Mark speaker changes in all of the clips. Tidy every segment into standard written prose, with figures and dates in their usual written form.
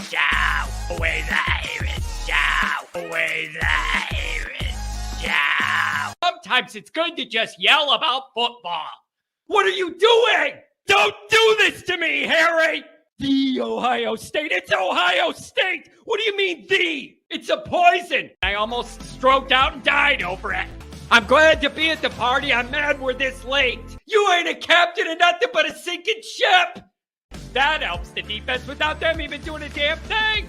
Speaker 1: Show away the Irish. Show away the Irish. Show. Sometimes it's good to just yell about football. What are you doing? Don't do this to me, Harry! The Ohio State. It's Ohio State! What do you mean, the? It's a poison! I almost stroked out and died over it. I'm glad to be at the party. I'm mad we're this late. You ain't a captain of nothing but a sinking ship! That helps the defense without them even doing a damn thing!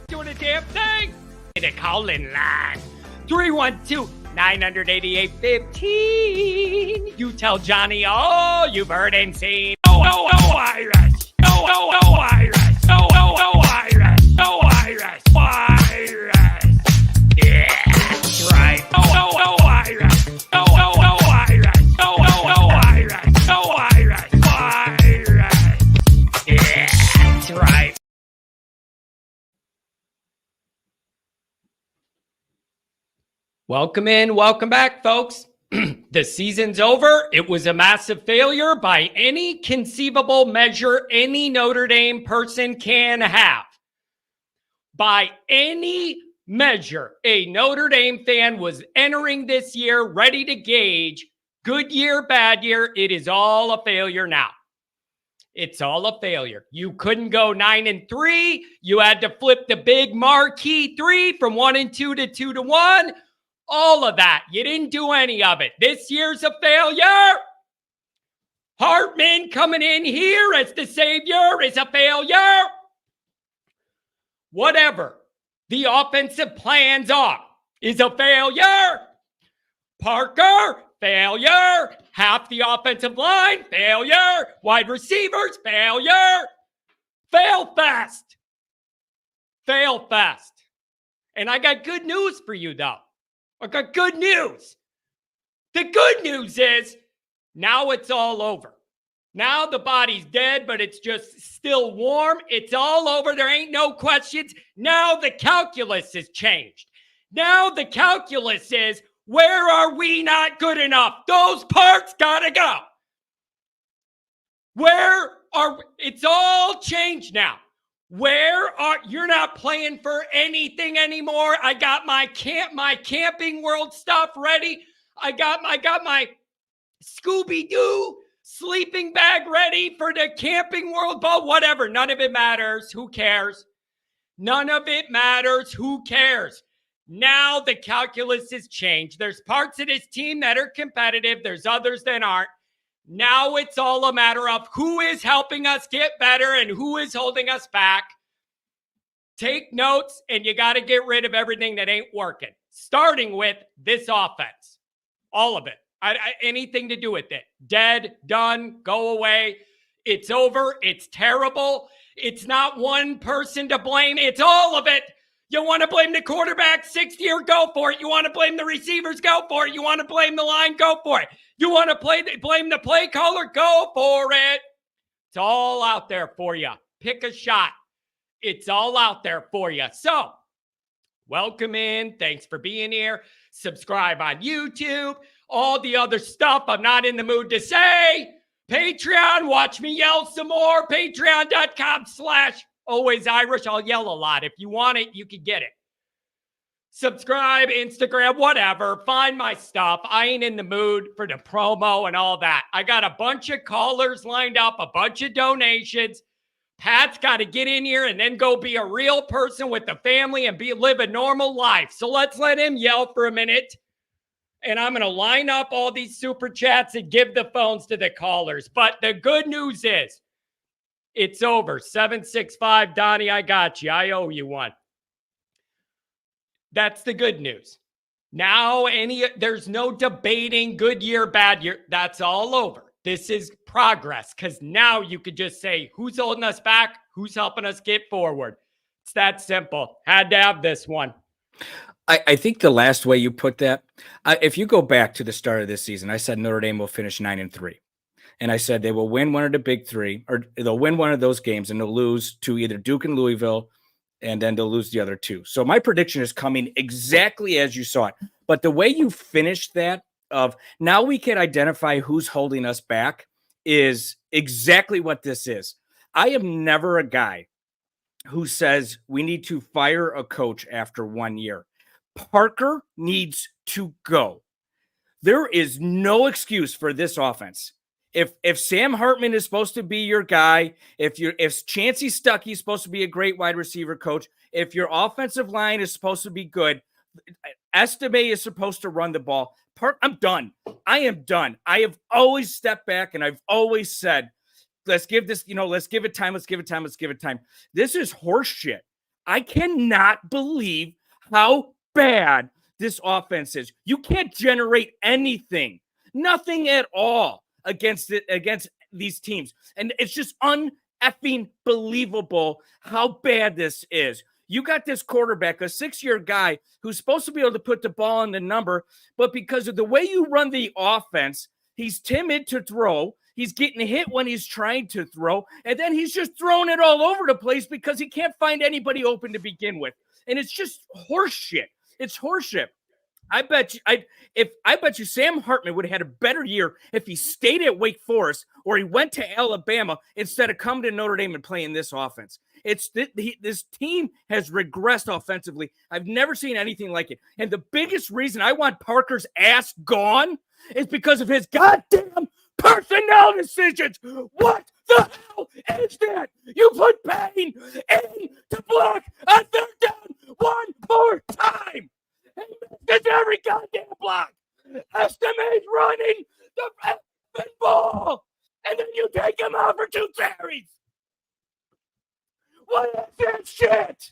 Speaker 1: Doing a damn thing! The call-in line. 312-988-15. You tell Johnny all you've heard and seen. No Irish. No Irish. No Irish. No Irish. Irish. Yeah, that's right. No Irish. No Irish. No Irish. No Irish. Irish. Yeah, that's right. Welcome in, welcome back, folks. The season's over. It was a massive failure by any conceivable measure any Notre Dame person can have. By any measure, a Notre Dame fan was entering this year ready to gauge good year, bad year. It is all a failure now. It's all a failure. You couldn't go 9-3. You had to flip the big marquee 3 from 1-2 to 2-1. All of that. You didn't do any of it. This year's a failure. Hartman coming in here as the savior is a failure. Whatever the offensive plans are is a failure. Parker, failure. Half the offensive line, failure. Wide receivers, failure. Fail fest. Fail fest. And I got good news for you, though. I got good news. The good news is now it's all over. Now the body's dead, but it's just still warm. It's all over. There ain't no questions. Now the calculus has changed. Now the calculus is, where are we not good enough? Those parts gotta go. It's all changed now. You're not playing for anything anymore. I got my Camping World stuff ready. I got my Scooby-Doo sleeping bag ready for the Camping World ball. Whatever. None of it matters. Who cares? None of it matters. Who cares? Now the calculus has changed. There's parts of this team that are competitive. There's others that aren't. Now it's all a matter of who is helping us get better and who is holding us back. Take notes, and you got to get rid of everything that ain't working, starting with this offense. All of it. Anything to do with it. Dead, done, go away. It's over. It's terrible. It's not one person to blame. It's all of it. You want to blame the quarterback 60 or go for it. You want to blame the receivers, go for it. You want to blame the line, go for it. You want to blame the play caller, go for it. It's all out there for you. Pick a shot. It's all out there for you. So, welcome in. Thanks for being here. Subscribe on YouTube. All the other stuff I'm not in the mood to say. Patreon, watch me yell some more. Patreon.com/alwaysirish. I'll yell a lot. If you want it, you can get it. Subscribe, Instagram, whatever. Find my stuff. I ain't in the mood for the promo and all that. I got a bunch of callers lined up, a bunch of donations. Pat's got to get in here and then go be a real person with a family and live a normal life. So let's let him yell for a minute. And I'm going to line up all these super chats and give the phones to the callers. But the good news is it's over. 765, Donnie, I got you. I owe you one. That's the good news. Now there's no debating good year, bad year. That's all over. This is progress because now you could just say who's holding us back, who's helping us get forward. It's that simple. Had to have this one.
Speaker 2: I think the last way you put that, if you go back to the start of this season, I said Notre Dame will finish 9-3. And I said they will win one of the big three, or they'll win one of those games and they'll lose to either Duke and Louisville, and then they'll lose the other two. So my prediction is coming exactly as you saw it. But the way you finished that of now we can identify who's holding us back is exactly what this is. I am never a guy who says we need to fire a coach after 1 year. Parker needs to go. There is no excuse for this offense. If Sam Hartman is supposed to be your guy, if Chancey Stuckey is supposed to be a great wide receiver coach, if your offensive line is supposed to be good, Estime is supposed to run the ball. I'm done. I am done. I have always stepped back and I've always said, let's give this, let's give it time. Let's give it time. Let's give it time. This is horse shit. I cannot believe how bad this offense is. You can't generate anything, nothing at all against these teams. And it's just uneffing believable how bad this is. You got this quarterback, a 6-year guy who's supposed to be able to put the ball in the number, but because of the way you run the offense, he's timid to throw. He's getting hit when he's trying to throw, and then he's just throwing it all over the place because he can't find anybody open to begin with. And it's just horse shit. It's horseshit. I bet you Sam Hartman would have had a better year if he stayed at Wake Forest or he went to Alabama instead of coming to Notre Dame and playing this offense. This team has regressed offensively. I've never seen anything like it. And the biggest reason I want Parker's ass gone is because of his goddamn personnel decisions. What the hell is that? You put Payne in to block a third down one more time. It's every goddamn block. Estimate's running the effing ball, and then you take him out for 2 carries. What is that shit?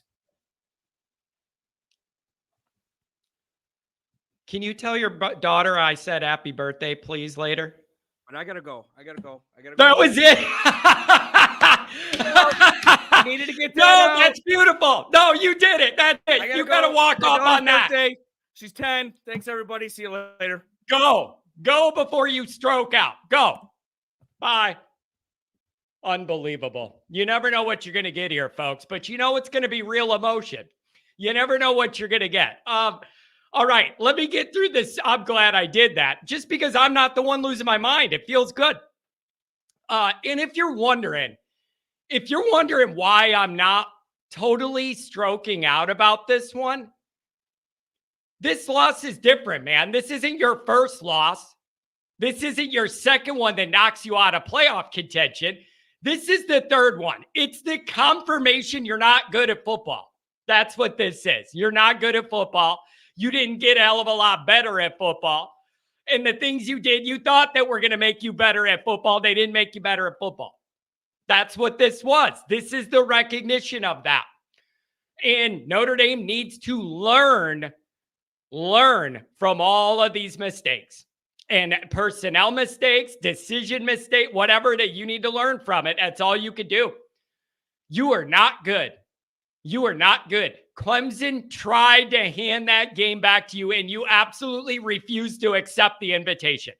Speaker 1: Can you tell your daughter I said happy birthday, please, later?
Speaker 2: But I gotta go.
Speaker 1: That was it.
Speaker 2: I needed to get that out.
Speaker 1: That's beautiful. No, you did it. That's it. You gotta walk off on that.
Speaker 2: Birthday. She's 10. Thanks, everybody. See you later.
Speaker 1: Go before you stroke out. Go. Bye. Unbelievable. You never know what you're going to get here, folks, but you know it's going to be real emotion. You never know what you're going to get. All right, let me get through this. I'm glad I did that just because I'm not the one losing my mind. It feels good. And if you're wondering why I'm not totally stroking out about this one, this loss is different, man. This isn't your first loss. This isn't your second one that knocks you out of playoff contention. This is the third one. It's the confirmation you're not good at football. That's what this is. You're not good at football. You didn't get a hell of a lot better at football. And the things you did, you thought that were going to make you better at football. They didn't make you better at football. That's what this was. This is the recognition of that. And Notre Dame needs to learn from all of these mistakes. And personnel mistakes, decision mistake, whatever that you need to learn from it. That's all you could do. You are not good. You are not good. Clemson tried to hand that game back to you, and you absolutely refused to accept the invitation.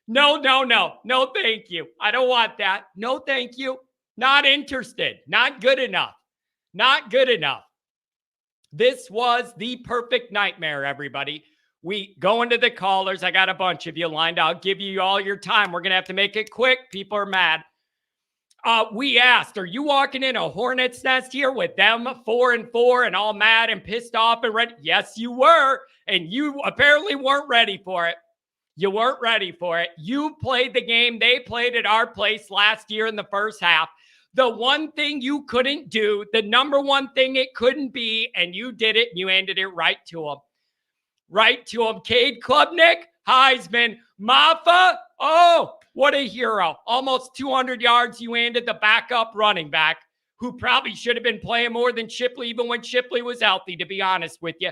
Speaker 1: No, thank you. I don't want that. No, thank you. Not interested. Not good enough. Not good enough. This was the perfect nightmare, everybody. We go into the callers. I got a bunch of you lined. I'll give you all your time. We're going to have to make it quick. People are mad. We asked, are you walking in a hornet's nest here with them 4-4 and all mad and pissed off and ready? Yes, you were. And you apparently weren't ready for it. You weren't ready for it. You played the game. They played at our place last year in the first half. The one thing you couldn't do, the number one thing it couldn't be, and you did it and you handed it right to them. Right to him. Cade Klubnik, Heisman. Maffa, oh, what a hero. Almost 200 yards. You handed the backup running back, who probably should have been playing more than Shipley, even when Shipley was healthy, to be honest with you.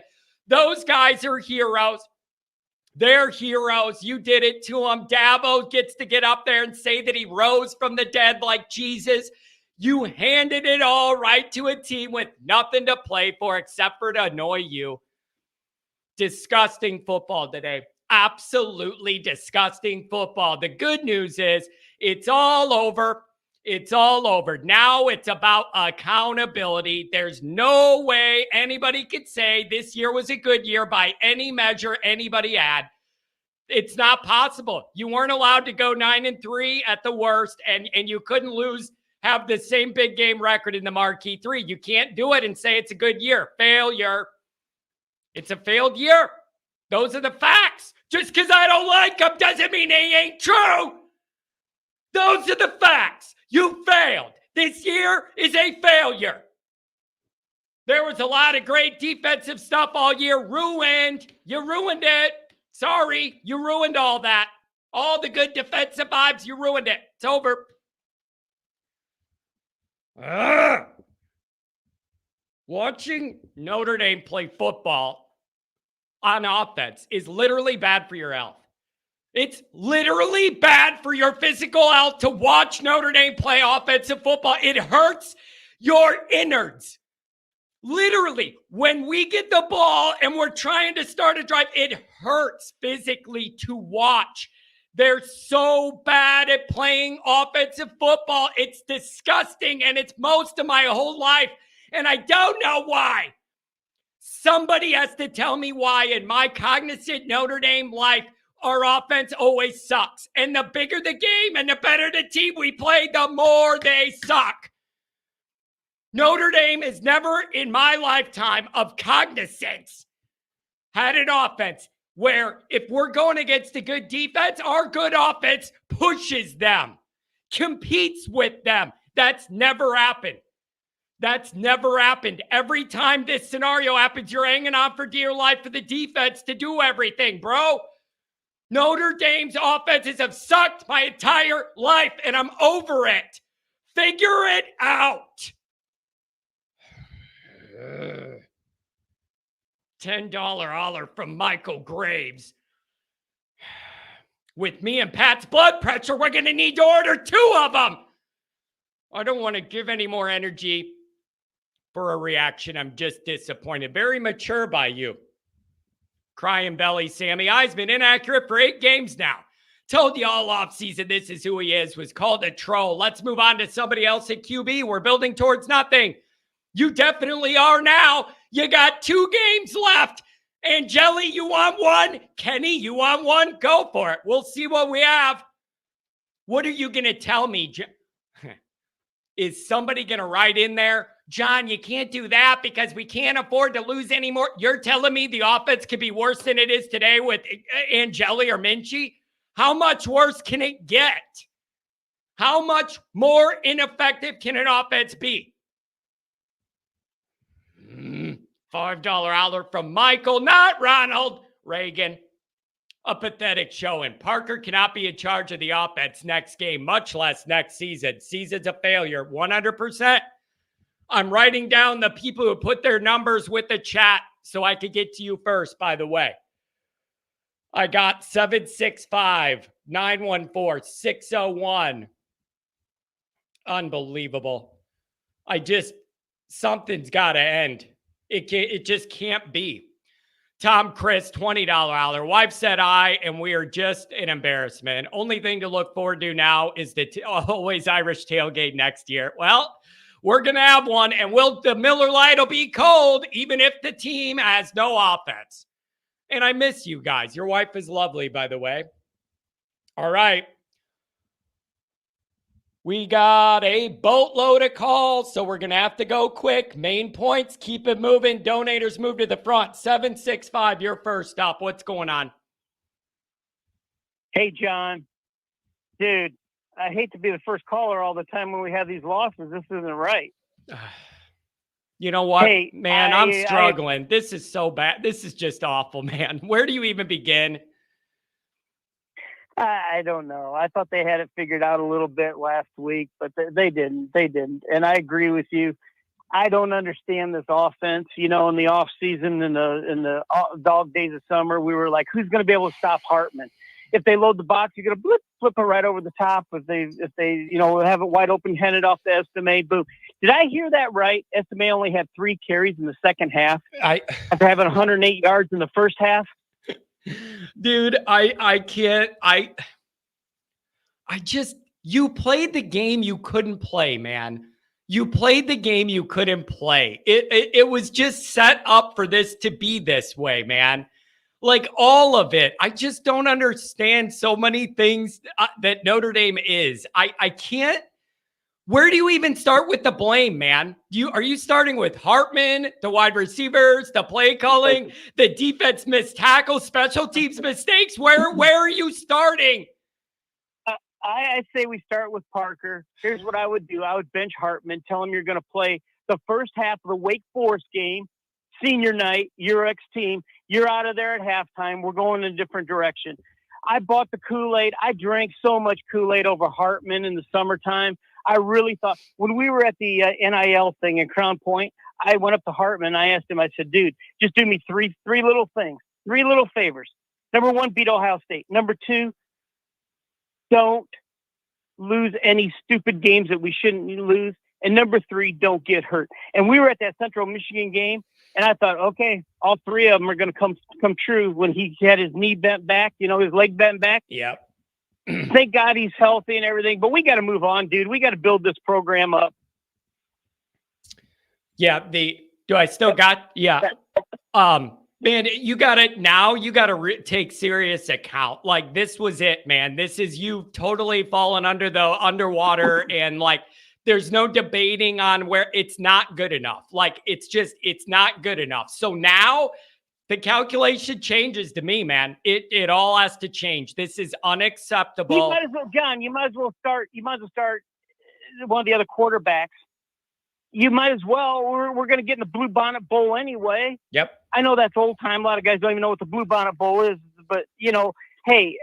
Speaker 1: Those guys are heroes. They're heroes. You did it to them. Dabo gets to get up there and say that he rose from the dead like Jesus. You handed it all right to a team with nothing to play for except for to annoy you. Disgusting football today. Absolutely disgusting football. The good news is it's all over. It's all over. Now it's about accountability. There's no way anybody could say this year was a good year by any measure anybody had. It's not possible. You weren't allowed to go 9-3 at the worst, and you couldn't lose have the same big game record in the marquee three. You can't do it and say it's a good year. Failure. It's a failed year. Those are the facts. Just because I don't like them doesn't mean they ain't true. Those are the facts. You failed. This year is a failure. There was a lot of great defensive stuff all year. Ruined. You ruined it. Sorry, you ruined all that. All the good defensive vibes, you ruined it. It's over. Watching Notre Dame play football on offense is literally bad for your health. It's literally bad for your physical health to watch Notre Dame play offensive football. It hurts your innards. Literally, when we get the ball and we're trying to start a drive, it hurts physically to watch. They're so bad at playing offensive football. It's disgusting, and it's most of my whole life, and I don't know why. Somebody has to tell me why in my cognizant Notre Dame life, our offense always sucks. And the bigger the game and the better the team we play, the more they suck. Notre Dame has never in my lifetime of cognizance had an offense where if we're going against a good defense, our good offense pushes them, competes with them. That's never happened. That's never happened. Every time this scenario happens, you're hanging on for dear life for the defense to do everything, bro. Notre Dame's offenses have sucked my entire life, and I'm over it. Figure it out. $10 holler from Michael Graves. With me and Pat's blood pressure, we're going to need to order 2 of them. I don't want to give any more energy for a reaction. I'm just disappointed. Very mature by you. Crying belly, Sammy Eisman, inaccurate for 8 games now. Told you all offseason this is who he is, was called a troll. Let's move on to somebody else at QB. We're building towards nothing. You definitely are now. You got 2 games left. Angeli, you want one? Kenny, you want one? Go for it. We'll see what we have. What are you going to tell me? Is somebody going to write in there? John, you can't do that because we can't afford to lose anymore. You're telling me the offense could be worse than it is today with Angeli or Minchie? How much worse can it get? How much more ineffective can an offense be? $5 holler from Michael, not Ronald Reagan. A pathetic showing. Parker cannot be in charge of the offense next game, much less next season. Season's a failure, 100%. I'm writing down the people who put their numbers with the chat so I could get to you first, by the way. I got 765, 914, 601. Unbelievable. Something's got to end. It just can't be. Tom Chris, $20 holler. Wife said and we are just an embarrassment. Only thing to look forward to now is the always Irish tailgate next year. Well, we're going to have one, and the Miller Lite will be cold, even if the team has no offense. And I miss you guys. Your wife is lovely, by the way. All right. We got a boatload of calls, so we're going to have to go quick. Main points, keep it moving. Donators move to the front. 765, you're first up. What's going on?
Speaker 3: Hey, John. Dude, I hate to be the first caller all the time when we have these losses. This isn't right.
Speaker 1: You know what,
Speaker 3: hey,
Speaker 1: man? I'm struggling. This is so bad. This is just awful, man. Where do you even begin?
Speaker 3: I don't know. I thought they had it figured out a little bit last week, but they didn't. They didn't. And I agree with you. I don't understand this offense. You know, in the off season, in the dog days of summer, we were like, who's going to be able to stop Hartman? If they load the box, you're going to flip it right over the top. If they have it wide open, hand it off to Estime, boom. Did I hear that right? Estime only had 3 carries in the second half after having 108 yards in the first half.
Speaker 1: Dude, I can't. You played the game you couldn't play, man. You played the game you couldn't play. It was just set up for this to be this way, man. Like all of it. I just don't understand so many things that Notre Dame is. I can't Where do you even start with the blame, man? Are you starting with Hartman, the wide receivers, the play calling, the defense missed tackles, special teams mistakes? Where are you starting?
Speaker 3: I say we start with Parker. Here's what I would do. I would bench Hartman, tell him you're going to play the first half of the Wake Forest game, senior night, your ex-team. You're out of there at halftime. We're going in a different direction. I bought the Kool-Aid. I drank so much Kool-Aid over Hartman in the summertime. I really thought when we were at the NIL thing in Crown Point, I went up to Hartman. I asked him, I said, dude, just do me three little things, 3 little favors. Number 1, beat Ohio State. Number 2, don't lose any stupid games that we shouldn't lose. And number 3, don't get hurt. And we were at that Central Michigan game, and I thought, okay, all 3 of them are going to come true when he had his knee bent back, his leg bent back.
Speaker 1: Yep.
Speaker 3: Thank God he's healthy and everything, but we got to move on, dude. We got to build this program up.
Speaker 1: Yeah. Man, you got it now. You got to take serious account. Like, this was it, man. This is you totally fallen under the underwater and like, there's no debating on where it's not good enough. Like, it's not good enough. So now the calculation changes to me, man. It all has to change. This is unacceptable.
Speaker 3: You might as well, John, you might as well start one of the other quarterbacks. You might as well. We're going to get in the Blue Bonnet Bowl anyway.
Speaker 1: Yep.
Speaker 3: I know that's old time. A lot of guys don't even know what the Blue Bonnet Bowl is, but hey,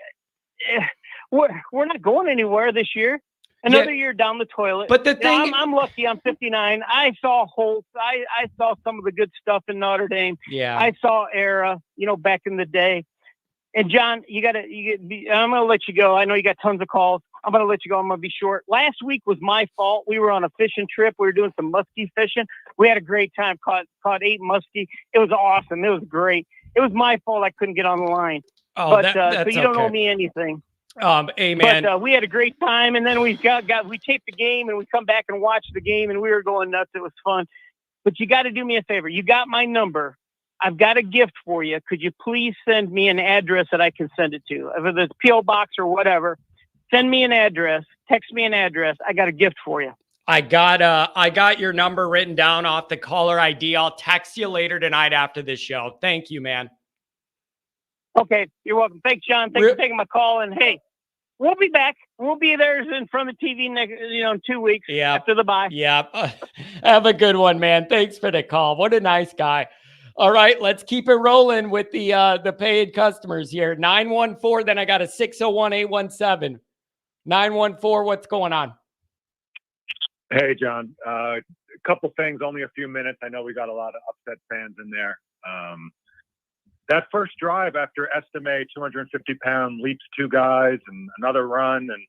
Speaker 3: we're not going anywhere this year. Another year down the toilet.
Speaker 1: But the thing,
Speaker 3: I'm lucky. I'm 59. I saw Holtz. I saw some of the good stuff in Notre Dame.
Speaker 1: Yeah.
Speaker 3: I saw Era, back in the day. And John, I'm going to let you go. I know you got tons of calls. I'm going to let you go. I'm going to be short. Last week was my fault. We were on a fishing trip. We were doing some muskie fishing. We had a great time. Caught 8 muskie. It was awesome. It was great. It was my fault. I couldn't get on the line.
Speaker 1: Oh,
Speaker 3: but
Speaker 1: that's
Speaker 3: so you don't owe me anything.
Speaker 1: Hey, man.
Speaker 3: But we had a great time, and then we taped the game, and we come back and watch the game, and we were going nuts. It was fun. But you got to do me a favor. You got my number. I've got a gift for you. Could you please send me an address that I can send it to? If it's P.O. Box or whatever, send me an address. Text me an address. I got a gift for you.
Speaker 1: I got your number written down off the caller ID. I'll text you later tonight after this show. Thank you, man.
Speaker 3: Okay, you're welcome. Thanks, John. Thanks for taking my call. And hey, we'll be back. We'll be there in front of the TV next, in 2 weeks after the bye.
Speaker 1: Yeah. Have a good one, man. Thanks for the call. What a nice guy. All right, let's keep it rolling with the paid customers here. 914, then I got a 601-817. 914, what's going on?
Speaker 4: Hey, John. A couple things, only a few minutes. I know we got a lot of upset fans in there. That first drive after Estime, 250-pound, leaps 2 guys and another run, and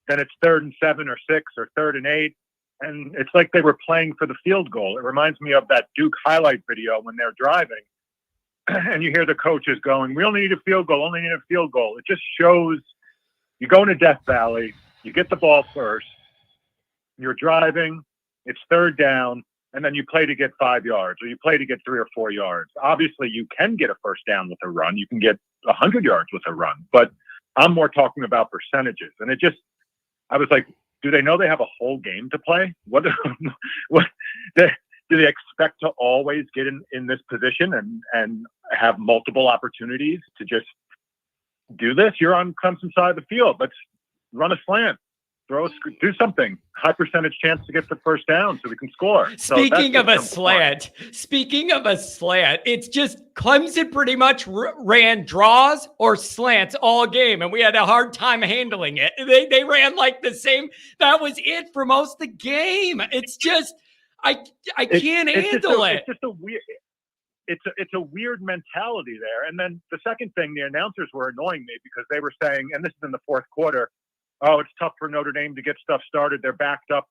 Speaker 4: then it's 3rd and 7 or 6 or 3rd and 8. And it's like they were playing for the field goal. It reminds me of that Duke highlight video when they're driving and you hear the coaches going, we only need a field goal, only need a field goal. It just shows you go into Death Valley, you get the ball first, you're driving, it's 3rd down, and then you play to get 5 yards or you play to get 3 or 4 yards. Obviously, you can get a first down with a run. You can get 100 yards with a run. But I'm more talking about percentages. And I was like, do they know they have a whole game to play? What do they expect to always get in this position and have multiple opportunities to just do this? You're on Clemson side of the field. Let's run a slant, do something. High percentage chance to get the first down so we can score.
Speaker 1: Speaking of a slant, it's just Clemson pretty much ran draws or slants all game, and we had a hard time handling it. They ran like the same. That was it for most of the game. It's just I can't handle it.
Speaker 4: It's just a weird. It's a weird mentality there. And then the second thing, the announcers were annoying me because they were saying, and this is in the 4th quarter, oh, it's tough for Notre Dame to get stuff started. They're backed up.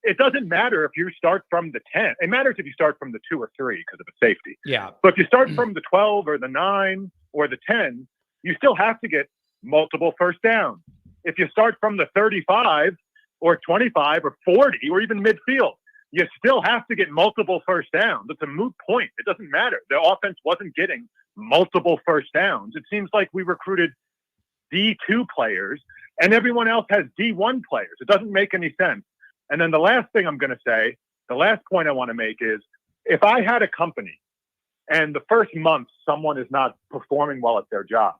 Speaker 4: It doesn't matter if you start from the 10. It matters if you start from the 2 or 3 because of a safety.
Speaker 1: Yeah.
Speaker 4: But if you start from the 12 or the 9 or the 10, you still have to get multiple first downs. If you start from the 35 or 25 or 40 or even midfield, you still have to get multiple first downs. It's a moot point. It doesn't matter. The offense wasn't getting multiple first downs. It seems like we recruited D2 players and everyone else has D1 players. It doesn't make any sense. And then the last thing I'm going to say, the last point I want to make is, if I had a company and the first month someone is not performing well at their job,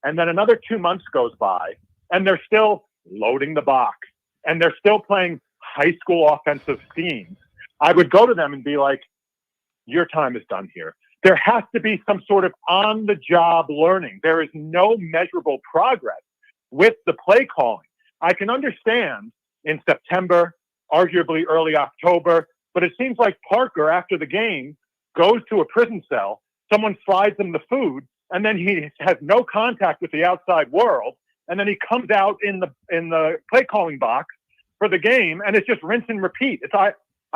Speaker 4: and then another 2 months goes by and they're still loading the box and they're still playing high school offensive schemes, I would go to them and be like, your time is done here. There has to be some sort of on-the-job learning. There is no measurable progress with the play calling. I can understand in September, arguably early October, but it seems like Parker, after the game, goes to a prison cell, someone slides him the food, and then he has no contact with the outside world, and then he comes out in the play calling box for the game, and it's just rinse and repeat. I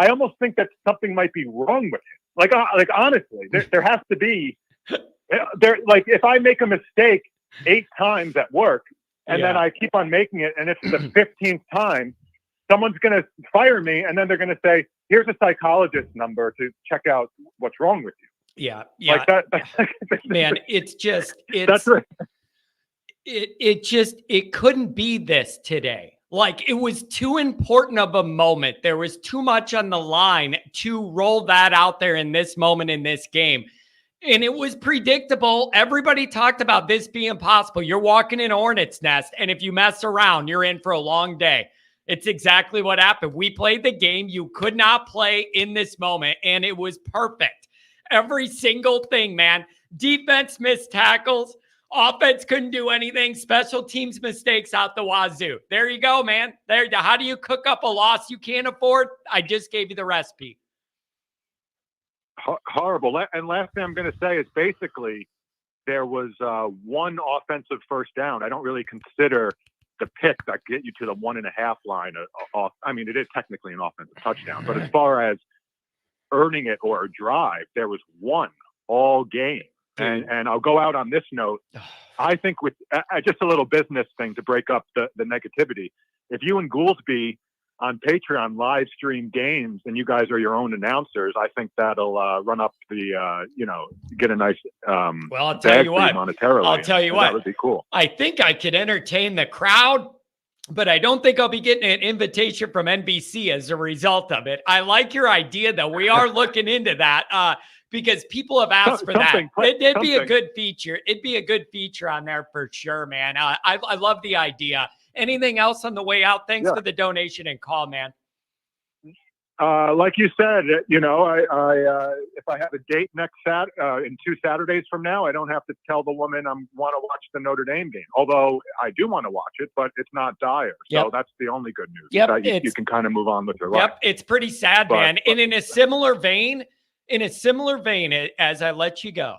Speaker 4: almost think that something might be wrong with him. Like honestly, there has to be like, if I make a mistake 8 times at work and then I keep on making it, and it's the 15th time, someone's going to fire me, and then they're going to say, here's a psychologist number to check out what's wrong with you.
Speaker 1: Yeah.
Speaker 4: Like that.
Speaker 1: Man, it's
Speaker 4: that's right.
Speaker 1: It couldn't be this today. Like, it was too important of a moment. There was too much on the line to roll that out there in this moment in this game. And it was predictable. Everybody talked about this being possible. You're walking in a hornet's nest, and if you mess around, you're in for a long day. It's exactly what happened. We played the game you could not play in this moment, and it was perfect. Every single thing, man. Defense missed tackles. Offense couldn't do anything. Special teams mistakes out the wazoo. There you go, man. There. How do you cook up a loss you can't afford? I just gave you the recipe.
Speaker 4: Horrible. And last thing I'm going to say is, basically, there was one offensive first down. I don't really consider the pick that get you to the 1.5 line off. I mean, it is technically an offensive touchdown, but as far as earning it or a drive, there was one all game. And I'll go out on this note. I think with just a little business thing to break up the negativity. If you and Gouldsby on Patreon live stream games and you guys are your own announcers, I think that'll run up the, get a nice
Speaker 1: well, I'll tell you what,
Speaker 4: monetarily.
Speaker 1: I'll tell you what,
Speaker 4: that would be cool.
Speaker 1: I think I could entertain the crowd, but I don't think I'll be getting an invitation from NBC as a result of it. I like your idea, though. We are looking into that. Because people have asked for that. It'd be a good feature. It'd be a good feature on there for sure, man. I love the idea. Anything else on the way out? Thanks for the donation and call, man.
Speaker 4: Like you said, if I have a date next in 2 Saturdays from now, I don't have to tell the woman I want to watch the Notre Dame game. Although I do want to watch it, but it's not dire. So that's the only good news.
Speaker 1: Yep,
Speaker 4: you can kind of move on with your life.
Speaker 1: Yep, it's pretty sad, man. And in a similar vein, as I let you go,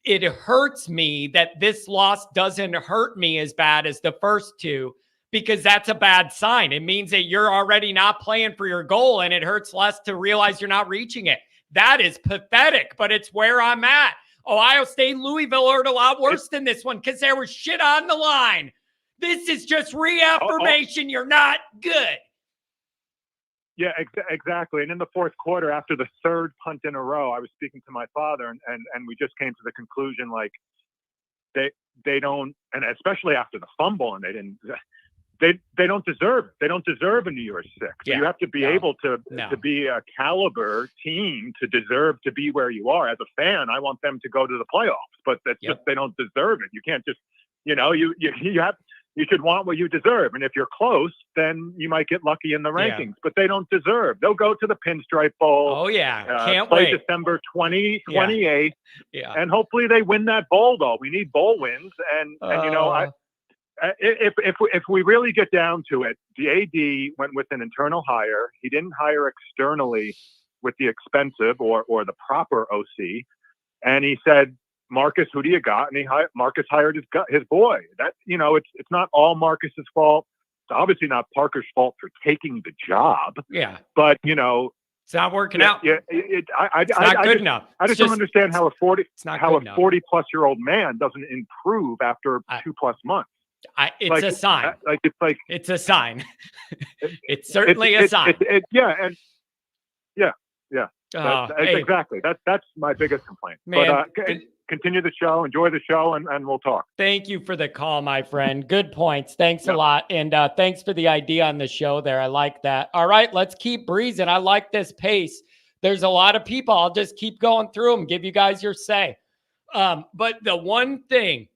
Speaker 1: it hurts me that this loss doesn't hurt me as bad as the first two, because that's a bad sign. It means that you're already not playing for your goal, and it hurts less to realize you're not reaching it. That is pathetic, but it's where I'm at. Ohio State and Louisville hurt a lot worse than this one because there was shit on the line. This is just reaffirmation you're not good.
Speaker 4: Yeah, exactly. And in the fourth quarter, after the third punt in a row, I was speaking to my father, and we just came to the conclusion, like, they don't, and especially after the fumble, and they don't deserve it. They don't deserve a New Year's Six. You have to be able to be a caliber team to deserve to be where you are. As a fan, I want them to go to the playoffs, but that's just, they don't deserve it. You can't just, you should want what you deserve. And if you're close, then you might get lucky in the rankings, but they don't deserve. They'll go to the Pinstripe Bowl.
Speaker 1: Oh, yeah. Can't
Speaker 4: play
Speaker 1: wait.
Speaker 4: December 28th. Yeah. And hopefully they win that bowl, though. We need bowl wins. If we really get down to it, the AD went with an internal hire. He didn't hire externally with the expensive or the proper OC. And he said, Marcus, who do you got? And Marcus hired his boy. That, it's not all Marcus's fault. It's obviously not Parker's fault for taking the job. Yeah. But,
Speaker 1: it's not working out.
Speaker 4: Yeah.
Speaker 1: It's not good enough.
Speaker 4: I just don't understand how a 40-plus-year-old man doesn't improve after 2+ months.
Speaker 1: It's a sign. It's a sign. It's certainly a sign.
Speaker 4: Exactly. That's my biggest complaint.
Speaker 1: Man,
Speaker 4: but continue the show, enjoy the show, and we'll talk.
Speaker 1: Thank you for the call, my friend. Good points. Thanks a
Speaker 4: Yep.
Speaker 1: lot. And thanks for the idea on the show there. I like that. All right, let's keep breezing. I like this pace. There's a lot of people. I'll just keep going through them, give you guys your say. But the one thing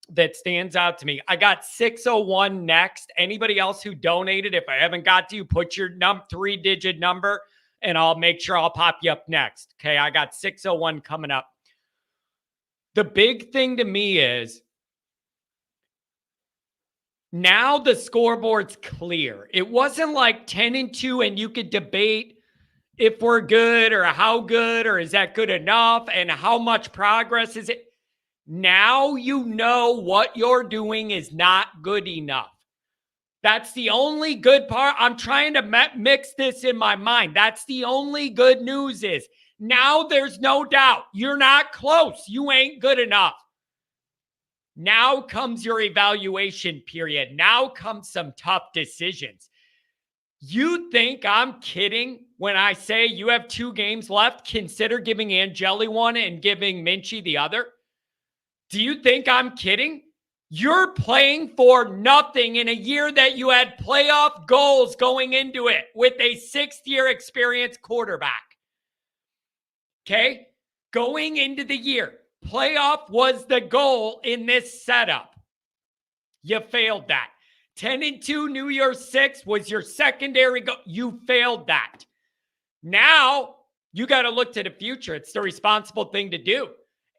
Speaker 1: that stands out to me, I got 601 next. Anybody else who donated, if I haven't got to you, put your 3-digit number and I'll make sure I'll pop you up next. Okay, I got 601 coming up. The big thing to me is now the scoreboard's clear. It wasn't like 10-2 and you could debate if we're good or how good or is that good enough and how much progress is it. Now you know what you're doing is not good enough. That's the only good part. I'm trying to mix this in my mind. That's the only good news is now there's no doubt. You're not close. You ain't good enough. Now comes your evaluation period. Now comes some tough decisions. You think I'm kidding when I say you have 2 games left? Consider giving Angeli one and giving Minchie the other. Do you think I'm kidding? You're playing for nothing in a year that you had playoff goals going into it with a 6th-year experienced quarterback. Okay? Going into the year, playoff was the goal in this setup. You failed that. 10-2 New Year's 6 was your secondary goal. You failed that. Now, you got to look to the future. It's the responsible thing to do.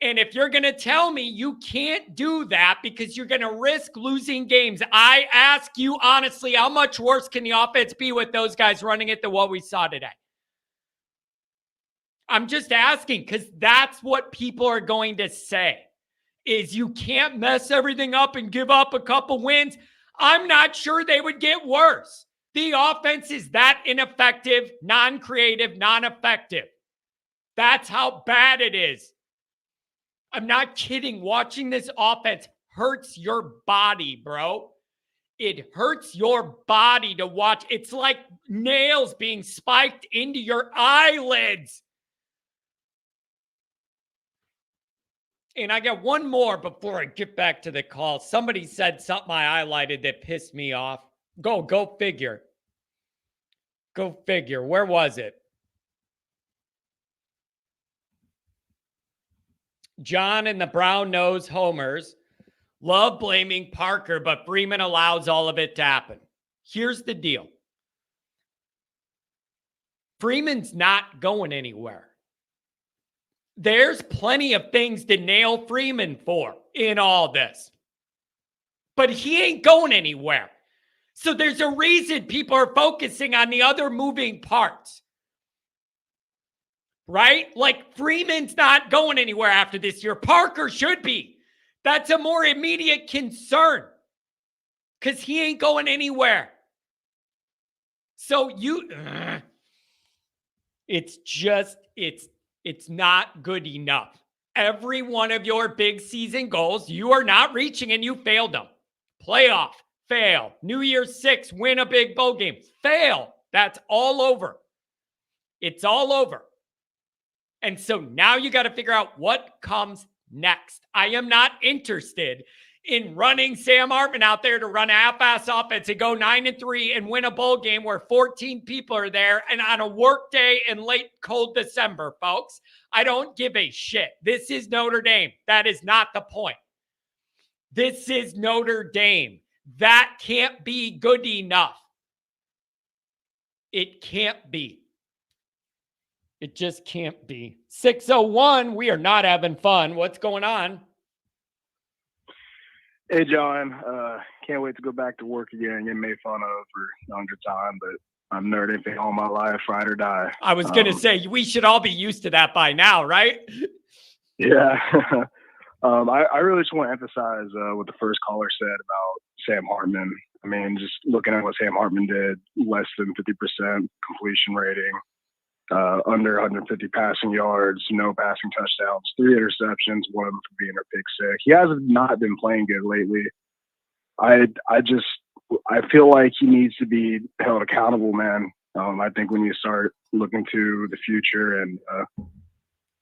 Speaker 1: And if you're going to tell me you can't do that because you're going to risk losing games, I ask you honestly, how much worse can the offense be with those guys running it than what we saw today? I'm just asking because that's what people are going to say is you can't mess everything up and give up a couple wins. I'm not sure they would get worse. The offense is that ineffective, non-creative, non-effective. That's how bad it is. I'm not kidding. Watching this offense hurts your body, bro. It hurts your body to watch. It's like nails being spiked into your eyelids. And I got one more before I get back to the call. Somebody said something I highlighted that pissed me off. Go figure. Go figure. Where was it? John and the brown-nosed homers love blaming Parker, but Freeman allows all of it to happen. Here's the deal. Freeman's not going anywhere. There's plenty of things to nail Freeman for in all this. But he ain't going anywhere. So there's a reason people are focusing on the other moving parts. Right? Like Freeman's not going anywhere after this year. Parker should be. That's a more immediate concern because he ain't going anywhere. So it's not good enough. Every one of your big season goals, you are not reaching and you failed them. Playoff, fail. New Year's 6, win a big bowl game, fail. That's all over. It's all over. And so now you got to figure out what comes next. I am not interested in running Sam Hartman out there to run a half-ass offense and go 9-3 and win a bowl game where 14 people are there and on a work day in late cold December, folks. I don't give a shit. This is Notre Dame. That is not the point. This is Notre Dame. That can't be good enough. It can't be. It just can't be. 601, we are not having fun. What's going on?
Speaker 5: Hey, John. Can't wait to go back to work again and get made fun of for 100 time, but I'm Notre Dame fan all my life, ride or die.
Speaker 1: I was going to say, we should all be used to that by now, right?
Speaker 5: Yeah. I really just want to emphasize what the first caller said about Sam Hartman. I mean, just looking at what Sam Hartman did, less than 50% completion rating, under 150 passing yards, no passing touchdowns, 3 interceptions, one of them for being a pick six. He has not been playing good lately. I feel like he needs to be held accountable, man. I think when you start looking to the future and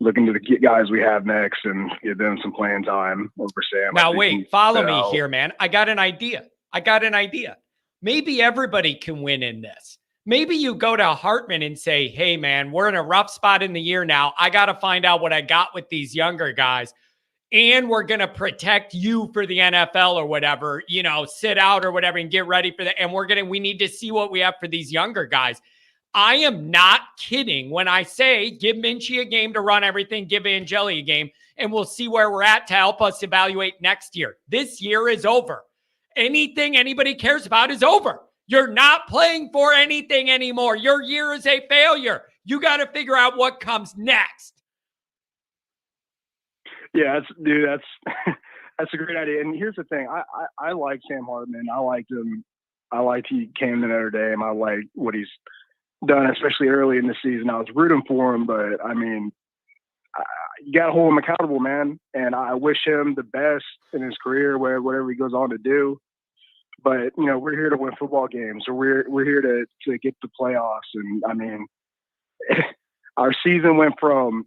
Speaker 5: looking to the guys we have next and give them some playing time over Sam.
Speaker 1: Now, wait, follow me here, man. I got an idea. Maybe everybody can win in this. Maybe you go to Hartman and say, hey, man, we're in a rough spot in the year now. I got to find out what I got with these younger guys. And we're going to protect you for the NFL or whatever, sit out or whatever and get ready for that. And we need to see what we have for these younger guys. I am not kidding when I say give Minchie a game to run everything, give Angeli a game, and we'll see where we're at to help us evaluate next year. This year is over. Anything anybody cares about is over. You're not playing for anything anymore. Your year is a failure. You got to figure out what comes next.
Speaker 5: Yeah, that's a great idea. And here's the thing: I like Sam Hartman. I liked him. I liked he came to Notre Dame. I like what he's done, especially early in the season. I was rooting for him, but I mean, you got to hold him accountable, man. And I wish him the best in his career, whatever he goes on to do. But we're here to win football games, so we're here to get the playoffs. And I mean, our season went from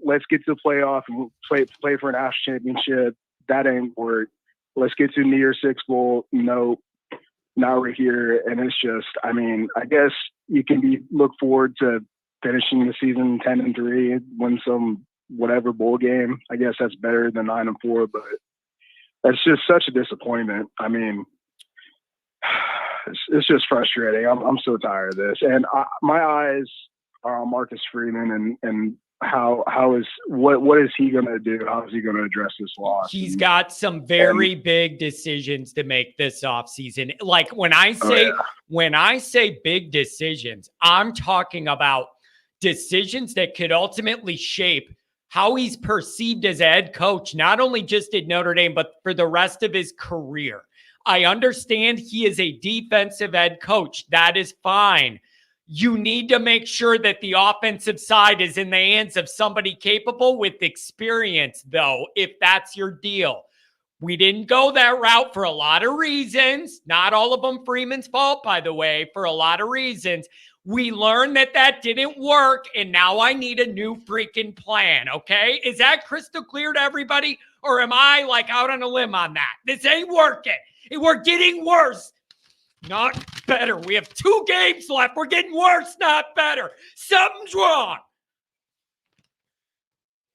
Speaker 5: let's get to the playoff and play for a national championship. That ain't work. Let's get to New Year's Six Bowl. Nope. Now we're here, and it's just. I mean, I guess you can look forward to finishing the season 10-3, win some whatever bowl game. I guess that's better than 9-4, but that's just such a disappointment. I mean, it's just frustrating. I'm so tired of this, and my eyes are on Marcus Freeman and what is he going to do? How is he going to address this loss?
Speaker 1: He's got some very big decisions to make this offseason. Like when I say big decisions, I'm talking about decisions that could ultimately shape how he's perceived as a head coach, not only just at Notre Dame, but for the rest of his career. I understand he is a defensive head coach. That is fine. You need to make sure that the offensive side is in the hands of somebody capable with experience, though, if that's your deal. We didn't go that route for a lot of reasons. Not all of them Freeman's fault, by the way, for a lot of reasons. We learned that didn't work, and now I need a new freaking plan, okay? Is that crystal clear to everybody, or am I out on a limb on that? This ain't working. We're getting worse, not better. We have 2 games left. We're getting worse, not better. Something's wrong.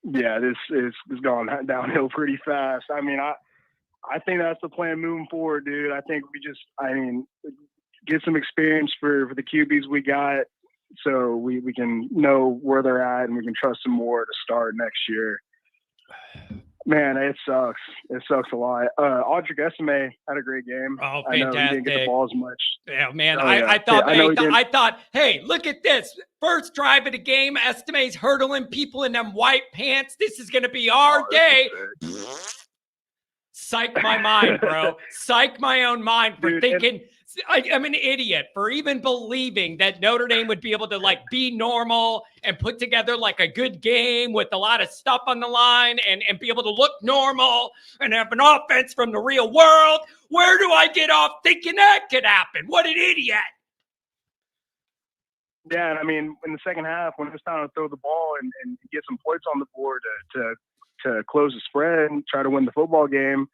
Speaker 5: Yeah, this is going downhill pretty fast. I mean, I think that's the plan moving forward, dude. I think get some experience for the QBs we got so we can know where they're at and we can trust them more to start next year. Man, it sucks. It sucks a lot. Audric Esime had a great game.
Speaker 1: Oh, fantastic.
Speaker 5: I know he didn't get the ball as much.
Speaker 1: Yeah, man.
Speaker 5: Yeah.
Speaker 1: I thought, hey, look at this. First drive of the game, Estime's hurdling people in them white pants. This is going to be our day. Psych my mind, bro. Psych my own mind for thinking I'm an idiot for even believing that Notre Dame would be able to be normal and put together a good game with a lot of stuff on the line and be able to look normal and have an offense from the real world. Where do I get off thinking that could happen? What an idiot.
Speaker 5: Yeah, and I mean, in the second half, when it was time to throw the ball and get some points on the board to close the spread and try to win the football game,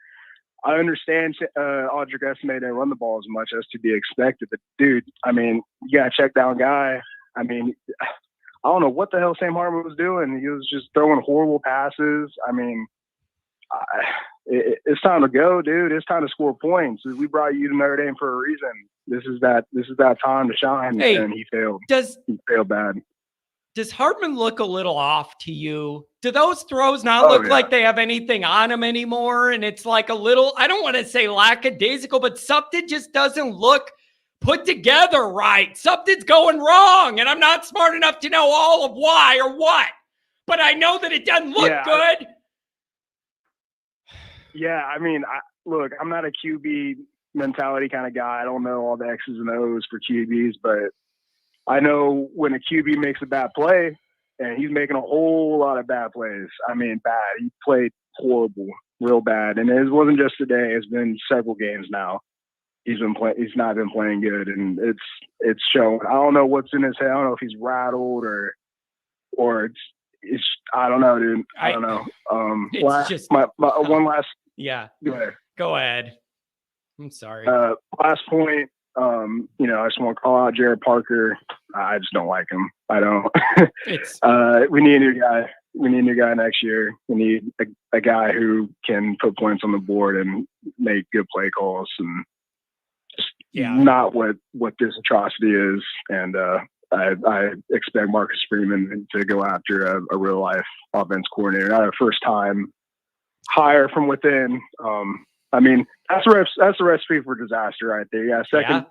Speaker 5: I understand Audric Esime didn't run the ball as much as to be expected. But, dude, I mean, you got a check down guy. I mean, I don't know what the hell Sam Hartman was doing. He was just throwing horrible passes. I mean, it's time to go, dude. It's time to score points. We brought you to Notre Dame for a reason. This is that time to shine, and he failed. He failed bad.
Speaker 1: Does Hartman look a little off to you? Do those throws not look like they have anything on them anymore? And it's a little, I don't want to say lackadaisical, but something just doesn't look put together right. Something's going wrong. And I'm not smart enough to know all of why or what. But I know that it doesn't look good.
Speaker 5: I mean, look, I'm not a QB mentality kind of guy. I don't know all the X's and O's for QBs, but I know when a QB makes a bad play, and he's making a whole lot of bad plays. I mean, bad. He played horrible, real bad. And it wasn't just today. It's been several games now. He's not been playing good, and it's shown. I don't know what's in his head. I don't know if he's rattled or I don't know, dude. I don't know.
Speaker 1: It's just
Speaker 5: one last.
Speaker 1: Yeah.
Speaker 5: Go ahead.
Speaker 1: Go ahead. I'm sorry.
Speaker 5: Last point. I just want to call out Jared Parker. I just don't like him. I don't.
Speaker 1: It's
Speaker 5: We need a new guy. We need a new guy next year. We need a guy who can put points on the board and make good play calls, and just not what this atrocity is. And I expect Marcus Freeman to go after a real life offense coordinator, not a first time hire from within. I mean, that's the recipe for disaster right there. Yeah, second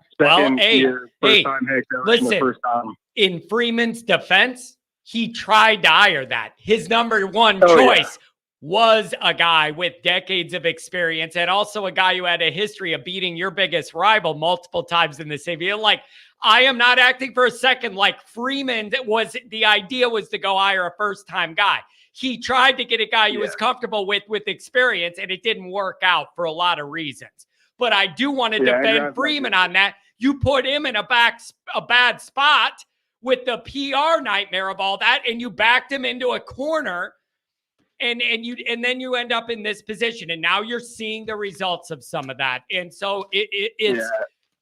Speaker 5: year, first time head coach,
Speaker 1: listen,
Speaker 5: first time.
Speaker 1: In Freeman's defense, he tried to hire that. His number one choice was a guy with decades of experience, and also a guy who had a history of beating your biggest rival multiple times in the same year. Like, I am not acting for a second like Freeman the idea was to go hire a first-time guy. He tried to get a guy he was comfortable with experience, and it didn't work out for a lot of reasons. But I do want to defend Freeman on that. You put him in a bad spot with the PR nightmare of all that, and you backed him into a corner, and then you end up in this position, and now you're seeing the results of some of that. And so it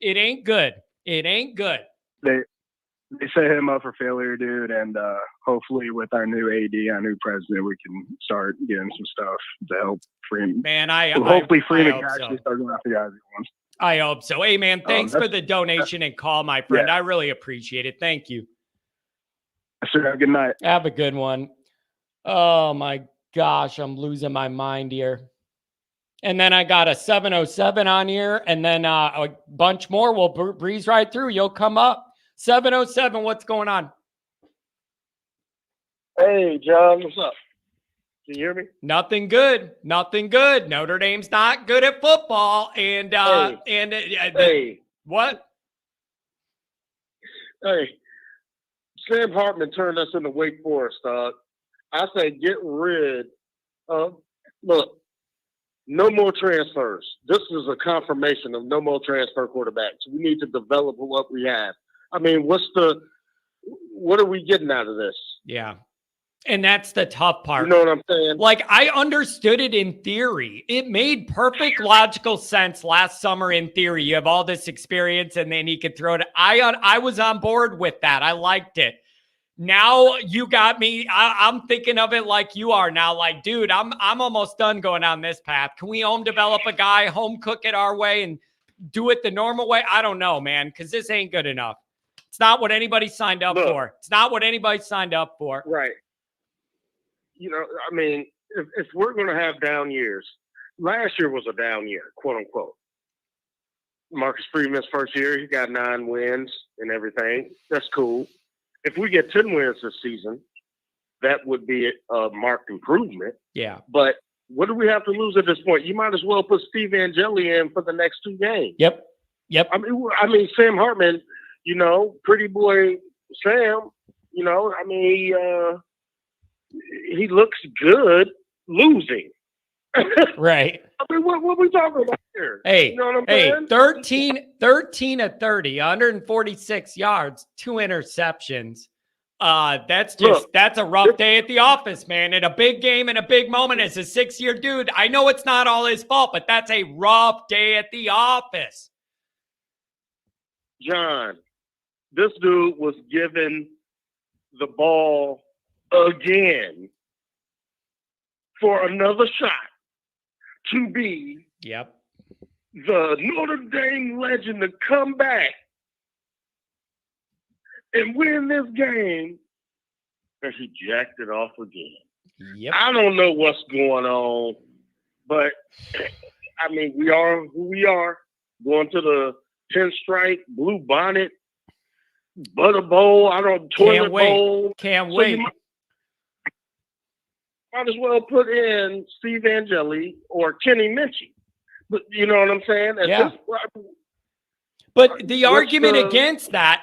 Speaker 1: ain't good. It ain't good.
Speaker 5: They set him up for failure, dude, and hopefully with our new AD, our new president, we can start getting some stuff to help Freeman.
Speaker 1: Man,
Speaker 5: hopefully Freeman can actually start going after guys he wants.
Speaker 1: I hope so. Hey, man, thanks for the donation and call, my friend. I really appreciate it. Thank you.
Speaker 5: Sir, have a good night.
Speaker 1: Have a good one. Oh, my gosh, I'm losing my mind here. And then I got a 707 on here, and then a bunch more. We'll breeze right through. You'll come up. 707, what's going on?
Speaker 6: Hey, John, what's up? Can you hear me?
Speaker 1: Nothing good. Nothing good. Notre Dame's not good at football. And what?
Speaker 6: Hey, Sam Hartman turned us into Wake Forest, dog. I say get rid of, look, no more transfers. This is a confirmation of no more transfer quarterbacks. We need to develop what we have. I mean, what are we getting out of this?
Speaker 1: Yeah. And that's the tough part.
Speaker 6: You know what I'm saying?
Speaker 1: Like, I understood it in theory. It made perfect logical sense last summer in theory. You have all this experience, and then he could throw it. I was on board with that. I liked it. Now you got me. I'm thinking of it like you are now. Like, dude, I'm almost done going down this path. Can we home develop a guy, home cook it our way, and do it the normal way? I don't know, man, because this ain't good enough. It's not what anybody signed up for. It's not what anybody signed up for.
Speaker 6: Right. You know, I mean, if we're going to have down years, last year was a down year, quote unquote. Marcus Freeman's first year, he got 9 wins and everything. That's cool. If we get 10 wins this season, that would be a marked improvement.
Speaker 1: Yeah.
Speaker 6: But what do we have to lose at this point? You might as well put Steve Angeli in for the next 2 games.
Speaker 1: Yep.
Speaker 6: I mean, Sam Hartman, you know, pretty boy Sam, you know, I mean, he looks good losing.
Speaker 1: Right.
Speaker 6: I mean, what are we talking about here?
Speaker 1: Hey,
Speaker 6: you know what I'm saying?
Speaker 1: 13 of 30, 146 yards, 2 interceptions. That's a rough day at the office, man. In a big game and a big moment as a 6-year dude. I know it's not all his fault, but that's a rough day at the office.
Speaker 6: John, this dude was given the ball again for another shot to be the Notre Dame legend to come back and win this game, and he jacked it off again.
Speaker 1: Yep.
Speaker 6: I don't know what's going on, but I mean, we are who we are. Going to the pinstripe, blue bonnet, butter bowl, toilet bowl.
Speaker 1: Can't wait.
Speaker 6: Might as well put in Steve Angeli or Kenny Minchie. But you know what I'm saying?
Speaker 1: But the argument against that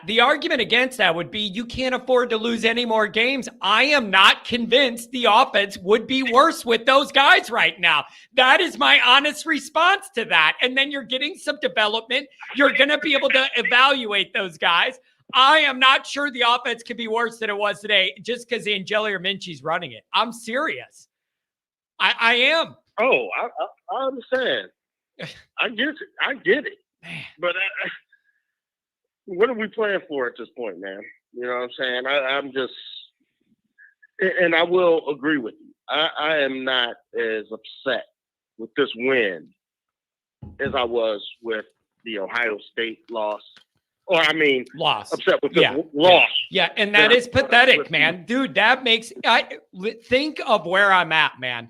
Speaker 1: would be you can't afford to lose any more games. I am not convinced the offense would be worse with those guys right now. That is my honest response to that. And then you're getting some development. You're going to be able to evaluate those guys. I am not sure the offense could be worse than it was today just because Angeli or Minchie's running it. I'm serious. I am.
Speaker 6: Oh, I understand. I get it.
Speaker 1: Man.
Speaker 6: But what are we playing for at this point, man? You know what I'm saying? I'm just, and I will agree with you. I am not as upset with this win as I was with the Ohio State loss. Or, I mean,
Speaker 1: Loss.
Speaker 6: upset with the loss.
Speaker 1: Yeah, and that is pathetic, man. Dude, that makes think of where I'm at, man.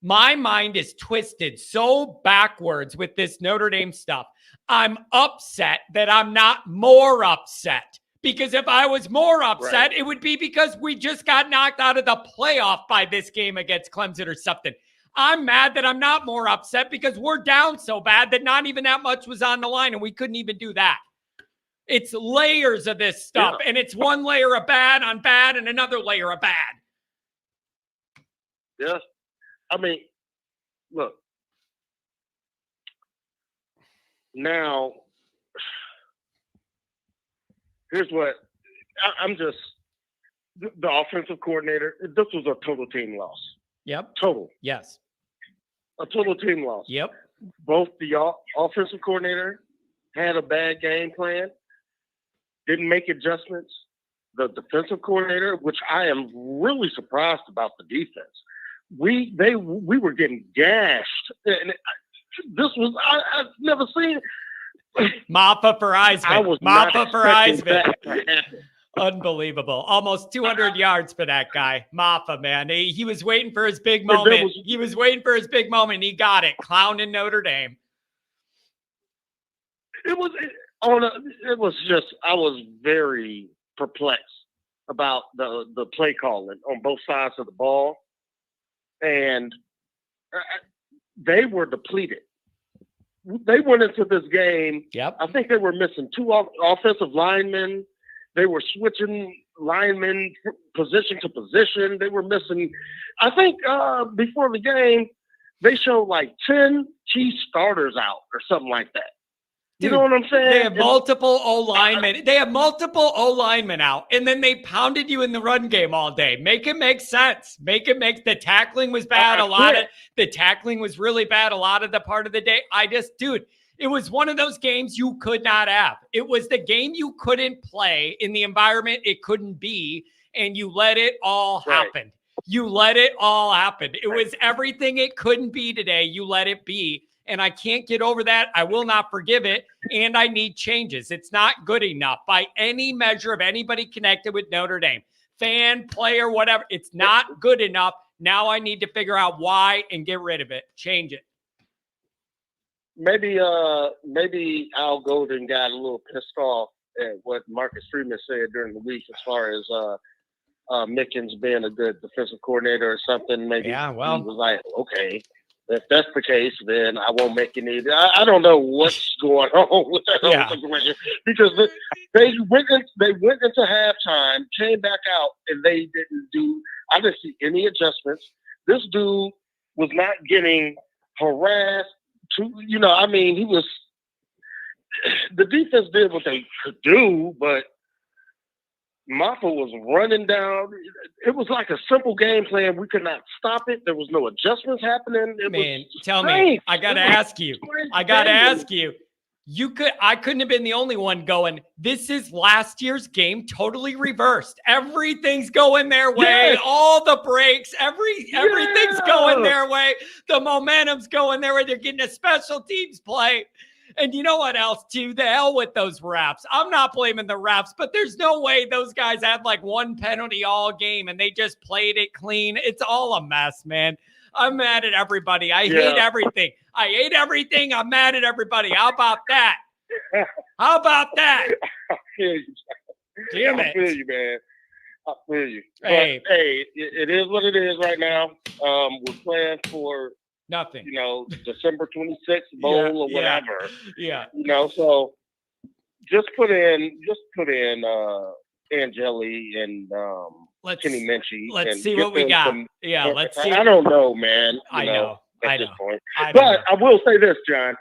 Speaker 1: My mind is twisted so backwards with this Notre Dame stuff. I'm upset that I'm not more upset. Because if I was more upset, it would be because we just got knocked out of the playoff by this game against Clemson or something. I'm mad that I'm not more upset because we're down so bad that not even that much was on the line and we couldn't even do that. It's layers of this stuff, and it's one layer of bad on bad and another layer of bad.
Speaker 6: Yeah. I mean, look. Now, here's what I'm just the offensive coordinator. This was a total team loss.
Speaker 1: Yep.
Speaker 6: Total.
Speaker 1: Yes.
Speaker 6: A total team loss.
Speaker 1: Yep.
Speaker 6: Both the offensive coordinator had a bad game plan, didn't make adjustments. The defensive coordinator, which I am really surprised about the defense. We were getting gashed. And this was I've never seen.
Speaker 1: Mappa for Eisman. Mappa for Eisman.
Speaker 6: That.
Speaker 1: Unbelievable. Almost 200 yards for that guy. Mappa, man. He was waiting for his big moment. He was waiting for his big moment. He got it. Clown in Notre Dame.
Speaker 6: It was just, I was very perplexed about the play calling on both sides of the ball. And they were depleted. They went into this game.
Speaker 1: Yep.
Speaker 6: I think they were missing two offensive linemen. They were switching linemen position to position. They were missing, I think before the game, they showed like 10 key starters out or something like that. You know what I'm saying?
Speaker 1: They have multiple O-linemen. They have multiple O-linemen out, and then they pounded you in the run game all day. Make it make sense. The tackling was bad. The tackling was really bad a lot of the part of the day. It was one of those games you could not have. It was the game you couldn't play in the environment it couldn't be, and you let it all happen. You let it all happen. It was everything it couldn't be today. You let it be. And I can't get over that. I will not forgive it. And I need changes. It's not good enough by any measure of anybody connected with Notre Dame. Fan, player, whatever. It's not good enough. Now I need to figure out why and get rid of it. Change it.
Speaker 6: Maybe Al Golden got a little pissed off at what Marcus Freeman said during the week as far as Mickens being a good defensive coordinator or something. Maybe he was like, okay. If that's the case, then I won't make any. I don't know what's going on with that whole situation because they went into halftime, came back out, and they didn't do. I didn't see any adjustments. This dude was not getting harassed. He was. The defense did what they could do, but Maffa was running down. It was like a simple game plan. We could not stop it. There was no adjustments happening.
Speaker 1: Tell me. I got to ask you. I couldn't have been the only one going, this is last year's game totally reversed. Everything's going their way. Yes. All the breaks, everything's going their way. The momentum's going their way. They're getting a special teams play. And you know what else, too? The hell with those refs. I'm not blaming the refs, but there's no way those guys had like one penalty all game and they just played it clean. It's all a mess, man. I'm mad at everybody. I hate everything. I'm mad at everybody. How about that?
Speaker 6: I feel you.
Speaker 1: Damn it.
Speaker 6: I feel you, man. I feel you.
Speaker 1: Hey.
Speaker 6: But, it is what it is right now. We're playing for
Speaker 1: nothing.
Speaker 6: December 26th bowl or whatever.
Speaker 1: Yeah.
Speaker 6: So just put in Angeli and Kenny Minchie.
Speaker 1: Let's see what we got. Let's see.
Speaker 6: I don't know, man.
Speaker 1: I know.
Speaker 6: At this point. But I will say this, John.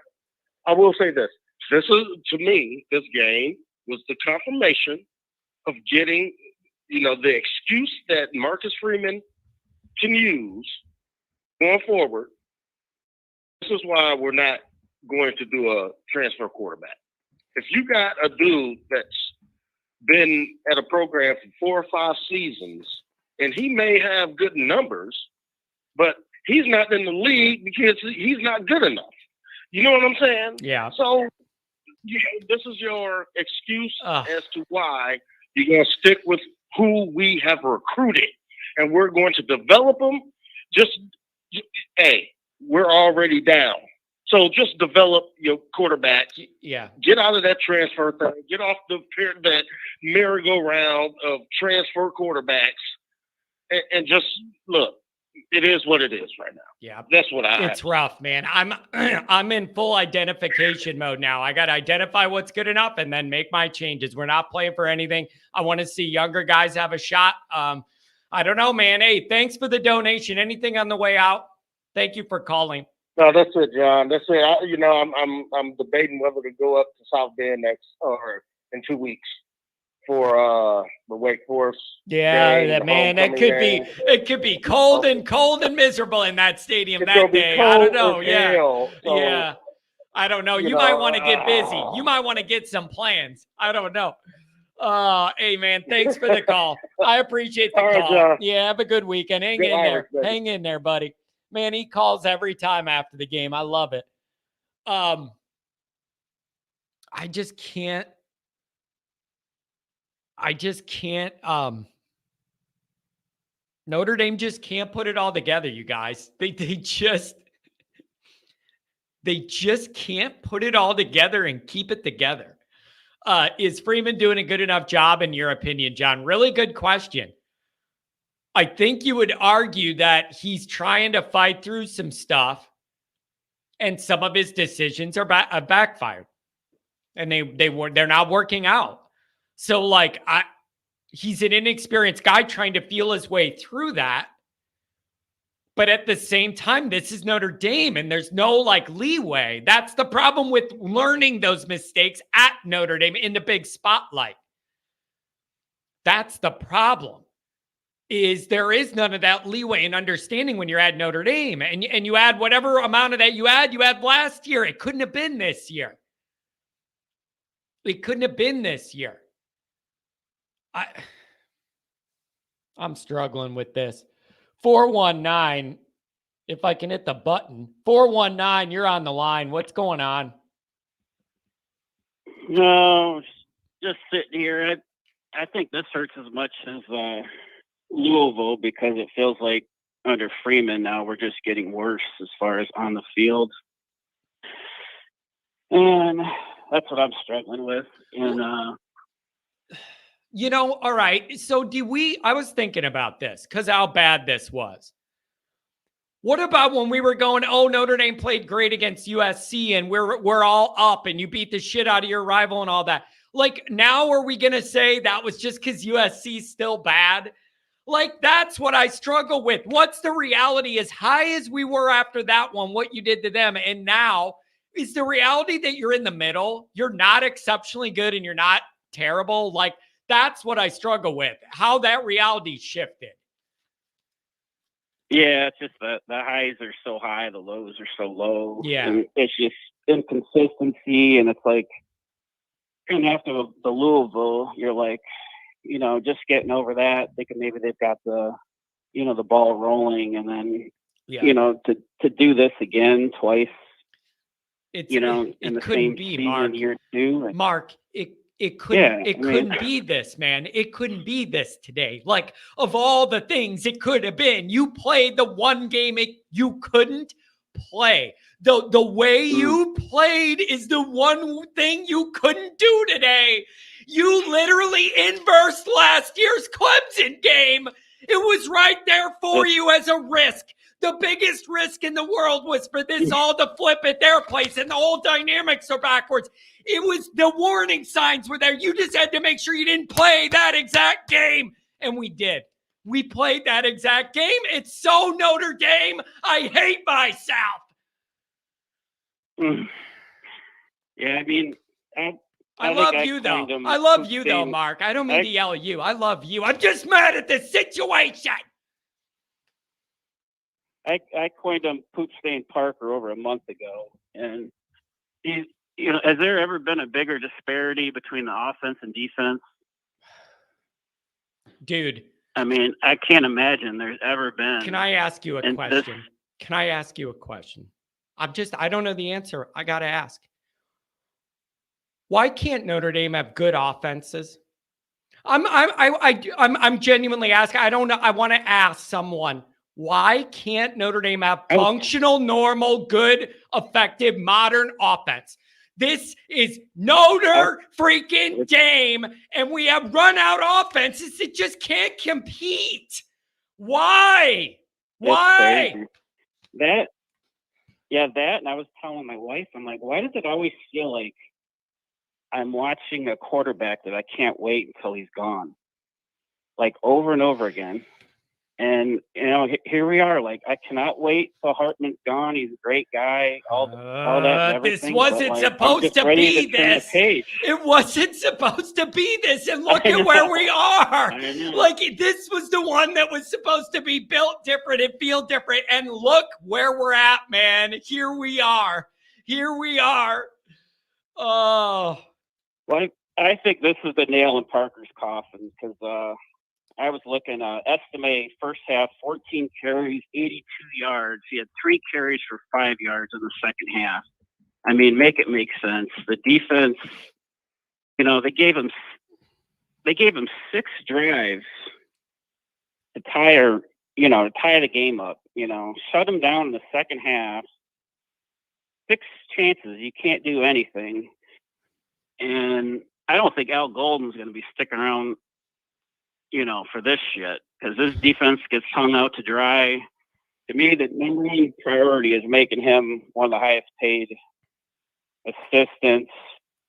Speaker 6: This is, to me, this game was the confirmation of getting, the excuse that Marcus Freeman can use going forward. This is why we're not going to do a transfer quarterback. If you got a dude that's been at a program for 4 or 5 seasons, and he may have good numbers, but he's not in the league because he's not good enough. You know what I'm saying?
Speaker 1: Yeah.
Speaker 6: So this is your excuse as to why you're going to stick with who we have recruited, and we're going to develop them. We're already down. So just develop your quarterback.
Speaker 1: Yeah.
Speaker 6: Get out of that transfer thing. Get off that merry-go-round of transfer quarterbacks, and just look. It is what it is right now.
Speaker 1: Yeah,
Speaker 6: that's what
Speaker 1: It's rough, man. I'm in full identification mode now. I got to identify what's good enough and then make my changes. We're not playing for anything. I want to see younger guys have a shot. I don't know, man. Hey, thanks for the donation. Anything on the way out? Thank you for calling.
Speaker 6: No, that's it, John. That's it. I'm debating whether to go up to South Bend next or in 2 weeks for the Wake Forest.
Speaker 1: Yeah,
Speaker 6: game,
Speaker 1: man, it could be cold and miserable in that stadium that day. I don't know. Yeah.
Speaker 6: So,
Speaker 1: yeah. I don't know. You might want to get busy. You might want to get some plans. I don't know. Hey man, thanks for the call. I appreciate the call.
Speaker 6: John.
Speaker 1: Yeah, have a good weekend. Hang in there. Hang in there, buddy. Man, he calls every time after the game. I love it. I just can't. Notre Dame just can't put it all together, you guys. They just can't put it all together and keep it together. Is Freeman doing a good enough job in your opinion, John? Really good question. I think you would argue that he's trying to fight through some stuff and some of his decisions are backfired and they're not working out. So he's an inexperienced guy trying to feel his way through that. But at the same time, this is Notre Dame and there's no leeway. That's the problem with learning those mistakes at Notre Dame in the big spotlight. That's the problem. Is there is none of that leeway and understanding when you're at Notre Dame and you add whatever amount of that you had last year. It couldn't have been this year. It couldn't have been this year. I'm struggling with this. 419, if I can hit the button. 419, you're on the line. What's going on?
Speaker 7: No, just sitting here. I think this hurts as much as Louisville because it feels like under Freeman now we're just getting worse as far as on the field. And that's what I'm struggling with. And
Speaker 1: all right. So I was thinking about this because how bad this was. What about when we were going, Notre Dame played great against USC and we're all up and you beat the shit out of your rival and all that. Now are we going to say that was just because USC's still bad? That's what I struggle with. What's the reality as high as we were after that one, what you did to them. And now is the reality that you're in the middle. You're not exceptionally good and you're not terrible. That's what I struggle with, how that reality shifted.
Speaker 7: Yeah, it's just the highs are so high, the lows are so low.
Speaker 1: Yeah.
Speaker 7: And it's just inconsistency. And it's and after the Louisville, you're just getting over that, thinking maybe they've got the ball rolling, and then, to do this again twice, in the same season,
Speaker 1: Mark.
Speaker 7: year two.
Speaker 1: Mark, it couldn't be this, man. It couldn't be this today. Of all the things it could have been, you played the one game you couldn't play. The way you played is the one thing you couldn't do today. You literally inversed last year's Clemson game. It was right there for you as a risk. The biggest risk in the world was for this all to flip at their place, and the whole dynamics are backwards. It was the warning signs were there. You just had to make sure you didn't play that exact game, and we did. We played that exact game. It's so Notre Dame. I hate myself.
Speaker 7: Yeah, I mean,
Speaker 1: I
Speaker 7: think
Speaker 1: love
Speaker 7: I
Speaker 1: you, though.
Speaker 7: coined him
Speaker 1: I love
Speaker 7: poop
Speaker 1: you, though,
Speaker 7: stain.
Speaker 1: Mark. I don't mean to yell at you. I love you. I'm just mad at the situation.
Speaker 7: I coined him Poop Stain Parker over a month ago, and he's, has there ever been a bigger disparity between the offense and defense?
Speaker 1: Dude.
Speaker 7: I mean, I can't imagine there's ever been.
Speaker 1: Can I ask you a question? Can I ask you a question? I don't know the answer. I got to ask. Why can't Notre Dame have good offenses? I'm genuinely asking. I don't know. I want to ask someone. Why can't Notre Dame have functional, normal, good, effective, modern offense? This is Notre freaking Dame, and we have run out offenses that just can't compete. Why? Why?
Speaker 7: That, and I was telling my wife, I'm like, why does it always feel like I'm watching a quarterback that I can't wait until he's gone? Like over and over again. And, here we are. Like, I cannot wait till Hartman's gone. He's a great guy. All that and everything.
Speaker 1: This wasn't supposed to be this. It wasn't supposed to be this. And look at where we are. Like, this was the one that was supposed to be built different and feel different. And look where we're at, man. Here we are. Oh.
Speaker 7: Well, I think this is the nail in Parker's coffin, because I was looking at estimate first half, 14 carries, 82 yards. He had 3 carries for 5 yards in the second half. I mean, make it make sense. The defense, they gave him 6 drives to tie the game up. Shut him down in the second half. 6 chances. You can't do anything. And I don't think Al Golden's going to be sticking around for this shit, because this defense gets hung out to dry. To me, the number one priority is making him one of the highest paid assistants,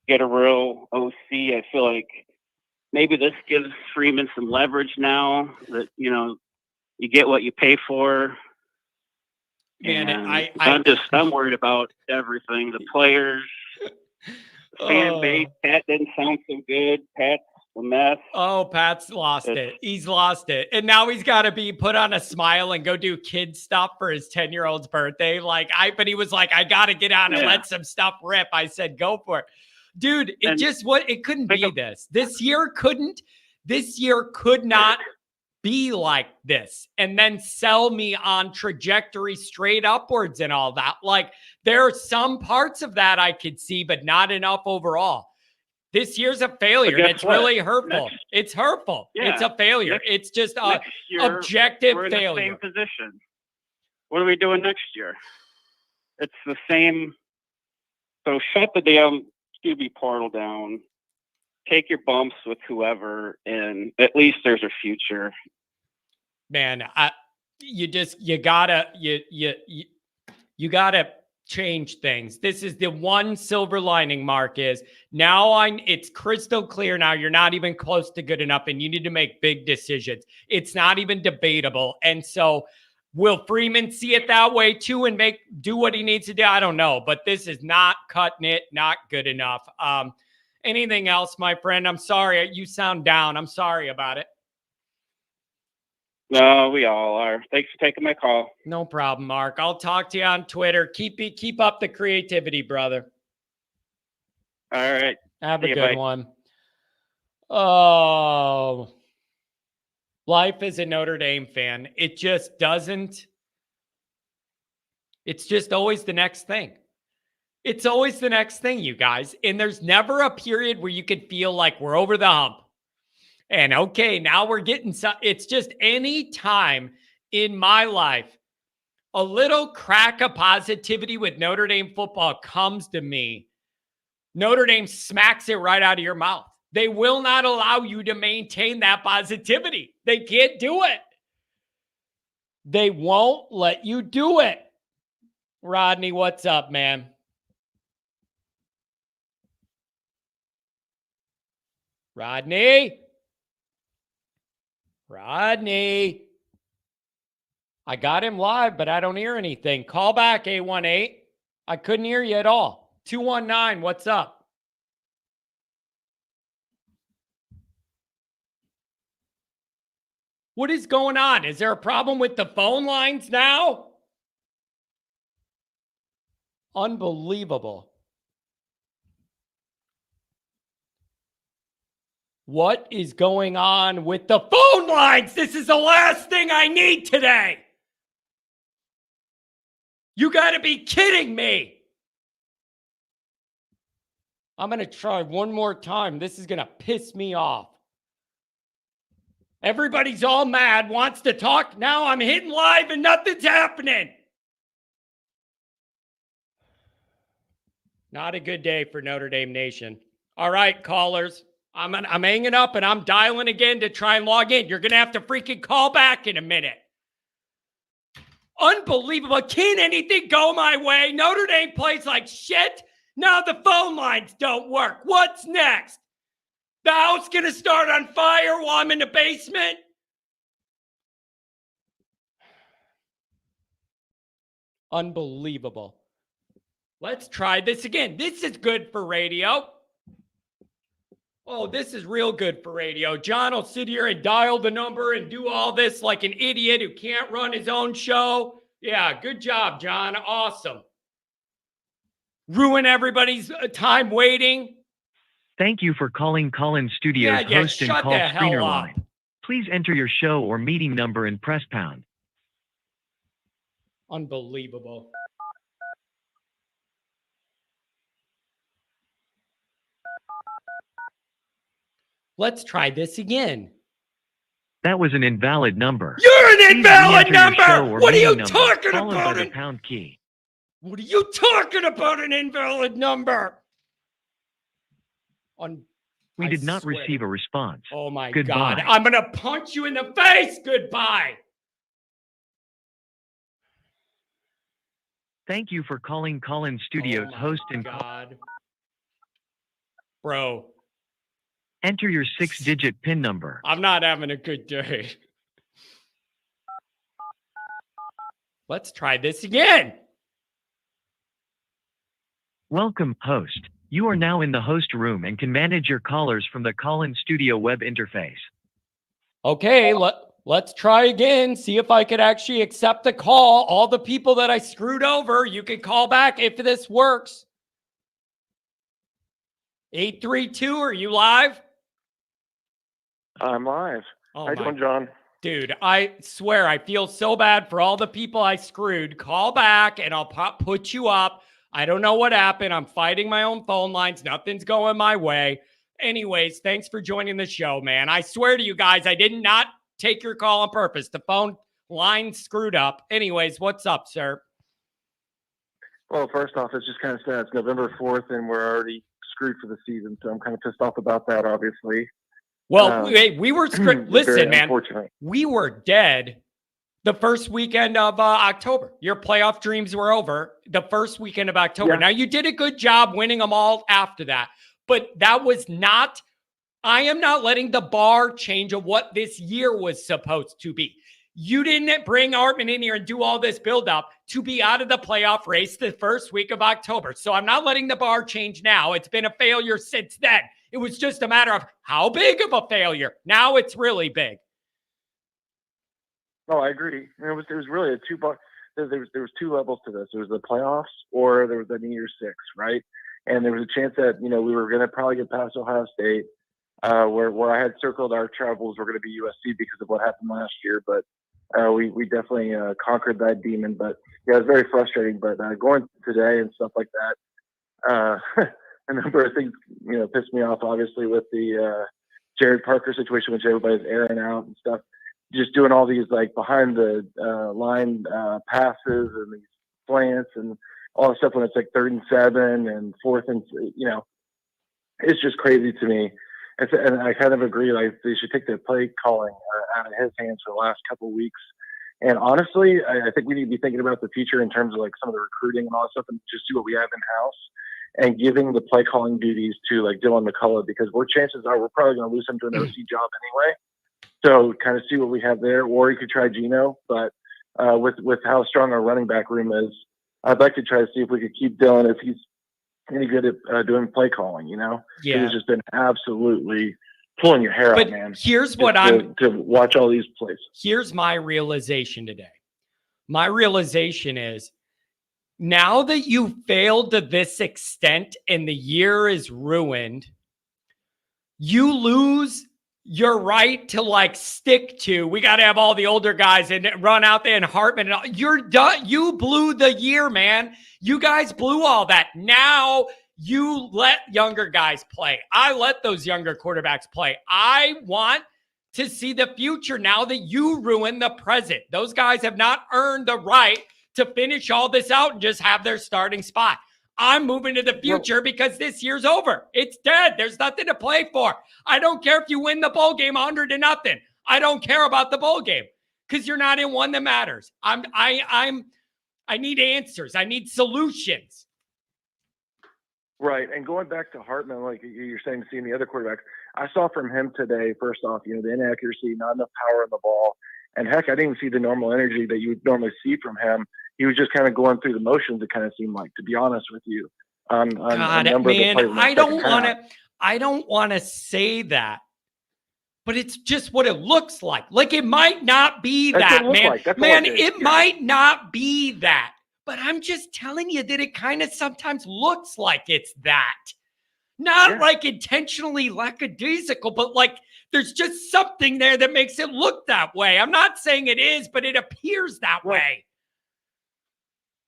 Speaker 7: get a real OC. I feel like maybe this gives Freeman some leverage now that, you get what you pay for.
Speaker 1: Man,
Speaker 7: I'm worried about everything. The players, the fan base. Pat didn't sound so good. Pat's a mess.
Speaker 1: Oh, Pat's lost it. He's lost it. And now he's got to be put on a smile and go do kid stuff for his 10-year-old's birthday. But he was like, I got to get on and let some stuff rip. I said, go for it. Dude, it couldn't be this. This year could not be like this and then sell me on trajectory straight upwards and all that. Like, there are some parts of that I could see, but not enough overall. This year's a failure, and it's really hurtful. It's hurtful. Yeah. It's a failure. It's just an objective
Speaker 7: we're in
Speaker 1: failure.
Speaker 7: The same position. What are we doing next year? It's the same. So shut the damn QB portal down. Take your bumps with whoever, and at least there's a future.
Speaker 1: Man, you gotta change things. This is the one silver lining, Mark, is now it's crystal clear now. You're not even close to good enough, and you need to make big decisions. It's not even debatable. And so will Freeman see it that way too and do what he needs to do? I don't know, but this is not cutting it, not good enough. Anything else, my friend? I'm sorry. You sound down. I'm sorry about it.
Speaker 7: No, we all are. Thanks for taking my call.
Speaker 1: No problem, Mark. I'll talk to you on Twitter. Keep up the creativity, brother.
Speaker 7: All right.
Speaker 1: Have a good one. Oh, life as a Notre Dame fan. It just doesn't. It's just always the next thing. It's always the next thing, you guys. And there's never a period where you could feel like we're over the hump. And okay, now we're getting it's just any time in my life, a little crack of positivity with Notre Dame football comes to me. Notre Dame smacks it right out of your mouth. They will not allow you to maintain that positivity. They can't do it. They won't let you do it. Rodney, what's up, man? Rodney? I got him live, but I don't hear anything. Call back, 818. I couldn't hear you at all. 219, what's up? What is going on? Is there a problem with the phone lines now? Unbelievable. What is going on with the phone lines? This is the last thing I need today. You got to be kidding me. I'm going to try one more time. This is going to piss me off. Everybody's all mad, wants to talk. Now I'm hitting live and nothing's happening. Not a good day for Notre Dame Nation. All right, callers. I'm hanging up and I'm dialing again to try and log in. You're going to have to freaking call back in a minute. Unbelievable. Can't anything go my way? Notre Dame plays like shit. Now the phone lines don't work. What's next? The house going to start on fire while I'm in the basement? Unbelievable. Let's try this again. This is good for radio. Oh, this is real good for radio. John will sit here and dial the number and do all this like an idiot who can't run his own show. Yeah, good job, John. Awesome. Ruin everybody's time waiting.
Speaker 8: Thank you for calling Call-In Studios host and call screener line. Please enter your show or meeting number and press pound.
Speaker 1: Unbelievable. Let's try this again.
Speaker 8: That was an invalid number.
Speaker 1: You're an
Speaker 8: Please
Speaker 1: invalid
Speaker 8: re-enter your show
Speaker 1: number!
Speaker 8: or
Speaker 1: What are you
Speaker 8: meeting number,
Speaker 1: talking
Speaker 8: followed by
Speaker 1: about?
Speaker 8: the pound key.
Speaker 1: What are you talking about, an invalid number?
Speaker 8: We did not receive a response.
Speaker 1: Oh my
Speaker 8: Goodbye.
Speaker 1: God. I'm going to punch you in the face. Goodbye.
Speaker 8: Thank you for calling Call-In Studios host and
Speaker 1: God. Bro.
Speaker 8: Enter your 6-digit PIN number.
Speaker 1: I'm not having a good day. Let's try this again.
Speaker 8: Welcome, host. You are now in the host room and can manage your callers from the Call-In Studio web interface.
Speaker 1: Okay, let's try again. See if I could actually accept the call. All the people that I screwed over, you can call back if this works. 832, are you live?
Speaker 9: I'm live.
Speaker 1: Oh
Speaker 9: How you doing, John?
Speaker 1: Dude, I swear I feel so bad for all the people I screwed. Call back and I'll put you up. I don't know what happened. I'm fighting my own phone lines. Nothing's going my way. Anyways, thanks for joining the show, man. I swear to you guys, I did not take your call on purpose. The phone line screwed up. Anyways, what's up, sir?
Speaker 9: Well, first off, it's just kind of sad. It's November 4th and we're already screwed for the season, so I'm kind of pissed off about that, obviously.
Speaker 1: Well, we were screwed. Listen, man, we were dead the first weekend of October. Your playoff dreams were over the first weekend of October. Yeah. Now, you did a good job winning them all after that, but that was not, I am not letting the bar change of what this year was supposed to be. You didn't bring Artman in here and do all this buildup to be out of the playoff race the first week of October. So I'm not letting the bar change now. It's been a failure since then. It was just a matter of how big of a failure. Now it's really big.
Speaker 9: Oh, I agree. It was really a there was two levels to this. There was the playoffs or there was the New Year's Six, right? And there was a chance that, we were going to probably get past Ohio State, where I had circled our travels were going to be USC because of what happened last year. But we definitely conquered that demon. But yeah, it was very frustrating. But going today and stuff like that, a number of things, pissed me off, obviously, with the Jared Parker situation, which everybody's airing out and stuff. Just doing all these like behind the line passes and these slants and all the stuff when it's like 3rd and 7 and 4th and, it's just crazy to me. And I kind of agree, like they should take the play calling out of his hands for the last couple of weeks. And honestly, I think we need to be thinking about the future in terms of like some of the recruiting and all that stuff and just do what we have in house and giving the play calling duties to like Dylan McCullough, because chances are we're probably going to lose him to an OC job anyway. So kind of see what we have there, or you could try Gino, but with how strong our running back room is, I'd like to try to see if we could keep Dylan if he's any good at doing play calling,
Speaker 1: Yeah.
Speaker 9: He's just been absolutely pulling your hair
Speaker 1: But
Speaker 9: out, man.
Speaker 1: here's what
Speaker 9: to watch all these plays.
Speaker 1: Here's my realization today. My realization is now that you failed to this extent and the year is ruined, you lose your right to like stick to, we got to have all the older guys and run out there and Hartman. And all. You're done. You blew the year, man. You guys blew all that. Now you let younger guys play. I let those younger quarterbacks play. I want to see the future now that you ruined the present. Those guys have not earned the right to finish all this out and just have their starting spot. I'm moving to the future because this year's over. It's dead. There's nothing to play for. I don't care if you win the bowl game 100-0. I don't care about the bowl game because you're not in one that matters. I need answers. I need solutions.
Speaker 9: Right. And going back to Hartman, like you're saying, seeing the other quarterbacks, I saw from him today, first off, the inaccuracy, not enough power in the ball. And heck, I didn't even see the normal energy that you would normally see from him. He was just kind of going through the motions, it kind of seemed like, to be honest with you.
Speaker 1: God, man, I don't want to say that, but it's just what it looks like. Like it might not be that, man. Man, it might not be that. But I'm just telling you that it kind of sometimes looks like it's that. Not like intentionally lackadaisical, but like there's just something there that makes it look that way. I'm not saying it is, but it appears that way.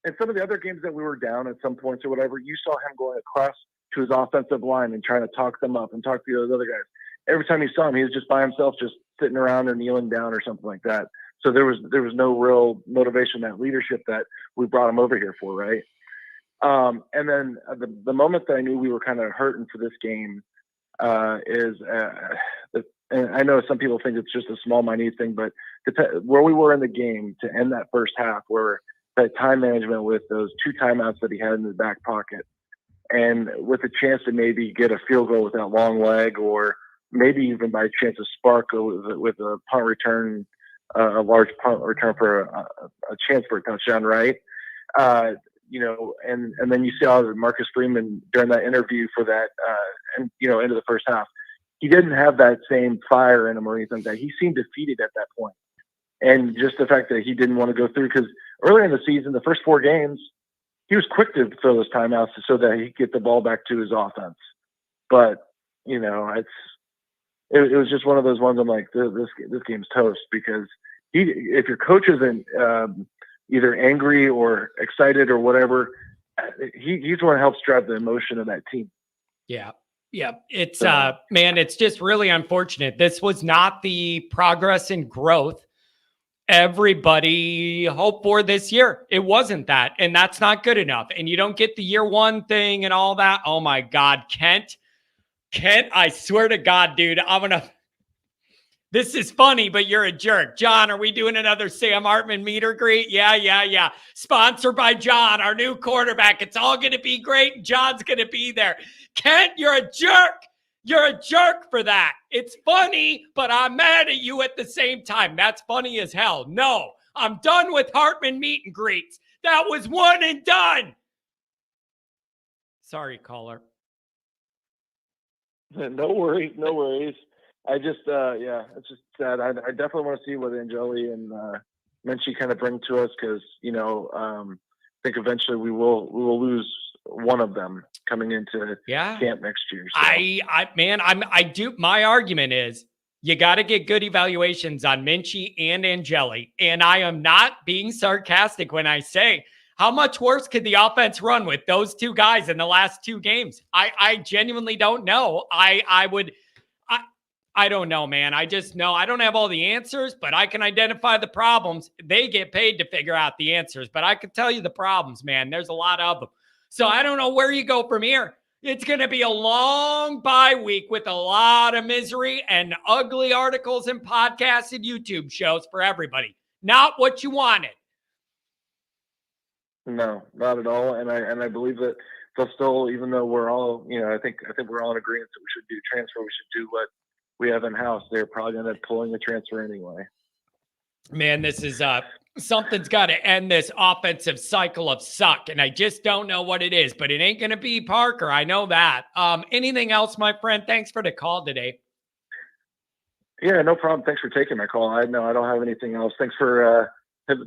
Speaker 9: In some of the other games that we were down at some points or whatever, you saw him going across to his offensive line and trying to talk them up and talk to those other guys. Every time you saw him, he was just by himself, just sitting around or kneeling down or something like that. So there was no real motivation, that leadership that we brought him over here for, right? And then the moment that I knew we were kind of hurting for this game and I know some people think it's just a small, minute thing, but where we were in the game to end that first half, where that time management with those 2 timeouts that he had in his back pocket, and with a chance to maybe get a field goal with that long leg, or maybe even by chance a spark with a punt return, a large punt return for a chance for a touchdown, right? And then you see how Marcus Freeman during that interview for that, into the first half, he didn't have that same fire in him or anything like that. He seemed defeated at that point. And just the fact that he didn't want to go through, because earlier in the season, the first 4 games, he was quick to throw those timeouts so that he could get the ball back to his offense. But, it was just one of those ones I'm like, this game's toast, because if your coach isn't either angry or excited or whatever, he's the one that helps drive the emotion of that team.
Speaker 1: Yeah. Yeah. It's, man, it's just really unfortunate. This was not the progress and growth everybody hoped for this year. It wasn't that. And that's not good enough. And you don't get the year 1 thing and all that. Oh my God, Kent, I swear to God, dude, this is funny, but you're a jerk. John, are we doing another Sam Hartman meet or greet? Yeah. Sponsored by John, our new quarterback. It's all going to be great. John's going to be there. Kent, you're a jerk. You're a jerk for that. It's funny, but I'm mad at you at the same time. That's funny as hell. No, I'm done with Hartman meet and greets. That was one and done. Sorry, caller.
Speaker 9: No worries. I just, it's just sad. I definitely want to see what Angeli and Minchie kind of bring to us, because I think eventually we will lose one of them coming into camp next year. So.
Speaker 1: My argument is you got to get good evaluations on Minchie and Angeli, and I am not being sarcastic when I say how much worse could the offense run with those 2 guys in the last 2 games. I genuinely don't know. I don't know, man. I just know I don't have all the answers, but I can identify the problems. They get paid to figure out the answers, but I can tell you the problems, man. There's a lot of them. So I don't know where you go from here. It's going to be a long bye week with a lot of misery and ugly articles and podcasts and YouTube shows for everybody. Not what you wanted.
Speaker 9: No, not at all. And I believe that they'll still, even though we're all, I think we're all in agreement that we should do transfer. We should do what we have in house. They're probably going to end up pulling the transfer anyway. Man,
Speaker 1: this is something's got to end this offensive cycle of suck, and I just don't know what it is, but it ain't going to be Parker. I know that. Anything else, my friend? Thanks for the call today.
Speaker 9: Yeah, no problem. Thanks for taking my call. I know I don't have anything else. Thanks for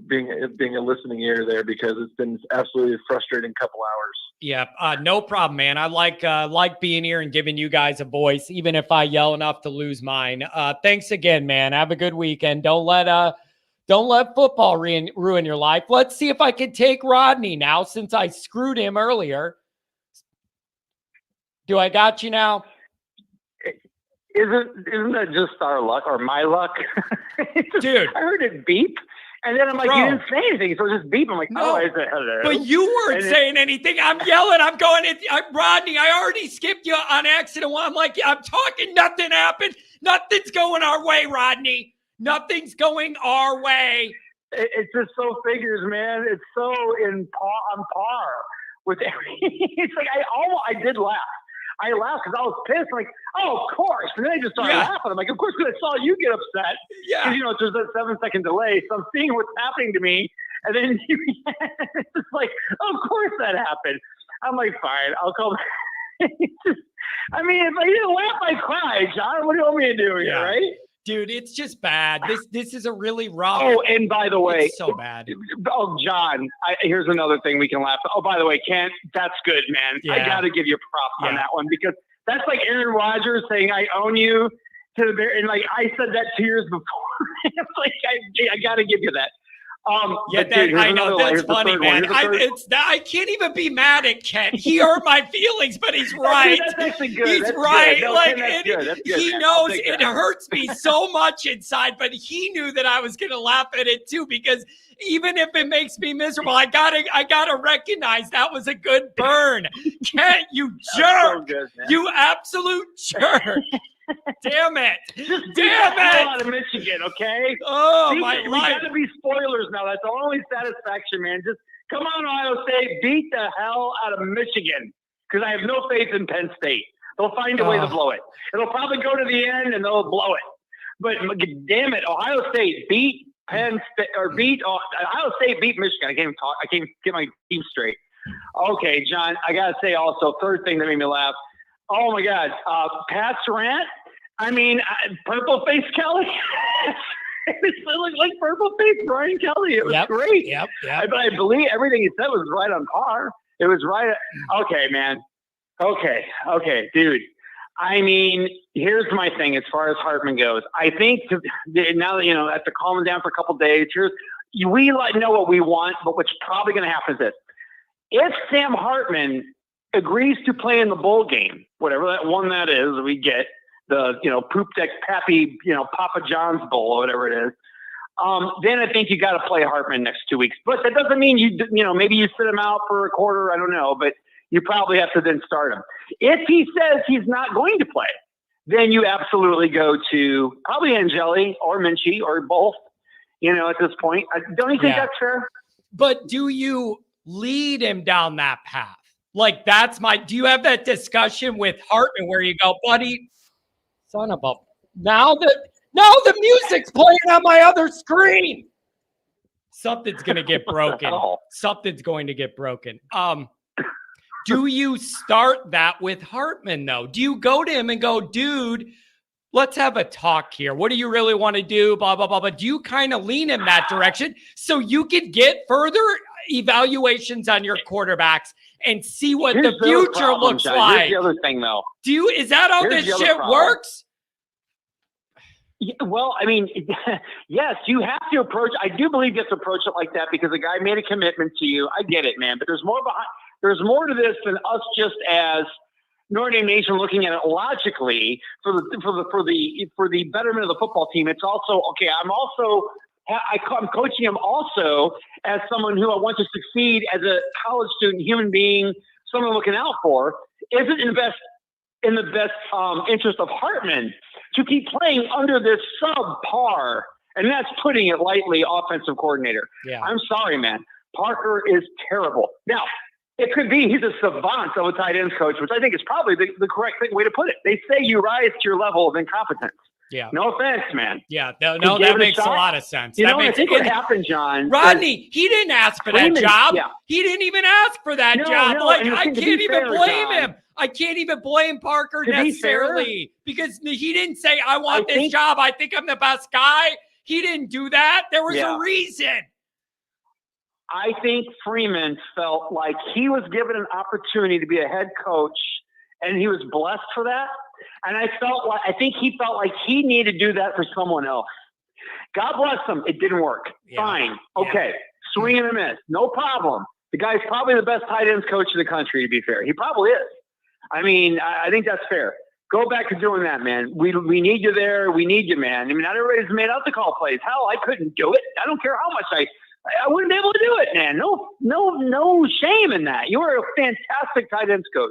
Speaker 9: being a listening ear there, because it's been absolutely frustrating couple hours.
Speaker 1: Yeah, no problem, man. I like being here and giving you guys a voice, even if I yell enough to lose mine. Thanks again, man. Have a good weekend. Don't let football ruin your life. Let's see if I can take Rodney now, since I screwed him earlier. Do I got you now?
Speaker 10: Isn't that just our luck or my luck?
Speaker 1: Dude,
Speaker 10: I heard it beep, and then I'm like, you didn't say anything, so it just beep. I'm like,
Speaker 1: no,
Speaker 10: I said hello.
Speaker 1: But you weren't saying anything. I'm yelling. I'm going, Rodney, I already skipped you on accident. I'm like, I'm talking. Nothing happened. Nothing's going our way, Rodney. Nothing's going our way.
Speaker 10: It just so figures, man. It's so on par with everything. It's like I did laugh. I laughed because I was pissed. I'm like, oh, of course. And then I just started laughing. I'm like, of course, because I saw you get upset.
Speaker 1: Yeah.
Speaker 10: Because, there's a 7-second delay. So I'm seeing what's happening to me. And then it's like, oh, of course that happened. I'm like, fine, I'll call. If I didn't laugh, I cried, John. What do you want me to do here, right?
Speaker 1: Dude, it's just bad. This is a really rough.
Speaker 10: Oh, and by the way,
Speaker 1: it's so bad.
Speaker 10: Oh, John, here's another thing we can laugh at. Oh, by the way, Kent, that's good, man.
Speaker 1: Yeah.
Speaker 10: I got to give you props on that one, because that's like Aaron Rodgers saying, I own you to the Bears. And like I said that 2 years before. It's like, I got to give you that.
Speaker 1: I know that's funny, man. I can't even be mad at Kent. He hurt my feelings, but he's right.
Speaker 10: That's actually good.
Speaker 1: He's
Speaker 10: that's
Speaker 1: right.
Speaker 10: Good. No,
Speaker 1: like
Speaker 10: that's good. That's good,
Speaker 1: he
Speaker 10: man.
Speaker 1: knows it hurts me so much inside, but he knew that I was going to laugh at it too, because even if it makes me miserable, I gotta recognize that was a good burn. Kent, you jerk!
Speaker 10: So good,
Speaker 1: you absolute jerk! Damn it!
Speaker 10: Damn it! Out of Michigan, okay?
Speaker 1: Oh,
Speaker 10: we
Speaker 1: life.
Speaker 10: got to be spoilers now. That's the only satisfaction, man. Just come on, Ohio State, beat the hell out of Michigan, because I have no faith in Penn State. They'll find a way to blow it. It'll probably go to the end, and they'll blow it. But damn it, Ohio State beat Penn State, or Ohio State beat Michigan. I can't even talk. I can't get my team straight. Okay, John, I gotta say also, third thing that made me laugh. Oh my God, Pat's rant. Purple face Kelly. It looked like purple face Brian Kelly. It was great.
Speaker 1: Yep.
Speaker 10: But I believe everything he said was right on par. It was right. Okay, man. Okay, dude. Here's my thing as far as Hartman goes. I think now that after calming down for a couple of days, we know what we want, but what's probably going to happen is this: if Sam Hartman agrees to play in the bowl game, whatever that one that is, we get the Poop Deck Pappy, Papa John's Bowl or whatever it is. Then I think you got to play Hartman next 2 weeks. But that doesn't mean maybe you sit him out for a quarter. I don't know, but you probably have to then start him. If he says he's not going to play, then you absolutely go to probably Angeli or Minchie or both. At this point, don't you think that's fair?
Speaker 1: But do you lead him down that path? Like do you have that discussion with Hartman where you go, buddy, son of a, now the music's playing on my other screen. Something's going to get broken. Something's going to get broken. Do you start that with Hartman though? Do you go to him and go, dude, let's have a talk here. What do you really want to do? Blah, blah, blah, blah. Do you kind of lean in that direction so you could get further evaluations on your quarterbacks and see what the future looks like?
Speaker 10: Here's the other thing, though.
Speaker 1: Is that how this shit works?
Speaker 10: Yeah, well, yes, you have to approach. I do believe you have to approach it like that because the guy made a commitment to you. I get it, man. But there's more behind. There's more to this than us just as Notre Dame Nation looking at it logically for the betterment of the football team. It's also okay. I'm coaching him also as someone who I want to succeed as a college student, human being, someone looking out for. Is it in the best interest of Hartman to keep playing under this subpar, and that's putting it lightly, offensive coordinator?
Speaker 1: Yeah.
Speaker 10: I'm sorry, man. Parker is terrible. Now, it could be he's a savant of a tight ends coach, which I think is probably the correct way to put it. They say you rise to your level of incompetence.
Speaker 1: Yeah.
Speaker 10: No offense, man.
Speaker 1: Yeah. No, that makes a lot of sense.
Speaker 10: I think what happened, John.
Speaker 1: Rodney, he didn't ask for that job.
Speaker 10: Yeah.
Speaker 1: He didn't even ask for that job.
Speaker 10: No,
Speaker 1: I can't even blame him. I can't even blame Parker
Speaker 10: To be
Speaker 1: necessarily because he didn't say, I want this job. I think I'm the best guy. He didn't do that. There was a reason.
Speaker 10: I think Freeman felt like he was given an opportunity to be a head coach, and he was blessed for that. And I think he felt like he needed to do that for someone else. God bless him. It didn't work.
Speaker 1: Yeah.
Speaker 10: Fine. Okay. Swing and a miss. No problem. The guy's probably the best tight ends coach in the country, to be fair. He probably is. I mean, I think that's fair. Go back to doing that, man. We need you there. We need you, man. I mean, not everybody's made out to call plays. Hell, I couldn't do it. I don't care how much I wouldn't be able to do it, man. No shame in that. You are a fantastic tight ends coach.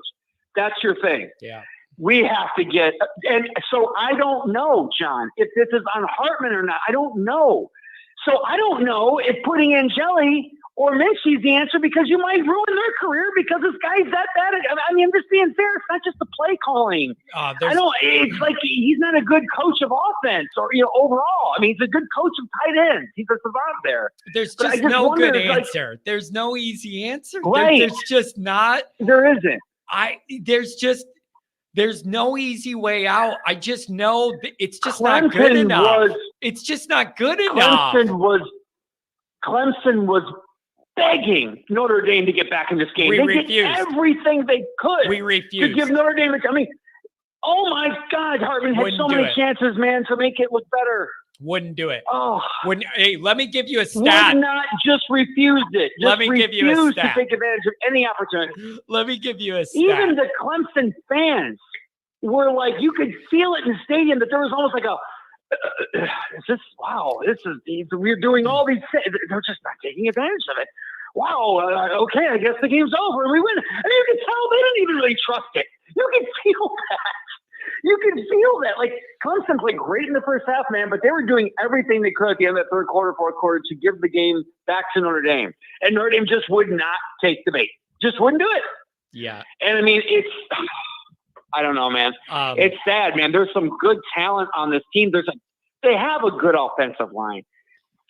Speaker 10: That's your thing.
Speaker 1: Yeah.
Speaker 10: We have to get, and so I don't know, John, if this is on Hartman or not. I don't know. So I don't know if putting in Jelly or Minchie's the answer, because you might ruin their career because this guy's that bad. I mean, I'm just being fair. It's not just the play calling. It's like he's not a good coach of offense or, overall. I mean, he's a good coach of tight ends. He's a savant there.
Speaker 1: There's just no good answer. There's no easy answer.
Speaker 10: Right.
Speaker 1: There's just not.
Speaker 10: There isn't.
Speaker 1: There's no easy way out. I just know it's just not good enough. It's just not good enough.
Speaker 10: Clemson was begging Notre Dame to get back in this game. They did everything they could.
Speaker 1: We refused
Speaker 10: to give Notre Dame a. I mean, oh my God, Hartman had so many chances, man, to make it look better.
Speaker 1: Wouldn't do it.
Speaker 10: Oh,
Speaker 1: hey, let me give you a stat.
Speaker 10: Would not just refused it.
Speaker 1: Let me give you a stat.
Speaker 10: To take advantage of any opportunity.
Speaker 1: Let me give you a stat.
Speaker 10: Even the Clemson fans were like, you could feel it in the stadium that there was almost like we're doing all these things. They're just not taking advantage of it. Wow. Okay, I guess the game's over and we win. And you can tell they didn't even really trust it. You can feel that. You can feel that. Like, Clemson played great in the first half, man, but they were doing everything they could at the end of that third quarter, fourth quarter to give the game back to Notre Dame. And Notre Dame just would not take the bait. Just wouldn't do it.
Speaker 1: Yeah.
Speaker 10: And I mean, I don't know, man. It's sad, man. There's some good talent on this team. They have a good offensive line.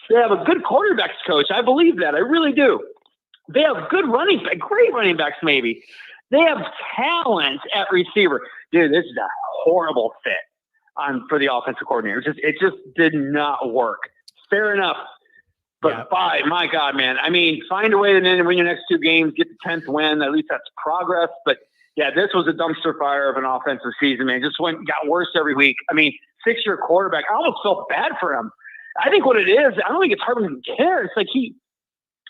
Speaker 10: They have a good quarterbacks coach. I believe that. I really do. They have great running backs, maybe. They have talent at receiver. Dude, this is a horrible fit for the offensive coordinator. It just did not work. Fair enough. But my God, man. I mean, find a way to win your next two games, get the 10th win. At least that's progress. But yeah, this was a dumpster fire of an offensive season, man. Just got worse every week. I mean, 6-year quarterback. I almost felt bad for him. I think what it is, I don't think it's Hartman to care. It's like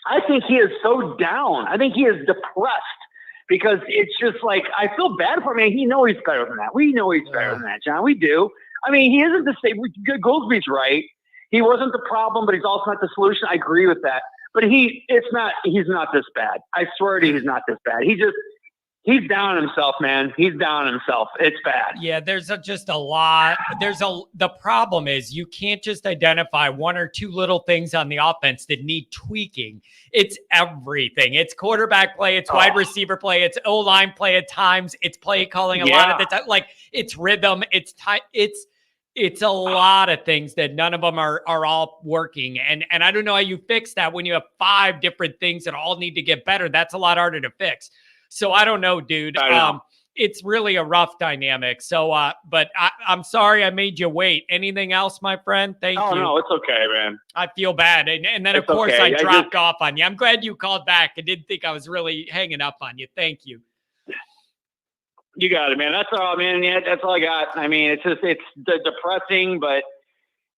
Speaker 10: I think he is so down. I think he is depressed because it's just like, I feel bad for him. Man, he knows he's better than that. We know he's better than that, John. We do. I mean, he isn't the same. Goolsby's right. He wasn't the problem, but he's also not the solution. I agree with that. But he's not this bad. I swear to you, he's not this bad. He's down on himself, man. He's down on himself. It's bad.
Speaker 1: Yeah, there's just a lot. The problem is you can't just identify one or two little things on the offense that need tweaking. It's everything. It's quarterback play. It's wide receiver play. It's O-line play at times. It's play calling a lot of the time. Like, it's rhythm. It's a lot of things that none of them are all working. And I don't know how you fix that when you have 5 different things that all need to get better. That's a lot harder to fix. So I don't know, dude. It's really a rough dynamic. So, but I'm sorry I made you wait. Anything else, my friend? Thank you.
Speaker 10: Oh, no, it's okay, man.
Speaker 1: I feel bad. And then, of course, I dropped off on you. I'm glad you called back. I didn't think I was really hanging up on you. Thank you.
Speaker 10: You got it, man. That's all, man. Yeah, that's all I got. I mean, it's depressing, but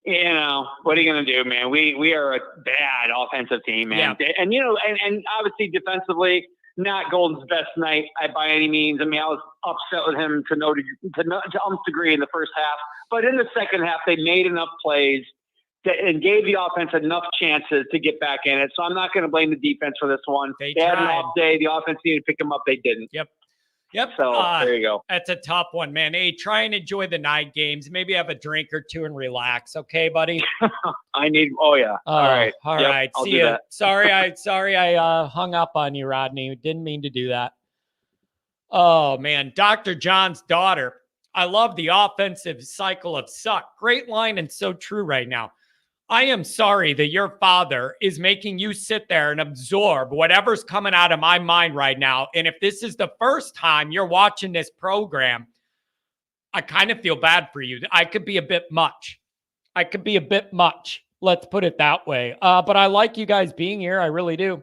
Speaker 10: what are you going to do, man? We are a bad offensive team, man. Yeah. And, and obviously defensively, not Golden's best night by any means. I mean, I was upset with him to umph degree in the first half, but in the second half, they made enough plays and gave the offense enough chances to get back in it. So I'm not going to blame the defense for this one. They had an off day. The offense needed to pick them up. They didn't.
Speaker 1: Yep.
Speaker 10: So there you go.
Speaker 1: That's a tough one, man. Hey, try and enjoy the night games. Maybe have a drink or two and relax. Okay, buddy?
Speaker 10: Oh yeah. All right.
Speaker 1: All right. See you. Sorry I hung up on you, Rodney. Didn't mean to do that. Oh man. Dr. John's daughter. I love the offensive cycle of suck. Great line and so true right now. I am sorry that your father is making you sit there and absorb whatever's coming out of my mind right now. And if this is the first time you're watching this program, I kind of feel bad for you. I could be a bit much. Let's put it that way. But I like you guys being here. I really do.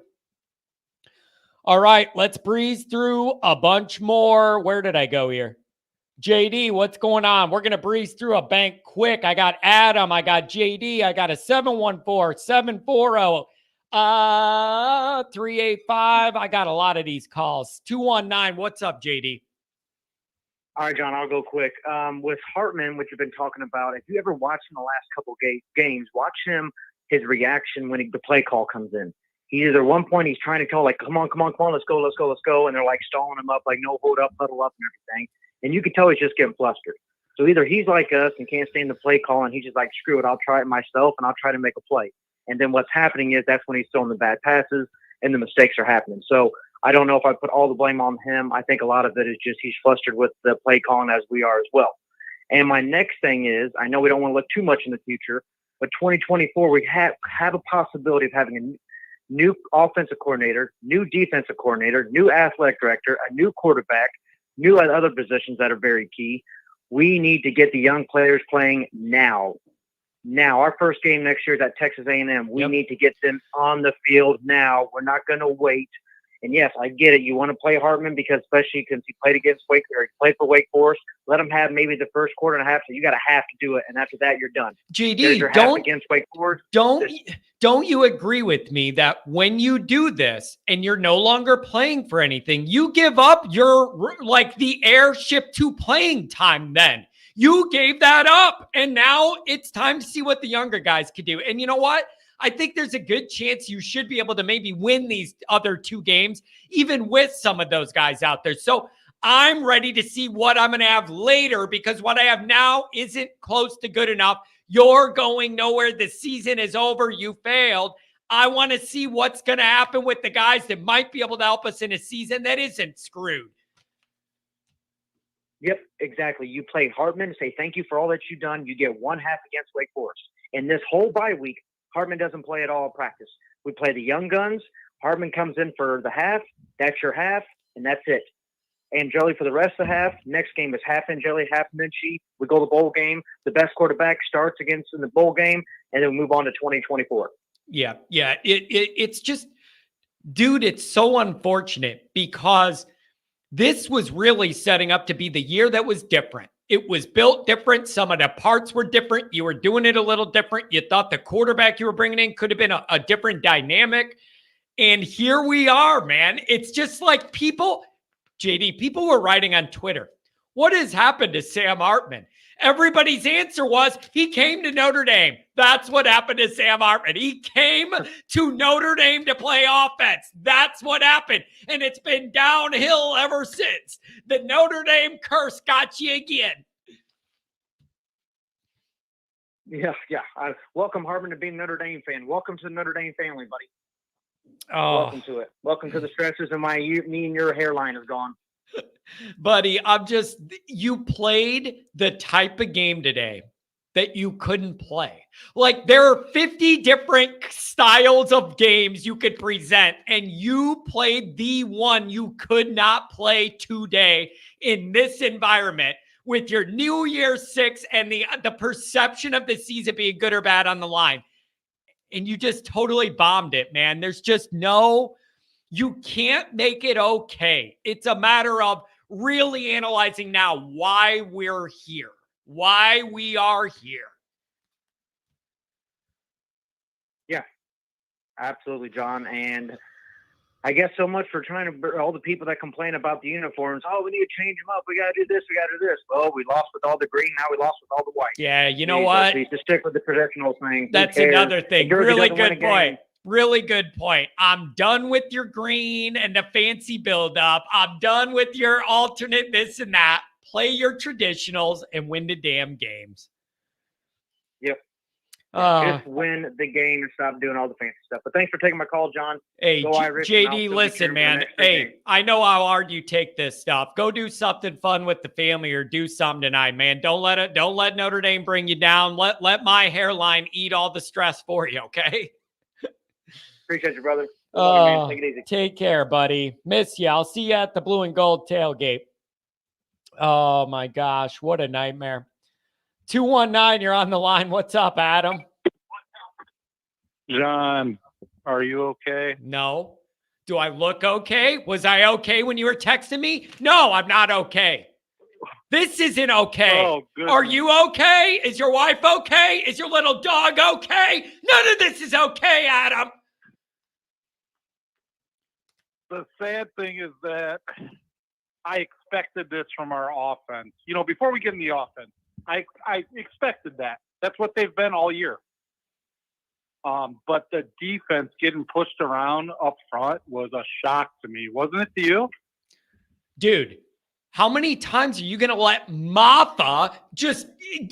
Speaker 1: All right, let's breeze through a bunch more. Where did I go here? JD, what's going on? We're going to breeze through a bank quick. I got Adam. I got JD. I got a 714-740-385. I got a lot of these calls. 219. What's up, JD?
Speaker 11: All right, John, I'll go quick. With Hartman, which you've been talking about, if you ever watched him the last couple games, watch his reaction when the play call comes in. He either one point he's trying to call like, come on, let's go. And they're like stalling him up, like, no, hold up, huddle up and everything. And you can tell he's just getting flustered. So either he's like us and can't stand the play call and he's just like, screw it, I'll try it myself and I'll try to make a play. And then what's happening is that's when he's throwing the bad passes and the mistakes are happening. So I don't know if I put all the blame on him. I think a lot of it is just he's flustered with the play calling as we are as well. And my next thing is, I know we don't want to look too much in the future, but 2024, we have a possibility of having a new offensive coordinator, new defensive coordinator, new athletic director, a new quarterback, new at other positions that are very key. We need to get the young players playing now. Now, our first game next year is at Texas A&M. We need to get them on the field now. We're not going to wait. And yes, I get it. You want to play Hartman because especially since he played against Wake or he played for Wake Forest, let him have maybe the first quarter and a half. So you got to have to do it, and after that, you're done.
Speaker 1: JD, don't you agree with me that when you do this and you're no longer playing for anything, you give up your the airship to playing time? Then you gave that up, and now it's time to see what the younger guys can do. And you know what? I think there's a good chance you should be able to maybe win these other two games, even with some of those guys out there. So I'm ready to see what I'm going to have later because what I have now isn't close to good enough. You're going nowhere. The season is over. You failed. I want to see what's going to happen with the guys that might be able to help us in a season that isn't screwed.
Speaker 11: Yep, exactly. You play Hartman, say thank you for all that you've done. You get one half against Wake Forest. And this whole bye week, Hartman doesn't play at all in practice. We play the young guns. Hartman comes in for the half. That's your half, and that's it. Angeli for the rest of the half. Next game is half Angeli, half Minchie. We go to the bowl game. The best quarterback starts against in the bowl game, and then we move on to 2024.
Speaker 1: Yeah. It's just, dude, it's so unfortunate because this was really setting up to be the year that was different. It was built different. Some of the parts were different. You were doing it a little different. You thought the quarterback you were bringing in could have been a different dynamic. And here we are, man. It's just like people were writing on Twitter, what has happened to Sam Hartman? Everybody's answer was he came to Notre Dame. That's what happened to Sam Hartman. He came to Notre Dame to play offense. That's what happened. And it's been downhill ever since. The Notre Dame curse got you again.
Speaker 11: Yeah. Welcome, Hartman, to being a Notre Dame fan. Welcome to the Notre Dame family, buddy.
Speaker 1: Oh.
Speaker 11: Welcome to it. Welcome to the stretches, and me and your hairline is gone.
Speaker 1: Buddy, you played the type of game today that you couldn't play. Like there are 50 different styles of games you could present, and you played the one you could not play today in this environment with your New Year's 6 and the perception of the season being good or bad on the line. And you just totally bombed it, man. There's just you can't make it okay. It's a matter of really analyzing now why we're here, why we are here.
Speaker 11: Yeah, absolutely, John. And I guess so much for trying to, all the people that complain about the uniforms. Oh, we need to change them up. We got to do this. We got to do this. Oh, we lost with all the green. Now we lost with all the white.
Speaker 1: Yeah, you know what?
Speaker 11: Just stick with the traditional thing.
Speaker 1: That's another thing. Really good point. Really good point. I'm done with your green and the fancy build-up. I'm done with your alternate this and that. Play your traditionals and win the damn games.
Speaker 11: Yep. Just win the game and stop doing all the fancy stuff. But thanks for taking my call, John.
Speaker 1: Hey,
Speaker 11: Go Irish, and I'll
Speaker 1: JD,
Speaker 11: still be
Speaker 1: listen,
Speaker 11: cheering for the
Speaker 1: man.
Speaker 11: next three
Speaker 1: Hey,
Speaker 11: games.
Speaker 1: I know how hard you take this stuff. Go do something fun with the family or do something tonight, man. Don't let Notre Dame bring you down. Let my hairline eat all the stress for you, okay?
Speaker 11: Appreciate you, brother. Love you, man. Take it easy.
Speaker 1: Take care, buddy. Miss you. I'll see you at the blue and gold tailgate. Oh my gosh, what a nightmare. 219, you're on the line. What's up, Adam?
Speaker 12: John, are you okay?
Speaker 1: No. Do I look okay? Was I okay when you were texting me? No, I'm not okay. This isn't okay.
Speaker 12: Oh, goodness.
Speaker 1: Are you okay? Is your wife okay? Is your little dog okay? None of this is okay, Adam.
Speaker 12: The sad thing is that I expected this from our offense. You know, before we get in the offense, I expected that. That's what they've been all year. But the defense getting pushed around up front was a shock to me. Wasn't it to you?
Speaker 1: Dude, how many times are you going to let Maffa just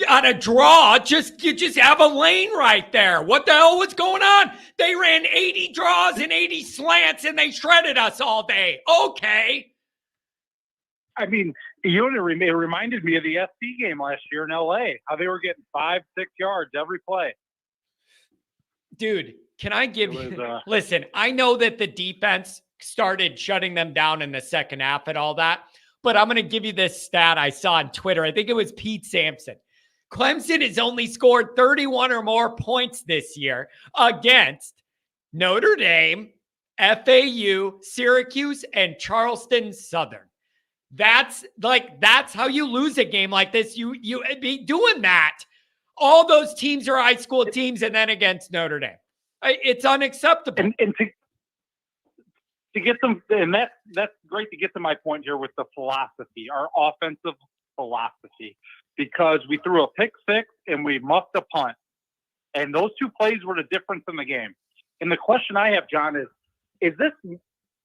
Speaker 1: on a draw, you just have a lane right there? What the hell was going on? They ran 80 draws and 80 slants and they shredded us all day. Okay.
Speaker 12: I mean, it reminded me of the SC game last year in LA, how they were getting 5-6 yards every play.
Speaker 1: Dude, can I give you listen, I know that the defense started shutting them down in the second half and all that, but I'm going to give you this stat I saw on Twitter. I think it was Pete Sampson. Clemson has only scored 31 or more points this year against Notre Dame, FAU, Syracuse, and Charleston Southern. That's how you lose a game like this. You be doing that. All those teams are high school teams, and then against Notre Dame, it's unacceptable.
Speaker 12: And to get them, and that's great to get to my point here with the philosophy, our offensive philosophy, because we threw a pick six and we muffed a punt, and those two plays were the difference in the game. And the question I have, John, is this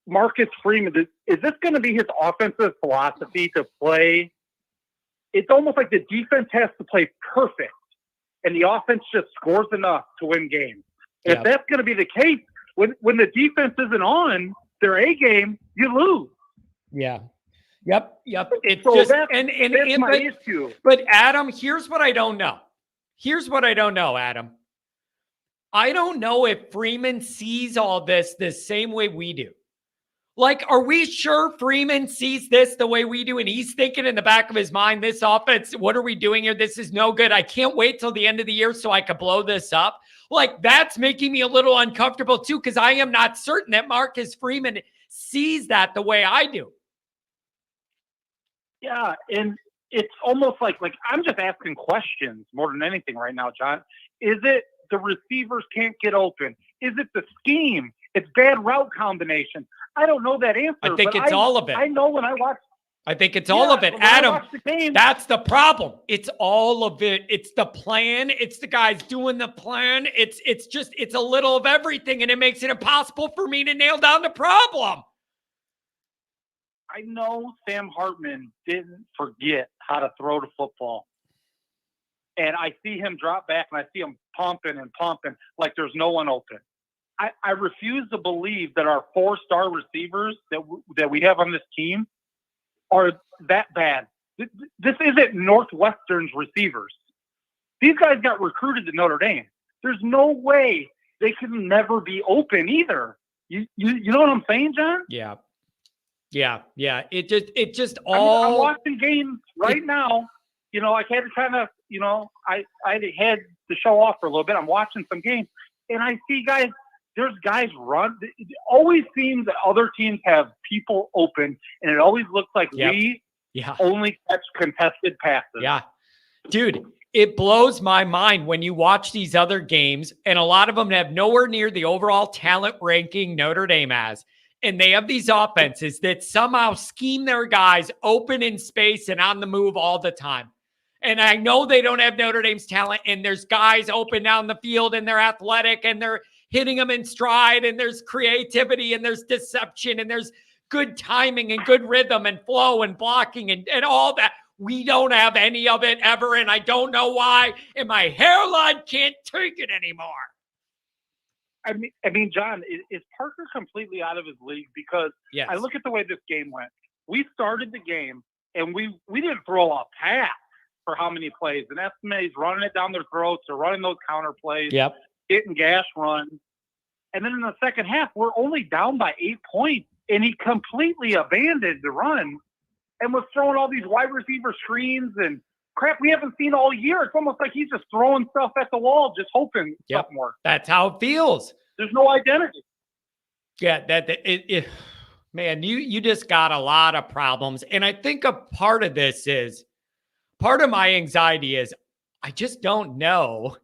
Speaker 12: Marcus Freeman, is this going to be his offensive philosophy to play? It's almost like the defense has to play perfect and the offense just scores enough to win games. Yep. If that's going to be the case, when the defense isn't on their A game, you lose.
Speaker 1: Yeah. Yep. It's
Speaker 12: so
Speaker 1: just,
Speaker 12: that's my issue.
Speaker 1: But Adam, here's what I don't know. Adam. I don't know if Freeman sees all this the same way we do. Like, are we sure Freeman sees this the way we do? And he's thinking in the back of his mind, this offense, what are we doing here? This is no good. I can't wait till the end of the year so I can blow this up. Like, that's making me a little uncomfortable too, because I am not certain that Marcus Freeman sees that the way I do.
Speaker 12: Yeah, and it's almost like I'm just asking questions more than anything right now, John. Is it the receivers can't get open? Is it the scheme? It's bad route combination. I don't know that answer.
Speaker 1: I think it's all of it.
Speaker 12: I know when I watch.
Speaker 1: I think it's all of it. Adam, that's the problem. It's all of it. It's the plan. It's the guys doing the plan. It's a little of everything, and it makes it impossible for me to nail down the problem.
Speaker 12: I know Sam Hartman didn't forget how to throw the football. And I see him drop back, and I see him pumping like there's no one open. I refuse to believe that our 4-star receivers that we have on this team are that bad. This isn't Northwestern's receivers. These guys got recruited to Notre Dame. There's no way they can never be open either. You know what I'm saying, John?
Speaker 1: Yeah. It just all.
Speaker 12: I'm watching games right now. You know, I had to kind of, I had to show off for a little bit. I'm watching some games, and I see guys. There's guys run. It always seems that other teams have people open, and it always looks like we only catch contested passes.
Speaker 1: Yeah. Dude, it blows my mind when you watch these other games, and a lot of them have nowhere near the overall talent ranking Notre Dame has. And they have these offenses that somehow scheme their guys open in space and on the move all the time. And I know they don't have Notre Dame's talent, and there's guys open down the field, and they're athletic, and they're hitting them in stride, and there's creativity, and there's deception, and there's good timing and good rhythm and flow and blocking and all that. We don't have any of it ever, and I don't know why, and my hairline can't take it anymore.
Speaker 12: I mean, John, is Parker completely out of his league? Because
Speaker 1: yes.
Speaker 12: I look at the way this game went. We started the game, and we didn't throw a pass for how many plays. And Estime's running it down their throats. They're running those counter plays, getting gas runs. And then in the second half, we're only down by 8 points, and he completely abandoned the run and was throwing all these wide receiver screens and crap we haven't seen all year. It's almost like he's just throwing stuff at the wall, just hoping something works.
Speaker 1: That's how it feels.
Speaker 12: There's no identity.
Speaker 1: Yeah, man, you just got a lot of problems. And I think a part of this is, part of my anxiety is I just don't know.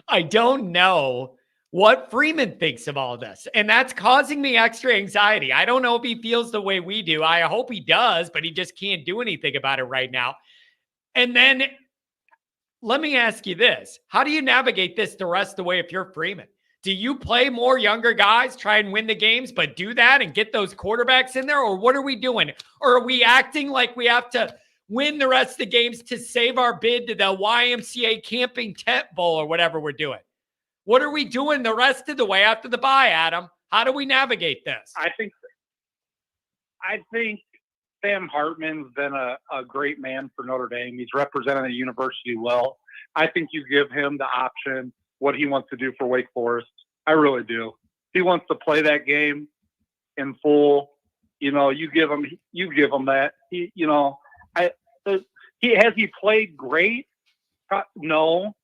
Speaker 1: I don't know what Freeman thinks of all this. And that's causing me extra anxiety. I don't know if he feels the way we do. I hope he does, but he just can't do anything about it right now. And then let me ask you this. How do you navigate this the rest of the way if you're Freeman? Do you play more younger guys, try and win the games, but do that and get those quarterbacks in there? Or what are we doing? Or are we acting like we have to win the rest of the games to save our bid to the YMCA camping tent bowl or whatever we're doing? What are we doing the rest of the way after the bye, Adam? How do we navigate this?
Speaker 12: I think Sam Hartman's been a great man for Notre Dame. He's represented the university well. I think you give him the option, what he wants to do for Wake Forest. I really do. He wants to play that game in full. You give him that. He played great? No.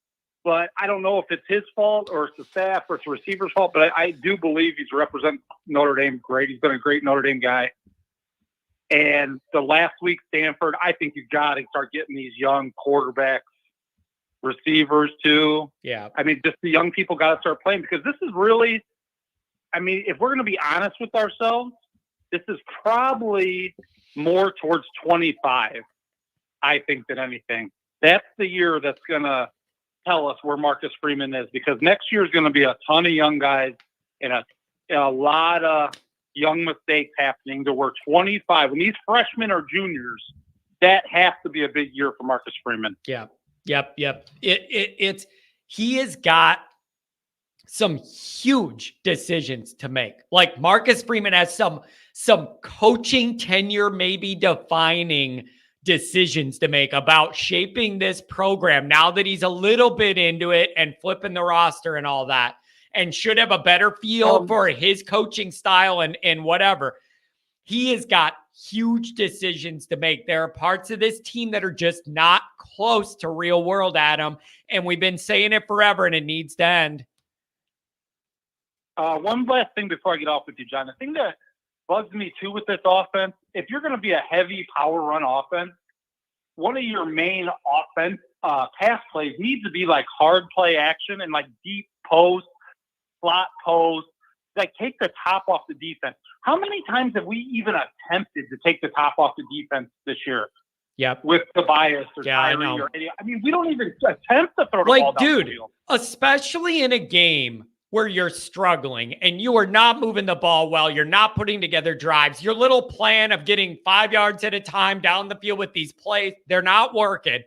Speaker 12: But I don't know if it's his fault or it's the staff or it's the receiver's fault, but I do believe he's represented Notre Dame great. He's been a great Notre Dame guy. And the last week, Stanford, I think you've got to start getting these young quarterbacks, receivers too.
Speaker 1: Yeah.
Speaker 12: I mean, just the young people got to start playing, because this is really, if we're going to be honest with ourselves, this is probably more towards 25, I think, than anything. That's the year that's going to tell us where Marcus Freeman is, because next year is going to be a ton of young guys and a lot of young mistakes happening to where 25, when these freshmen are juniors, that has to be a big year for Marcus Freeman.
Speaker 1: Yeah. Yep. He has got some huge decisions to make. Like Marcus Freeman has some coaching tenure, maybe defining decisions to make about shaping this program now that he's a little bit into it and flipping the roster and all that, and should have a better feel for his coaching style and whatever. He has got huge decisions to make. There are parts of this team that are just not close to real world, Adam. And we've been saying it forever, and it needs to end.
Speaker 12: One last thing before I get off with you, John. The thing that bugs me too with this offense, if you're going to be a heavy power run offense, one of your main offense pass plays needs to be like hard play action and like deep post, slot post, like take the top off the defense. How many times have we even attempted to take the top off the defense this year?
Speaker 1: Yep.
Speaker 12: With Tobias or Tyree or we don't even attempt to throw the ball down the field.
Speaker 1: Especially in a game where you're struggling and you are not moving the ball well, you're not putting together drives, your little plan of getting 5 yards at a time down the field with these plays, they're not working.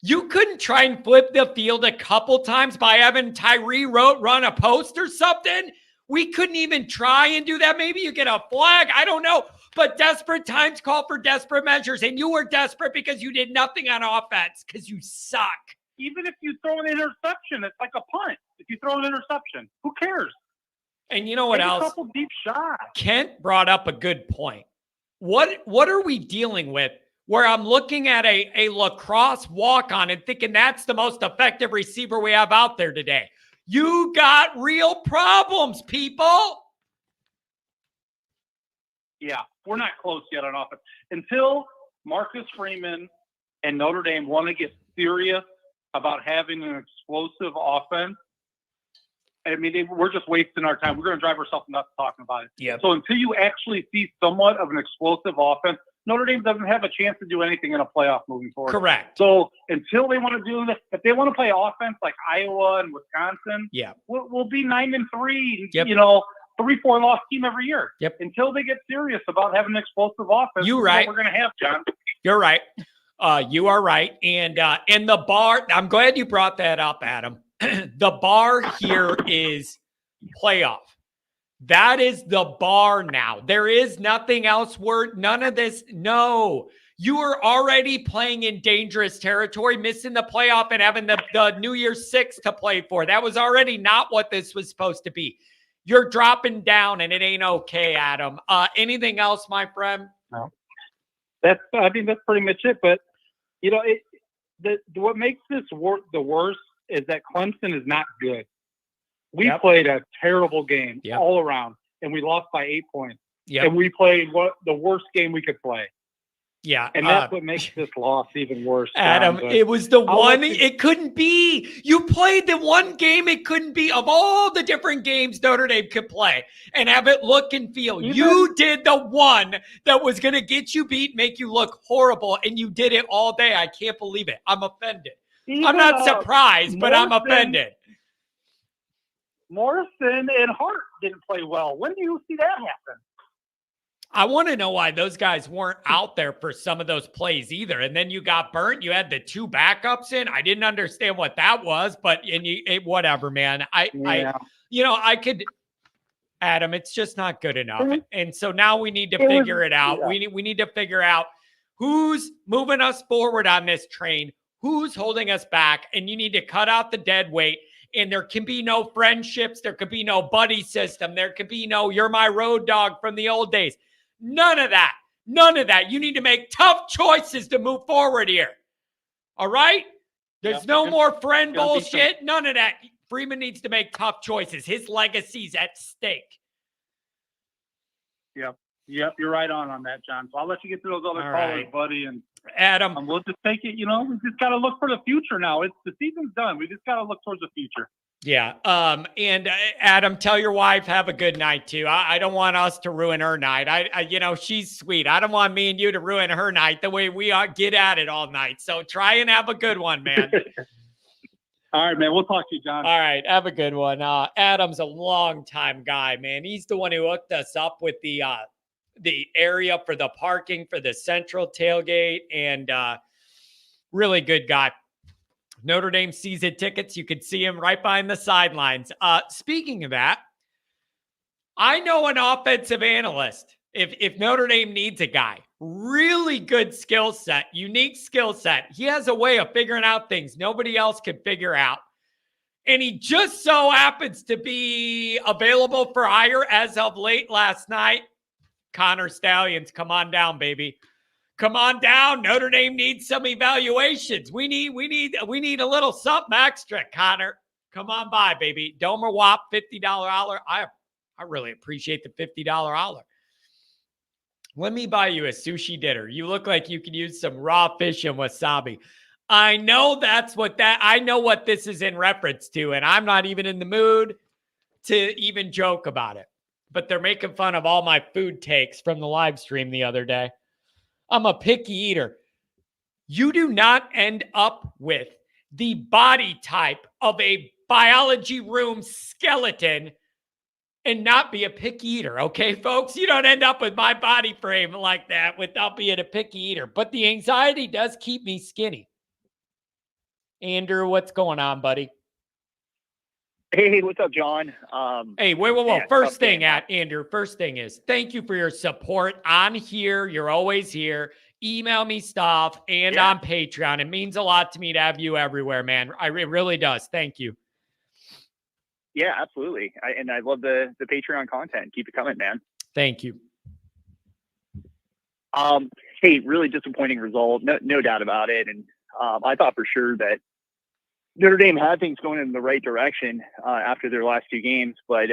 Speaker 1: You couldn't try and flip the field a couple times by having Tyree run a post or something? We couldn't even try and do that. Maybe you get a flag. I don't know. But desperate times call for desperate measures. And you were desperate because you did nothing on offense because you suck.
Speaker 12: Even if you throw an interception, it's like a punt. If you throw an interception, who cares?
Speaker 1: And you know what else?
Speaker 12: A couple deep shots.
Speaker 1: Kent brought up a good point. What are we dealing with where I'm looking at a lacrosse walk-on and thinking that's the most effective receiver we have out there today? You got real problems, people.
Speaker 12: Yeah, we're not close yet on offense. Until Marcus Freeman and Notre Dame want to get serious about having an explosive offense, we're just wasting our time. We're going to drive ourselves nuts talking about it.
Speaker 1: Yeah.
Speaker 12: So until you actually see somewhat of an explosive offense, Notre Dame doesn't have a chance to do anything in a playoff moving forward.
Speaker 1: Correct.
Speaker 12: So until they want to do this, if they want to play offense like Iowa and Wisconsin, we'll be 9-3.
Speaker 1: Yep.
Speaker 12: 3-4 loss team every year.
Speaker 1: Yep.
Speaker 12: Until they get serious about having an explosive offense,
Speaker 1: you right.
Speaker 12: What we're going to have, John.
Speaker 1: You're right. You are right. And the bar, I'm glad you brought that up, Adam. The bar here is playoff. That is the bar now. There is nothing else none of this. No, you are already playing in dangerous territory, missing the playoff and having the New Year's Six to play for. That was already not what this was supposed to be. You're dropping down and it ain't okay, Adam. Anything else, my friend?
Speaker 12: No. I think that's pretty much it. But, what makes this the worst is that Clemson is not good. We played a terrible game all around, and we lost by 8 points. And we played the worst game we could play.
Speaker 1: Yeah.
Speaker 12: And that's what makes this loss even worse.
Speaker 1: Adam, it was the one, it couldn't be. You played the one game it couldn't be of all the different games Notre Dame could play and have it look and feel. You did the one that was going to get you beat, make you look horrible, and you did it all day. I can't believe it. I'm offended. I'm not surprised, but I'm offended.
Speaker 12: Morrison and Hart didn't play well. When do you see that happen?
Speaker 1: I want to know why those guys weren't out there for some of those plays either. And then you got burnt. You had the two backups in. I didn't understand what that was, but whatever, man. I could, Adam, it's just not good enough. And so now we need to figure it out. We need to figure out who's moving us forward on this train, who's holding us back, and you need to cut out the dead weight. And there can be no friendships. There could be no buddy system. There could be no, you're my road dog from the old days. None of that. None of that. You need to make tough choices to move forward here. All right? There's no more friend bullshit. None of that. Freeman needs to make tough choices. His legacy's at stake.
Speaker 12: Yep, you're right on that, John. So I'll let you get to those other callers, buddy. And
Speaker 1: Adam,
Speaker 12: we'll just take it. We just got to look for the future now. The season's done. We just got to look towards the future.
Speaker 1: Yeah. And Adam, tell your wife have a good night too. I don't want us to ruin her night. She's sweet. I don't want me and you to ruin her night the way we get at it all night. So try and have a good one, man.
Speaker 12: All right, man. We'll talk to you, John.
Speaker 1: All right. Have a good one. Adam's a long-time guy, man. He's the one who hooked us up with the area for the parking for the central tailgate, and really good guy. Notre Dame season tickets. You could see him right behind the sidelines. Speaking of that, I know an offensive analyst. If Notre Dame needs a guy, really good skill set, unique skill set. He has a way of figuring out things nobody else can figure out. And he just so happens to be available for hire as of late last night. Connor Stallions, come on down, baby. Come on down. Notre Dame needs some evaluations. We need a little something extra, Connor. Come on by, baby. Domer Wop, $50 holler. I really appreciate the $50 holler. Let me buy you a sushi dinner. You look like you could use some raw fish and wasabi. I know I know what this is in reference to, and I'm not even in the mood to even joke about it. But they're making fun of all my food takes from the live stream the other day. I'm a picky eater. You do not end up with the body type of a biology room skeleton and not be a picky eater, okay, folks? You don't end up with my body frame like that without being a picky eater. But the anxiety does keep me skinny. Andrew, what's going on, buddy?
Speaker 13: Hey, what's up, John?
Speaker 1: Hey, whoa. Yeah, first thing, Andrew, first thing is thank you for your support on here. You're always here. Email me stuff and on Patreon. It means a lot to me to have you everywhere, man. It really does. Thank you.
Speaker 13: Yeah, absolutely. I love the Patreon content. Keep it coming, man.
Speaker 1: Thank you.
Speaker 13: Hey, really disappointing result. No doubt about it. And I thought for sure that Notre Dame had things going in the right direction after their last two games, but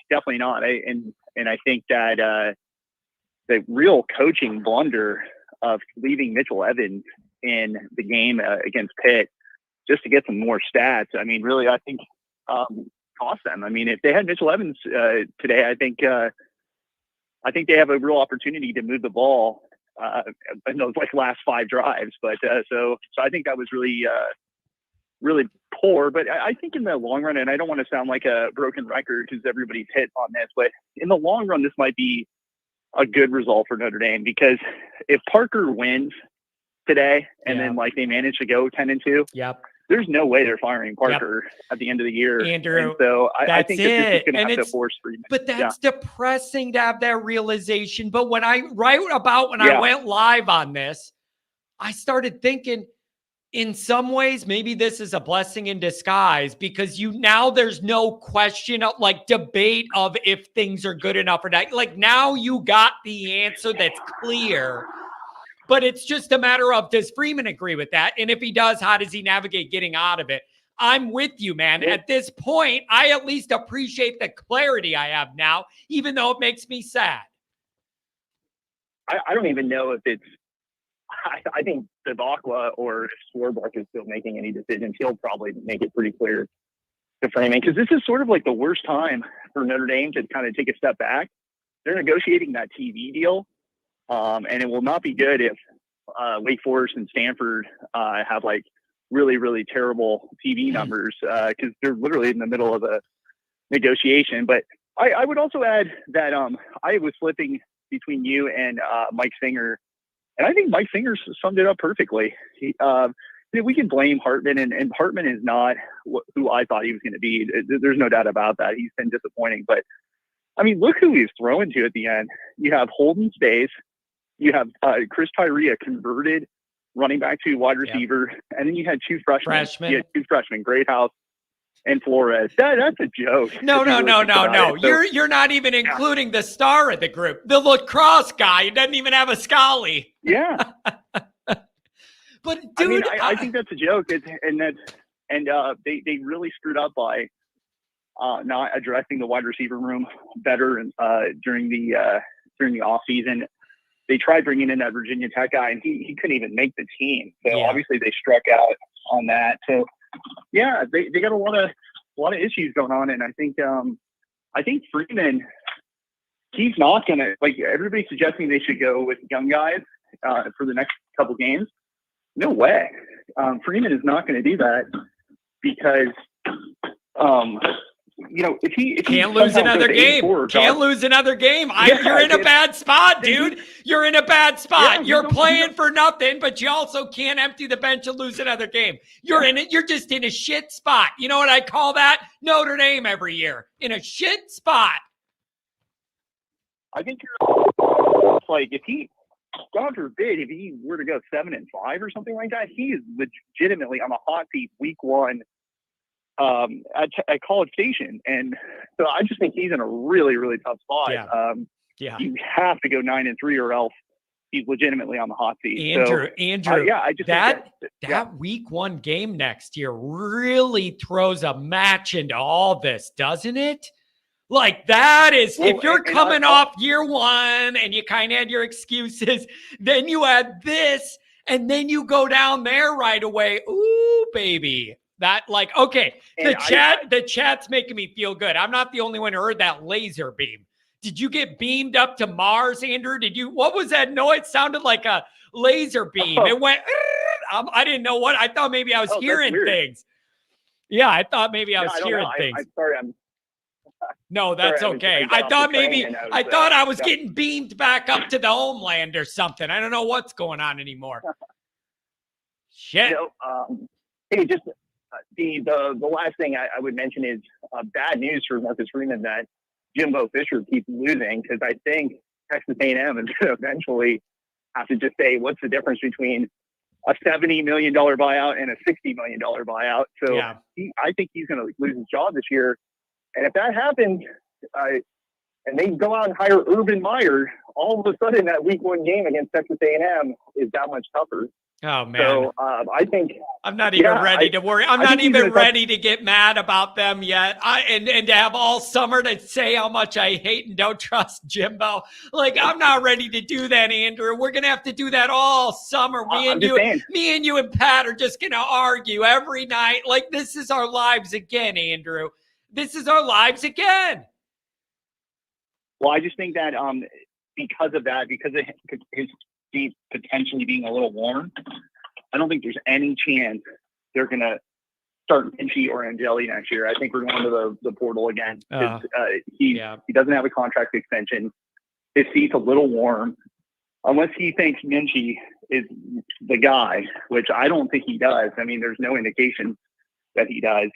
Speaker 13: definitely not. And I think that the real coaching blunder of leaving Mitchell Evans in the game against Pitt just to get some more stats, I mean, really, I think cost them. I mean, if they had Mitchell Evans today, I think they have a real opportunity to move the ball in those last 5 drives. But so I think that was really poor, but I think in the long run, and I don't want to sound like a broken record because everybody's hit on this, but in the long run, this might be a good result for Notre Dame, because if Parker wins today, and then like they managed to go 10-2.
Speaker 1: Yep.
Speaker 13: There's no way they're firing Parker at the end of the year,
Speaker 1: Andrew.
Speaker 13: And so I think that this is going to
Speaker 1: And
Speaker 13: have to force Freeman.
Speaker 1: But that's depressing to have that realization. But when I went live on this, I started thinking, in some ways, maybe this is a blessing in disguise, because now there's no question of like debate of if things are good enough or not. Like now you got the answer that's clear, but it's just a matter of, does Freeman agree with that? And if he does, how does he navigate getting out of it? I'm with you, man. At this point, I at least appreciate the clarity I have now, even though it makes me sad.
Speaker 13: I don't even know if it's, I think Bavakwa or if Swarbrick is still making any decisions, he'll probably make it pretty clear to Freeman, because this is sort of like the worst time for Notre Dame to kind of take a step back. They're negotiating that TV deal, and it will not be good if Wake Forest and Stanford have like really, really terrible TV numbers, because they're literally in the middle of a negotiation. But I would also add that I was flipping between you and Mike Singer. And I think Mike Singer summed it up perfectly. We can blame Hartman, and Hartman is not who I thought he was going to be. There's no doubt about that. He's been disappointing. But, I mean, look who he's throwing to at the end. You have Holden Stays. You have Chris Tyree, a converted running back to wide receiver. Yep. And then you had two freshmen. You had two freshmen, Greathouse and Flores. That's a joke.
Speaker 1: No. You're not even including the star of the group, the lacrosse guy. He doesn't even have a Scully.
Speaker 13: Yeah.
Speaker 1: But dude,
Speaker 13: I think that's a joke. They really screwed up by not addressing the wide receiver room better during the off season. They tried bringing in that Virginia Tech guy, and he couldn't even make the team. So obviously they struck out on that. So yeah, they got a lot of issues going on, and I think Freeman, he's not gonna, like, everybody's suggesting they should go with young guys for the next couple games. No way. Freeman is not going to do that, because if he
Speaker 1: can't lose another game. Can't lose another game. You're in a bad spot, dude. You're in a bad spot. Yeah, you're playing for nothing, but you also can't empty the bench and lose another game. You're just in a shit spot. You know what I call that? Notre Dame every year. In a shit spot.
Speaker 13: I think you're like, if he, God forbid, if he were to go 7-5 or something like that, he is legitimately on the hot seat week one at College Station. And so I just think he's in a really, really tough spot. You have to go 9-3 or else he's legitimately on the hot seat.
Speaker 1: Andrew,
Speaker 13: I just
Speaker 1: that week one game next year really throws a match into all this, doesn't it? Like, that is, if you're coming off year one and you kind of had your excuses, then you had this, and then you go down there right away. Ooh, baby. That, like, okay, the chat's making me feel good. I'm not the only one who heard that laser beam. Did you get beamed up to Mars, Andrew? What was that noise? It sounded like a laser beam. It went, I didn't know what, I thought maybe I was hearing things. Yeah, I thought maybe I was hearing things.
Speaker 13: I'm sorry,
Speaker 1: no, that's okay. I thought maybe I was getting beamed back up to the homeland or something. I don't know what's going on anymore. Shit.
Speaker 13: Hey, just the last thing I would mention is bad news for Marcus Freeman that Jimbo Fisher keeps losing, because I think Texas A&M is going to eventually have to just say, what's the difference between a $70 million buyout and a $60 million buyout? So I think he's going to lose his job this year. And if that happens, and they go out and hire Urban Meyer, all of a sudden that week one game against Texas A&M is that much tougher.
Speaker 1: Oh, man.
Speaker 13: So I think
Speaker 1: I'm not even ready to worry. I'm not even ready to get mad about them yet. And to have all summer to say how much I hate and don't trust Jimbo. Like, I'm not ready to do that, Andrew. We're going to have to do that all summer. Me and you and Pat are just going to argue every night. Like, this is our lives again, Andrew. This is our lives again.
Speaker 13: Well, I just think that because of his seat potentially being a little warm, I don't think there's any chance they're going to start Minchie or Angeli next year. I think we're going to the portal again. He doesn't have a contract extension. His seat's a little warm. unless he thinks Minchie is the guy, which I don't think he does. I mean, there's no indication that he does.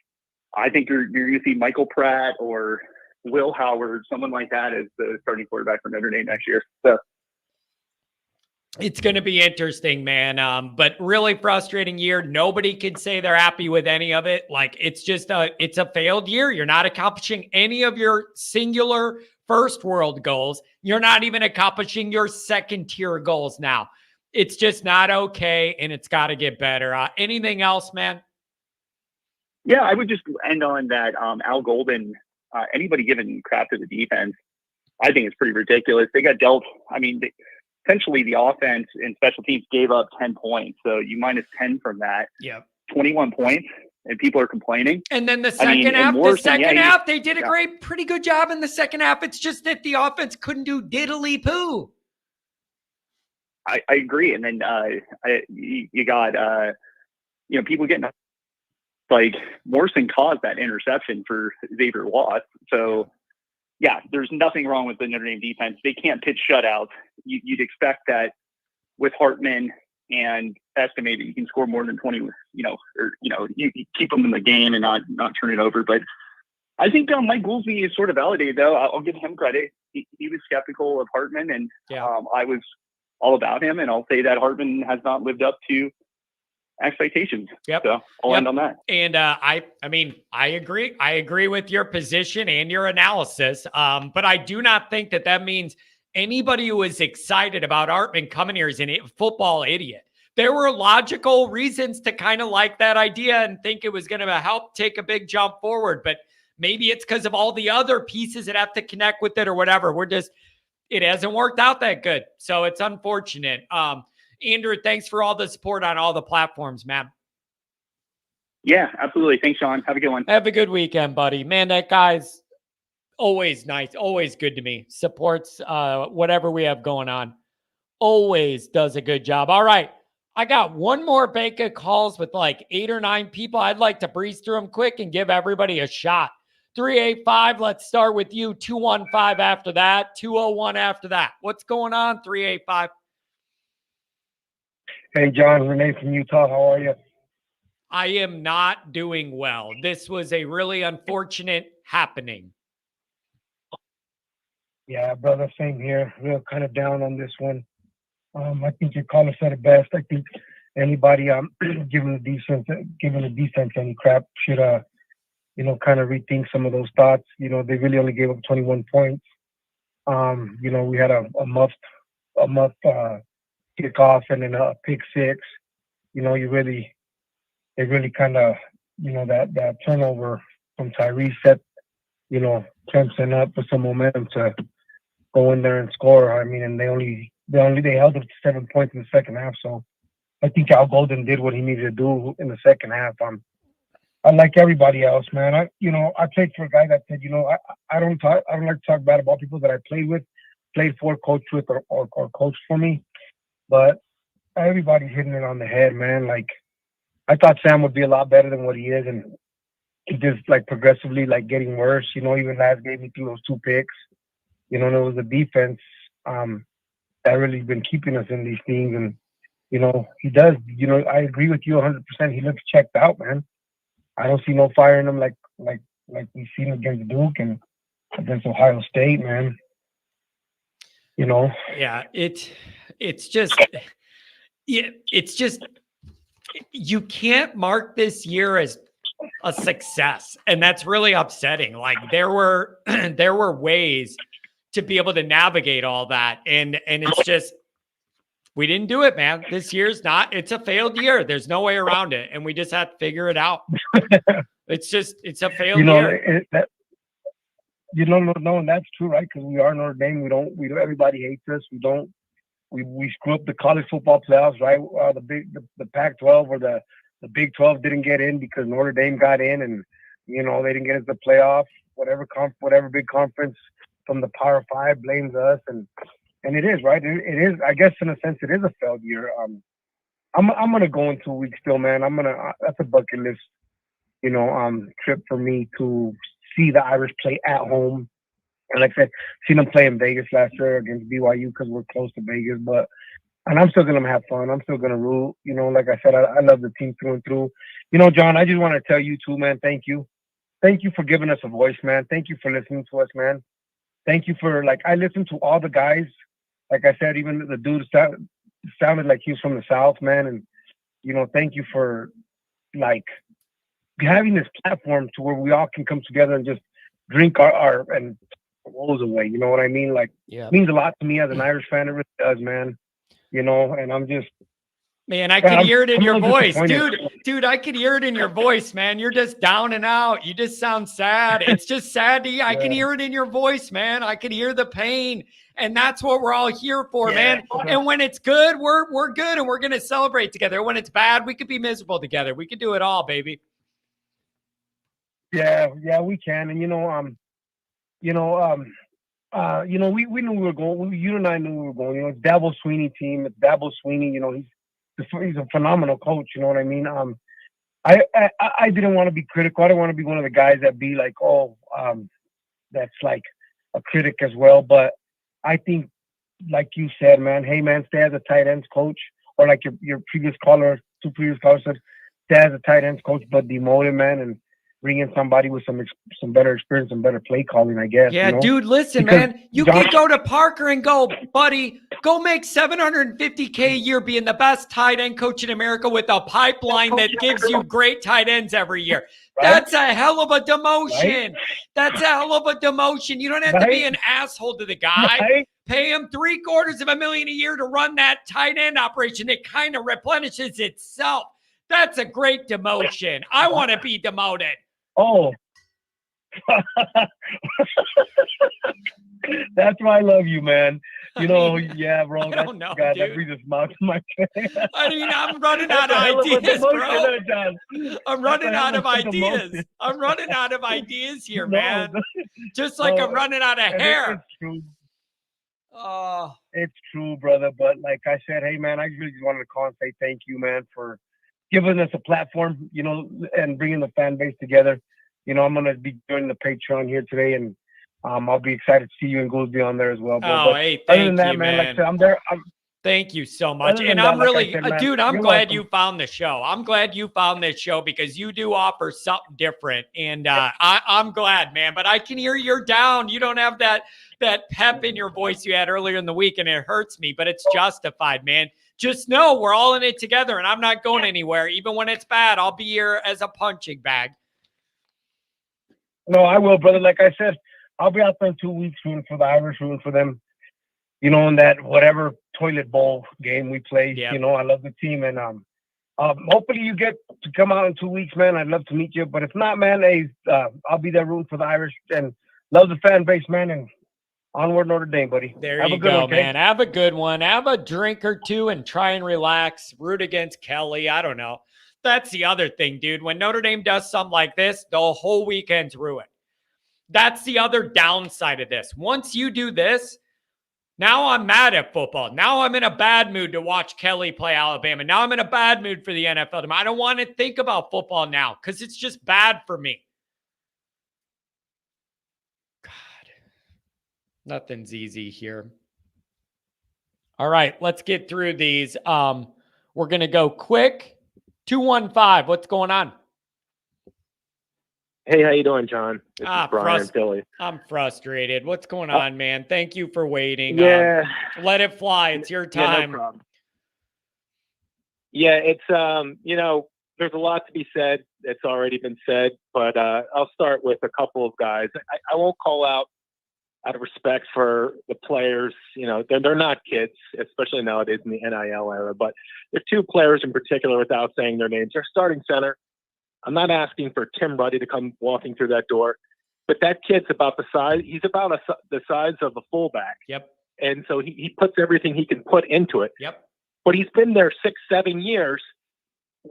Speaker 13: I think you're going to see Michael Pratt or Will Howard, someone like that, as the starting quarterback for Notre Dame next year. So
Speaker 1: it's going to be interesting, man. But really frustrating year. Nobody can say they're happy with any of it. Like, it's just it's a failed year. You're not accomplishing any of your singular first world goals. You're not even accomplishing your second tier goals now. It's just not okay, and it's got to get better. Anything else, man?
Speaker 13: Yeah, I would just end on that. Al Golden, anybody giving crap to the defense, I think it's pretty ridiculous. They got dealt. I mean, essentially the offense and special teams gave up 10 points. So you minus 10 from that.
Speaker 1: Yeah.
Speaker 13: 21 points, and people are complaining.
Speaker 1: And then the second half, they did a pretty good job in the second half. It's just that the offense couldn't do diddly poo.
Speaker 13: I agree. And then you got, people getting like Morrison caused that interception for Xavier Watts. So yeah, there's nothing wrong with the Notre Dame defense. They can't pitch shutouts. You'd expect that with Hartman and Estime that you can score more than 20, you keep them in the game and not turn it over. But I think Mike Goolsby is sort of validated, though. I'll give him credit. He was skeptical of Hartman, and I was all about him. And I'll say that Hartman has not lived up to expectations.
Speaker 1: Yep.
Speaker 13: So I'll end on that.
Speaker 1: And I agree. I agree with your position and your analysis. But I do not think that means anybody who is excited about Hartman coming here is a football idiot. There were logical reasons to kind of like that idea and think it was going to help take a big jump forward. But maybe it's because of all the other pieces that have to connect with it or whatever. It hasn't worked out that good. So it's unfortunate. Andrew, thanks for all the support on all the platforms, man.
Speaker 13: Yeah, absolutely. Thanks, Sean. Have a good one.
Speaker 1: Have a good weekend, buddy. Man, that guy's always nice. Always good to me. Supports whatever we have going on. Always does a good job. All right. I got one more bank of calls with like 8 or 9 people. I'd like to breeze through them quick and give everybody a shot. 385, let's start with you. 215 after that. 201 after that. What's going on, 385?
Speaker 14: Hey, John, Renee from Utah. How are you?
Speaker 1: I am not doing well. This was a really unfortunate happening.
Speaker 14: Yeah, brother, same here. Real kind of down on this one. I think your caller said it best. I think anybody giving the defense any crap should kind of rethink some of those thoughts. They really only gave up 21 points. We had a muffed kickoff and then a pick six. They really kind of, that turnover from Tyree set, Clemson up with some momentum to go in there and score. I mean, and they held up to 7 points in the second half. So I think Al Golden did what he needed to do in the second half. I like everybody else, man. I played for a guy that said, I don't like to talk bad about people that I played for, coached with, or coached for me. But everybody's hitting it on the head, man. Like, I thought Sam would be a lot better than what he is, and he just progressively getting worse. Even last game he threw those 2 picks. It was the defense that really been keeping us in these things, and he does. I agree with you 100%. He looks checked out, man. I don't see no fire in him like we've seen against Duke and against Ohio State, man.
Speaker 1: Yeah, it's just you can't mark this year as a success, and that's really upsetting. Like, there were ways to be able to navigate all that, and it's just we didn't do it, man. This year's it's a failed year. There's no way around it, and we just have to figure it out. It's a failed year.
Speaker 14: No, and that's true, right? Because we are Notre Dame. Everybody hates us. We screw up the college football playoffs, right? The Pac-12 or the Big 12 didn't get in because Notre Dame got in, and they didn't get into the playoff. Whatever big conference from the Power 5 blames us, and it is, right. It is. I guess in a sense, it is a failed year. I'm gonna go in 2 weeks still, man. That's a bucket list, trip for me to see the Irish play at home. And like I said, seen them play in Vegas last year against BYU because we're close to Vegas. And I'm still gonna have fun. I'm still gonna root. Like I said, I love the team through and through. John, I just want to tell you too, man. Thank you. Thank you for giving us a voice, man. Thank you for listening to us, man. Thank you for I listened to all the guys. Like I said, even the dude sounded like he was from the South, man. And thank you for having this platform to where we all can come together and just drink our and woes away. You know what I mean? It means a lot to me as an Irish fan. It really does, man. And I'm just.
Speaker 1: Man, I can hear it in your voice, dude. I can hear it in your voice, man. You're just down and out. You just sound sad. It's just sad. I can hear it in your voice, man. I can hear the pain, and that's what we're all here for, man. And when it's good, we're good, and we're gonna celebrate together. When it's bad, we could be miserable together. We could do it all, baby.
Speaker 14: Yeah, we can, and we knew we were going. You and I knew we were going. It's Dabo Sweeney team. It's Dabo Sweeney. He's a phenomenal coach. You know what I mean? I didn't want to be critical. I didn't want to be one of the guys that be like, that's like a critic as well. But I think, like you said, man, hey, man, stay as a tight ends coach, or like your previous caller, two previous callers said, stay as a tight ends coach, but demote him, man, and bring in somebody with some better experience and better play calling, I guess.
Speaker 1: Yeah, dude, listen, man. You can go to Parker and go, buddy, go make $750K a year being the best tight end coach in America with a pipeline that gives you great tight ends every year. Right? That's a hell of a demotion. Right? That's a hell of a demotion. You don't have to be an asshole to the guy. Right? Pay him $750,000 a year to run that tight end operation. It kind of replenishes itself. That's a great demotion. I want to be demoted.
Speaker 14: Oh, that's why I love you, man. Yeah, bro.
Speaker 1: I don't know,
Speaker 14: God,
Speaker 1: dude.
Speaker 14: that brings a smile to my face.
Speaker 1: I mean, I'm running out of ideas, bro. I'm running out of ideas. I'm running out of ideas here, man. Just like I'm running out of hair.
Speaker 14: It's true. It's true, brother. But like I said, hey, man, I really just wanted to call and say thank you, man, for giving us a platform, and bringing the fan base together. I'm going to be joining the Patreon here today, and I'll be excited to see you and Goolsby on there as well.
Speaker 1: Hey, thank you, man.
Speaker 14: Like I said, I'm there.
Speaker 1: Thank you so much. And I'm really, dude, I'm glad you found the show. I'm glad you found this show because you do offer something different. And I'm glad, man. But I can hear you're down. You don't have that pep in your voice you had earlier in the week, and it hurts me, but it's justified, man. Just know we're all in it together, and I'm not going anywhere. Even when it's bad, I'll be here as a punching bag.
Speaker 14: No, I will, brother. Like I said, I'll be out there in 2 weeks rooting for the Irish, rooting for them, in that whatever toilet bowl game we play. Yep. I love the team, and hopefully you get to come out in 2 weeks, man. I'd love to meet you, but if not, man, hey, I'll be there rooting for the Irish and love the fan base, man, and onward Notre Dame, buddy.
Speaker 1: There you go, man. Have a good one. Have a drink or two and try and relax. Root against Kelly. I don't know. That's the other thing, dude. When Notre Dame does something like this, the whole weekend's ruined. That's the other downside of this. Once you do this, now I'm mad at football. Now I'm in a bad mood to watch Kelly play Alabama. Now I'm in a bad mood for the NFL. I don't want to think about football now because it's just bad for me. God, nothing's easy here. All right, let's get through these. We're going to go quick. 215, what's going on?
Speaker 15: Hey, how you doing, John? This is Brian in Philly.
Speaker 1: I'm frustrated. What's going on, man? Thank you for waiting.
Speaker 15: Yeah.
Speaker 1: Let it fly. It's your time.
Speaker 15: Yeah, no problem. Yeah, it's, there's a lot to be said. It's already been said, but I'll start with a couple of guys. I won't call out of respect for the players. They're not kids, especially nowadays in the NIL era, but there are two players in particular without saying their names. Their starting center. I'm not asking for Tim Ruddy to come walking through that door, but that kid's about the size. He's about the size of a fullback.
Speaker 1: Yep.
Speaker 15: And so he puts everything he can put into it.
Speaker 1: Yep.
Speaker 15: But he's been there 6-7 years.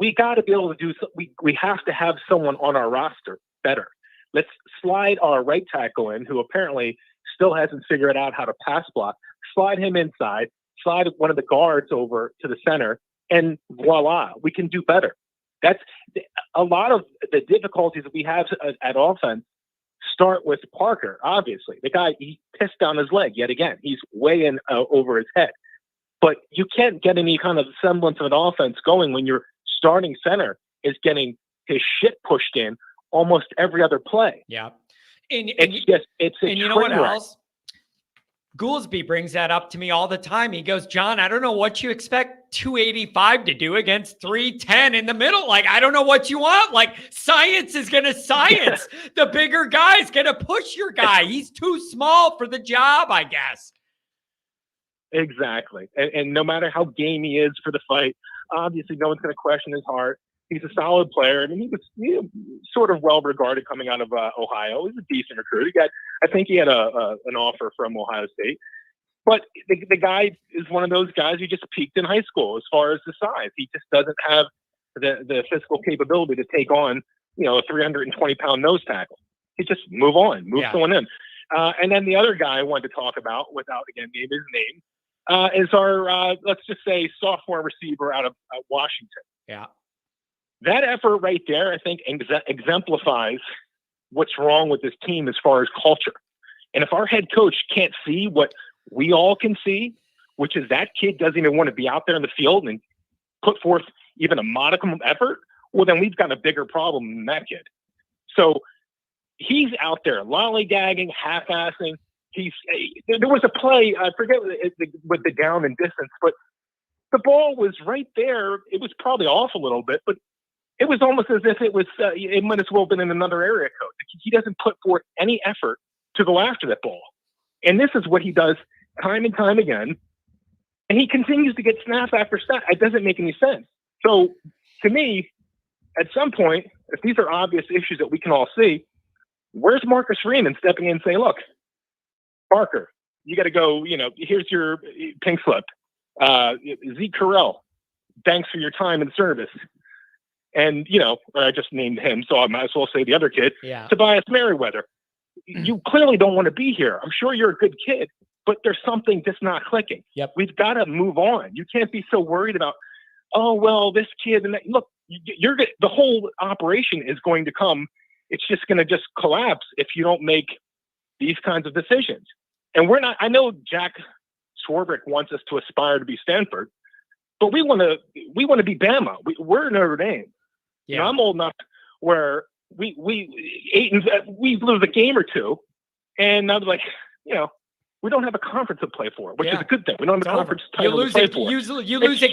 Speaker 15: We got to be able to do. We have to have someone on our roster better. Let's slide our right tackle in, who apparently still hasn't figured out how to pass block. Slide him inside. Slide one of the guards over to the center, and voila, we can do better. That's a lot of the difficulties that we have at offense start with Parker. Obviously, the guy, he pissed down his leg yet again. He's way in over his head. But you can't get any kind of semblance of an offense going when your starting center is getting his shit pushed in almost every other play.
Speaker 1: Yeah.
Speaker 15: It's a
Speaker 1: and you know what
Speaker 15: train wreck.
Speaker 1: else? Goolsby brings that up to me all the time. He goes, John, I don't know what you expect 285 to do against 310 in the middle. Like, I don't know what you want. Like, science is going to science. The bigger guy's going to push your guy. He's too small for the job, I guess.
Speaker 15: Exactly. And no matter how game he is for the fight, obviously no one's going to question his heart. He's a solid player. I mean, he was sort of well regarded coming out of Ohio. He was a decent recruit. I think he had an offer from Ohio State. But the guy is one of those guys who just peaked in high school as far as the size. He just doesn't have the physical capability to take on, a 320-pound nose tackle. He just move someone in. And then the other guy I wanted to talk about, without again naming his name, is our let's just say sophomore receiver out of Washington.
Speaker 1: Yeah.
Speaker 15: That effort right there, I think, exemplifies what's wrong with this team as far as culture. And if our head coach can't see what we all can see, which is that kid doesn't even want to be out there in the field and put forth even a modicum of effort, well, then we've got a bigger problem than that kid. So he's out there lollygagging, half-assing. There was a play, I forget with the down and distance, but the ball was right there. It was probably off a little bit, but it was almost as if it might as well have been in another area code. He doesn't put forth any effort to go after that ball. And this is what he does time and time again. And he continues to get snap after snap. It doesn't make any sense. So to me, at some point, if these are obvious issues that we can all see, where's Marcus Freeman stepping in and saying, look, Parker, you got to go, here's your pink slip. Zeke Carell, thanks for your time and service. And, I just named him, so I might as well say the other kid, Tobias Merriweather. You clearly don't want to be here. I'm sure you're a good kid, but there's something just not clicking.
Speaker 1: Yep.
Speaker 15: We've got to move on. You can't be so worried about, oh, well, this kid. And that. Look, the whole operation is going to come. It's just going to just collapse if you don't make these kinds of decisions. And we're not, I know Jack Swarbrick wants us to aspire to be Stanford, but we want to be Bama. We're Notre Dame.
Speaker 1: Yeah.
Speaker 15: I'm old enough where we lose a game or two, and I was like, we don't have a conference to play for, which is a good thing. We don't have a conference title to play for.
Speaker 1: You lose a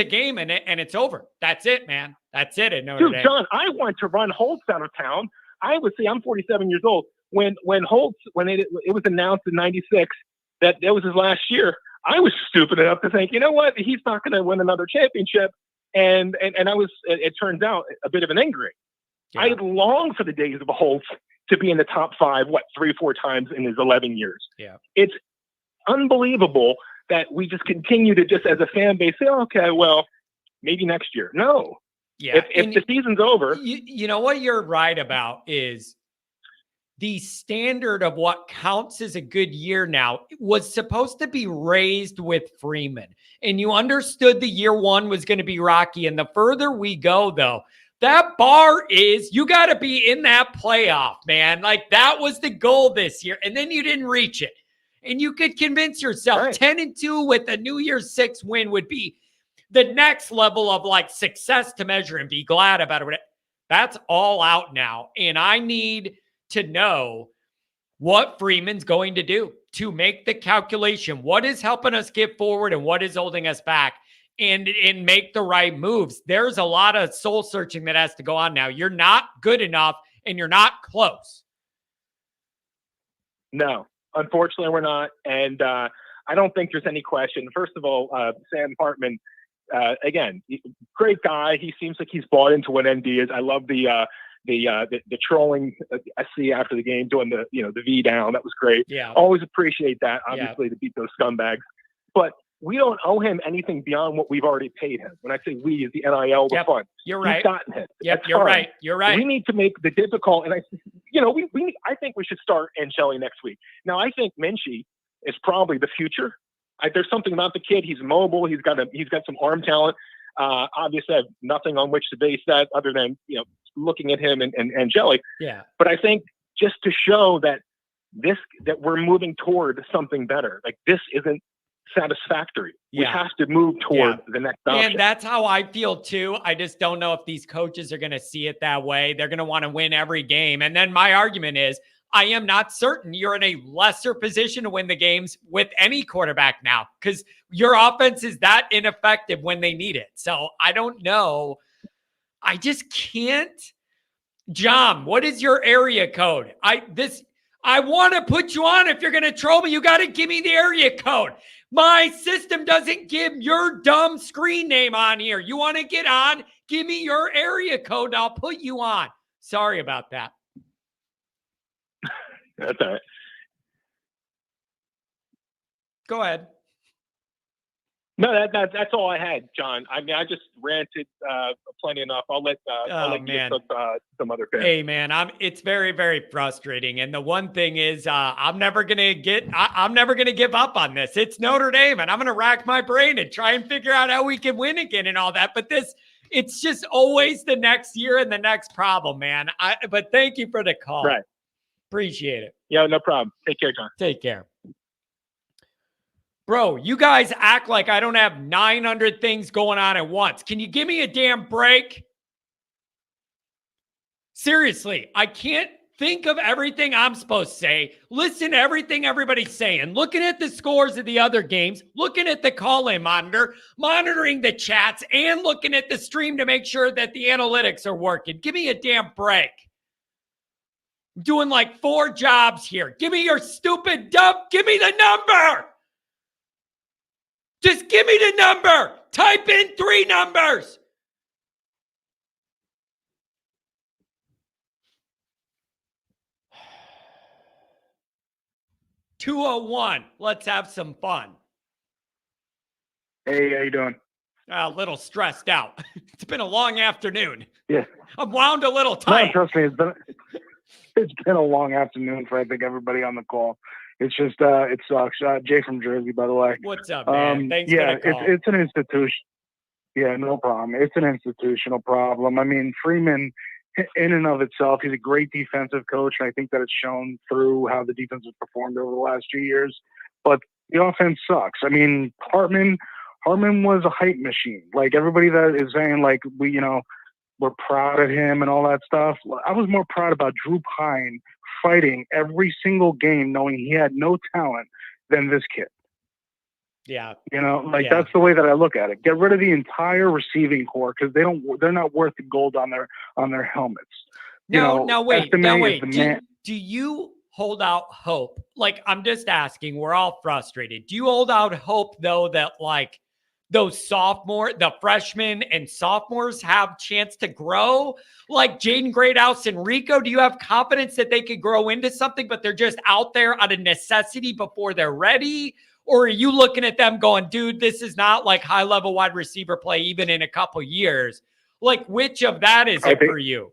Speaker 1: game, and it's over. That's it, man. That's it at Notre Dame.
Speaker 15: John, I want to run Holtz out of town. I'm 47 years old. When Holtz, it was announced in '96 that was his last year, I was stupid enough to think, you know what, he's not going to win another championship. And I was, it turns out, a bit of an ingrate. Yeah. I long for the days of Holtz to be in the top 5, 3-4 times in his 11 years.
Speaker 1: Yeah.
Speaker 15: It's unbelievable that we just continue to just as a fan base say, okay, well, maybe next year. No.
Speaker 1: Yeah.
Speaker 15: If the season's over.
Speaker 1: You know what you're right about is the standard of what counts as a good year now was supposed to be raised with Freeman. And you understood the year one was going to be rocky. And the further we go, though, that bar is you got to be in that playoff, man. Like that was the goal this year. And then you didn't reach it. And you could convince yourself 10-2 with a New Year's 6 win would be the next level of like success to measure and be glad about it. That's all out now. And I need to know what Freeman's going to do to make the calculation. What is helping us get forward and what is holding us back and make the right moves. There's a lot of soul searching that has to go on now. You're not good enough and you're not close.
Speaker 15: No, unfortunately we're not. And I don't think there's any question. First of all, Sam Hartman, again, great guy. He seems like he's bought into what ND is. I love the trolling I see after the game doing the V down. That was great.
Speaker 1: Yeah.
Speaker 15: Always appreciate that, obviously, to beat those scumbags. But we don't owe him anything beyond what we've already paid him. When I say we, is the NIL, the fund.
Speaker 1: You're right.
Speaker 15: He's gotten it.
Speaker 1: Yep, you're right. You're right.
Speaker 15: We need to make the difficult, and I think we should start Angeli next week. Now, I think Minchie is probably the future. There's something about the kid. He's mobile. He's got some arm talent. Obviously, I have nothing on which to base that other than looking at him and Angeli.
Speaker 1: Yeah.
Speaker 15: But I think
Speaker 9: just to show that we're moving toward something better. Like, this isn't satisfactory. We have to move toward the next option.
Speaker 1: And that's how I feel too. I just don't know if these coaches are going to see it that way. They're going to want to win every game. And then my argument is, I am not certain you're in a lesser position to win the games with any quarterback now, because your offense is that ineffective when they need it. So I don't know. I just can't. John, what is your area code? I want to put you on. If you're going to troll me, you got to give me the area code. My system doesn't give your dumb screen name on here. You want to get on? Give me your area code and I'll put you on. Sorry about that.
Speaker 9: That's all right.
Speaker 1: Go ahead.
Speaker 9: No, that's all I had, John. I mean, I just ranted plenty enough. I'll let you cook some other fans.
Speaker 1: Hey, man, it's very, very frustrating. And the one thing is, I'm never gonna give up on this. It's Notre Dame, and I'm gonna rack my brain and try and figure out how we can win again and all that. But it's just always the next year and the next problem, man. But thank you for the call.
Speaker 9: Right.
Speaker 1: Appreciate it.
Speaker 9: Yeah, no problem. Take care, John.
Speaker 1: Take care. Bro, you guys act like I don't have 900 things going on at once. Can you give me a damn break? Seriously, I can't think of everything I'm supposed to say. Listen to everything everybody's saying. Looking at the scores of the other games, looking at the call-in monitor, monitoring the chats, and looking at the stream to make sure that the analytics are working. Give me a damn break. I'm doing like 4 jobs here. Give me your stupid dump. Give me the number. Just give me the number. Type in 3 numbers. $201. Let's have some fun.
Speaker 5: Hey, how you doing?
Speaker 1: A little stressed out. It's been a long afternoon.
Speaker 5: Yeah.
Speaker 1: I'm wound a little tight.
Speaker 5: No, trust me, it's been a long afternoon for I think everybody on the call. It's just it sucks. Jay from Jersey, by the way.
Speaker 1: What's up, man? Thanks
Speaker 5: yeah,
Speaker 1: for the call.
Speaker 5: it's an institution. Yeah, no problem. It's an institutional problem. I mean, Freeman, in and of itself, he's a great defensive coach, and I think that it's shown through how the defense has performed over the last 2 years. But the offense sucks. I mean, Hartman was a hype machine. Like, everybody that is saying, like, we're proud of him and all that stuff. I was more proud about Drew Pine fighting every single game knowing he had no talent than this kid.
Speaker 1: Yeah.
Speaker 5: That's the way that I look at it. Get rid of the entire receiving core because they're not worth the gold on their helmets.
Speaker 1: Now wait. Do you hold out hope? Like, I'm just asking, we're all frustrated. Do you hold out hope though that like the freshmen and sophomores have chance to grow? Like Jaden Greathouse and Rico, do you have confidence that they could grow into something, but they're just out there out of necessity before they're ready? Or are you looking at them going, dude, this is not like high-level wide receiver play even in a couple years? Like, which of that is it for you?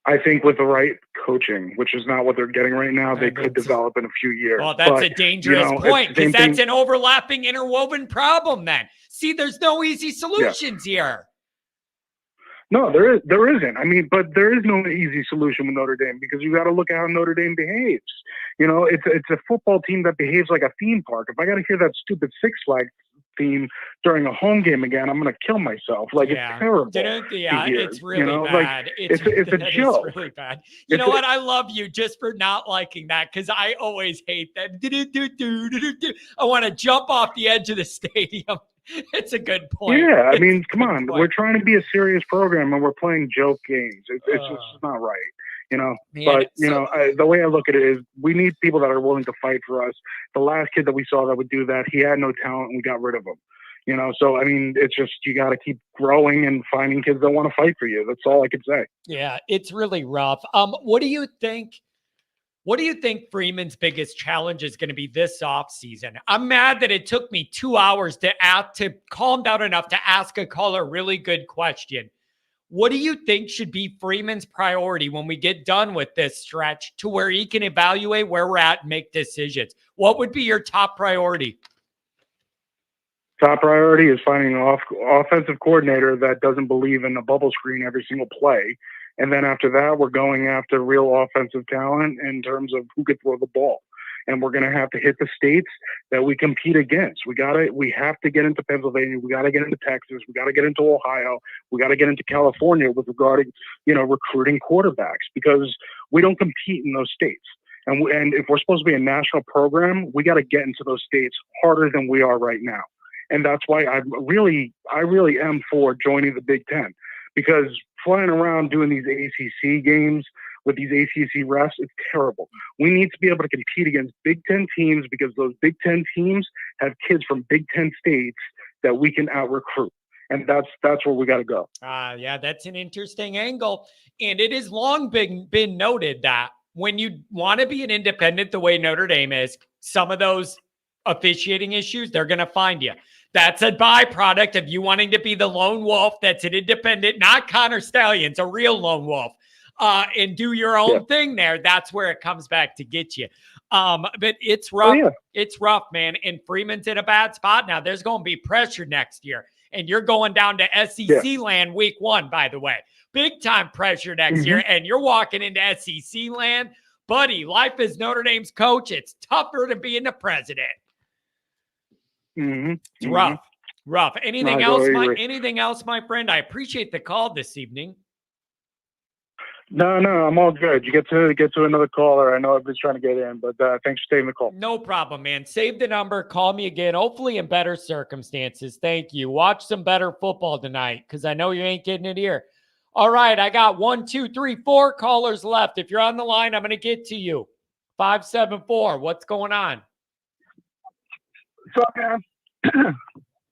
Speaker 5: I think with the right coaching, which is not what they're getting right now, they could develop in a few years.
Speaker 1: Well, that's a dangerous point because that's an overlapping, interwoven problem then. See, there's no easy solutions here.
Speaker 5: No, there isn't. I mean, but there is no easy solution with Notre Dame because you got to look at how Notre Dame behaves. It's a football team that behaves like a theme park. If I got to hear that stupid Six Flags theme during a home game again, I'm going to kill myself. Like, it's terrible.
Speaker 1: It's really bad.
Speaker 5: Like, it's a joke.
Speaker 1: It's really bad. You know what? I love you just for not liking that because I always hate that. I want to jump off the edge of the stadium. It's a good point.
Speaker 5: Yeah, I mean, come on. We're trying to be a serious program and we're playing joke games. It's just not right.
Speaker 1: Man,
Speaker 5: but the way I look at it is we need people that are willing to fight for us. The last kid that we saw that would do that, he had no talent and we got rid of him. So I mean, it's just, you got to keep growing and finding kids that want to fight for you. That's all I could say.
Speaker 1: Yeah, it's really rough. What do you think Freeman's biggest challenge is going to be this offseason? I'm mad that it took me 2 hours to calm down enough to ask a caller a really good question. What do you think should be Freeman's priority when we get done with this stretch to where he can evaluate where we're at and make decisions? What would be your top priority?
Speaker 5: Top priority is finding an offensive coordinator that doesn't believe in a bubble screen every single play
Speaker 14: And then after that, we're going after real offensive talent in terms of who can throw the ball. And we're going to have to hit the states that we compete against. We have to get into Pennsylvania. We got to get into Texas. We got to get into Ohio. We got to get into California with regarding, recruiting quarterbacks, because we don't compete in those states. And if we're supposed to be a national program, we got to get into those states harder than we are right now. And that's why I really am for joining the Big Ten, because flying around doing these ACC games with these ACC refs, it's terrible. We need to be able to compete against Big Ten teams, because those Big Ten teams have kids from Big Ten states that we can out-recruit. And that's where we got to go.
Speaker 1: Yeah, that's an interesting angle. And it has long been noted that when you want to be an independent the way Notre Dame is, some of those officiating issues, they're going to find you. That's a byproduct of you wanting to be the lone wolf that's an independent, not Connor Stallions, a real lone wolf, and do your own thing there. That's where it comes back to get you. But it's rough. Oh, yeah. It's rough, man. And Freeman's in a bad spot now. There's going to be pressure next year. And you're going down to SEC land week 1, by the way. Big time pressure next year. And you're walking into SEC land. Buddy, life as Notre Dame's coach, it's tougher than being the president. It's rough. Rough. Anything else, my friend? I appreciate the call this evening.
Speaker 14: No, I'm all good. You get to another caller. I know I've been trying to get in, but thanks for taking the call.
Speaker 1: No problem, man. Save the number. Call me again, hopefully in better circumstances. Thank you. Watch some better football tonight, because I know you ain't getting it here. All right, I got 1, 2, 3, 4 callers left. If you're on the line, I'm going to get to you. 574. What's going on?
Speaker 14: What's up, man?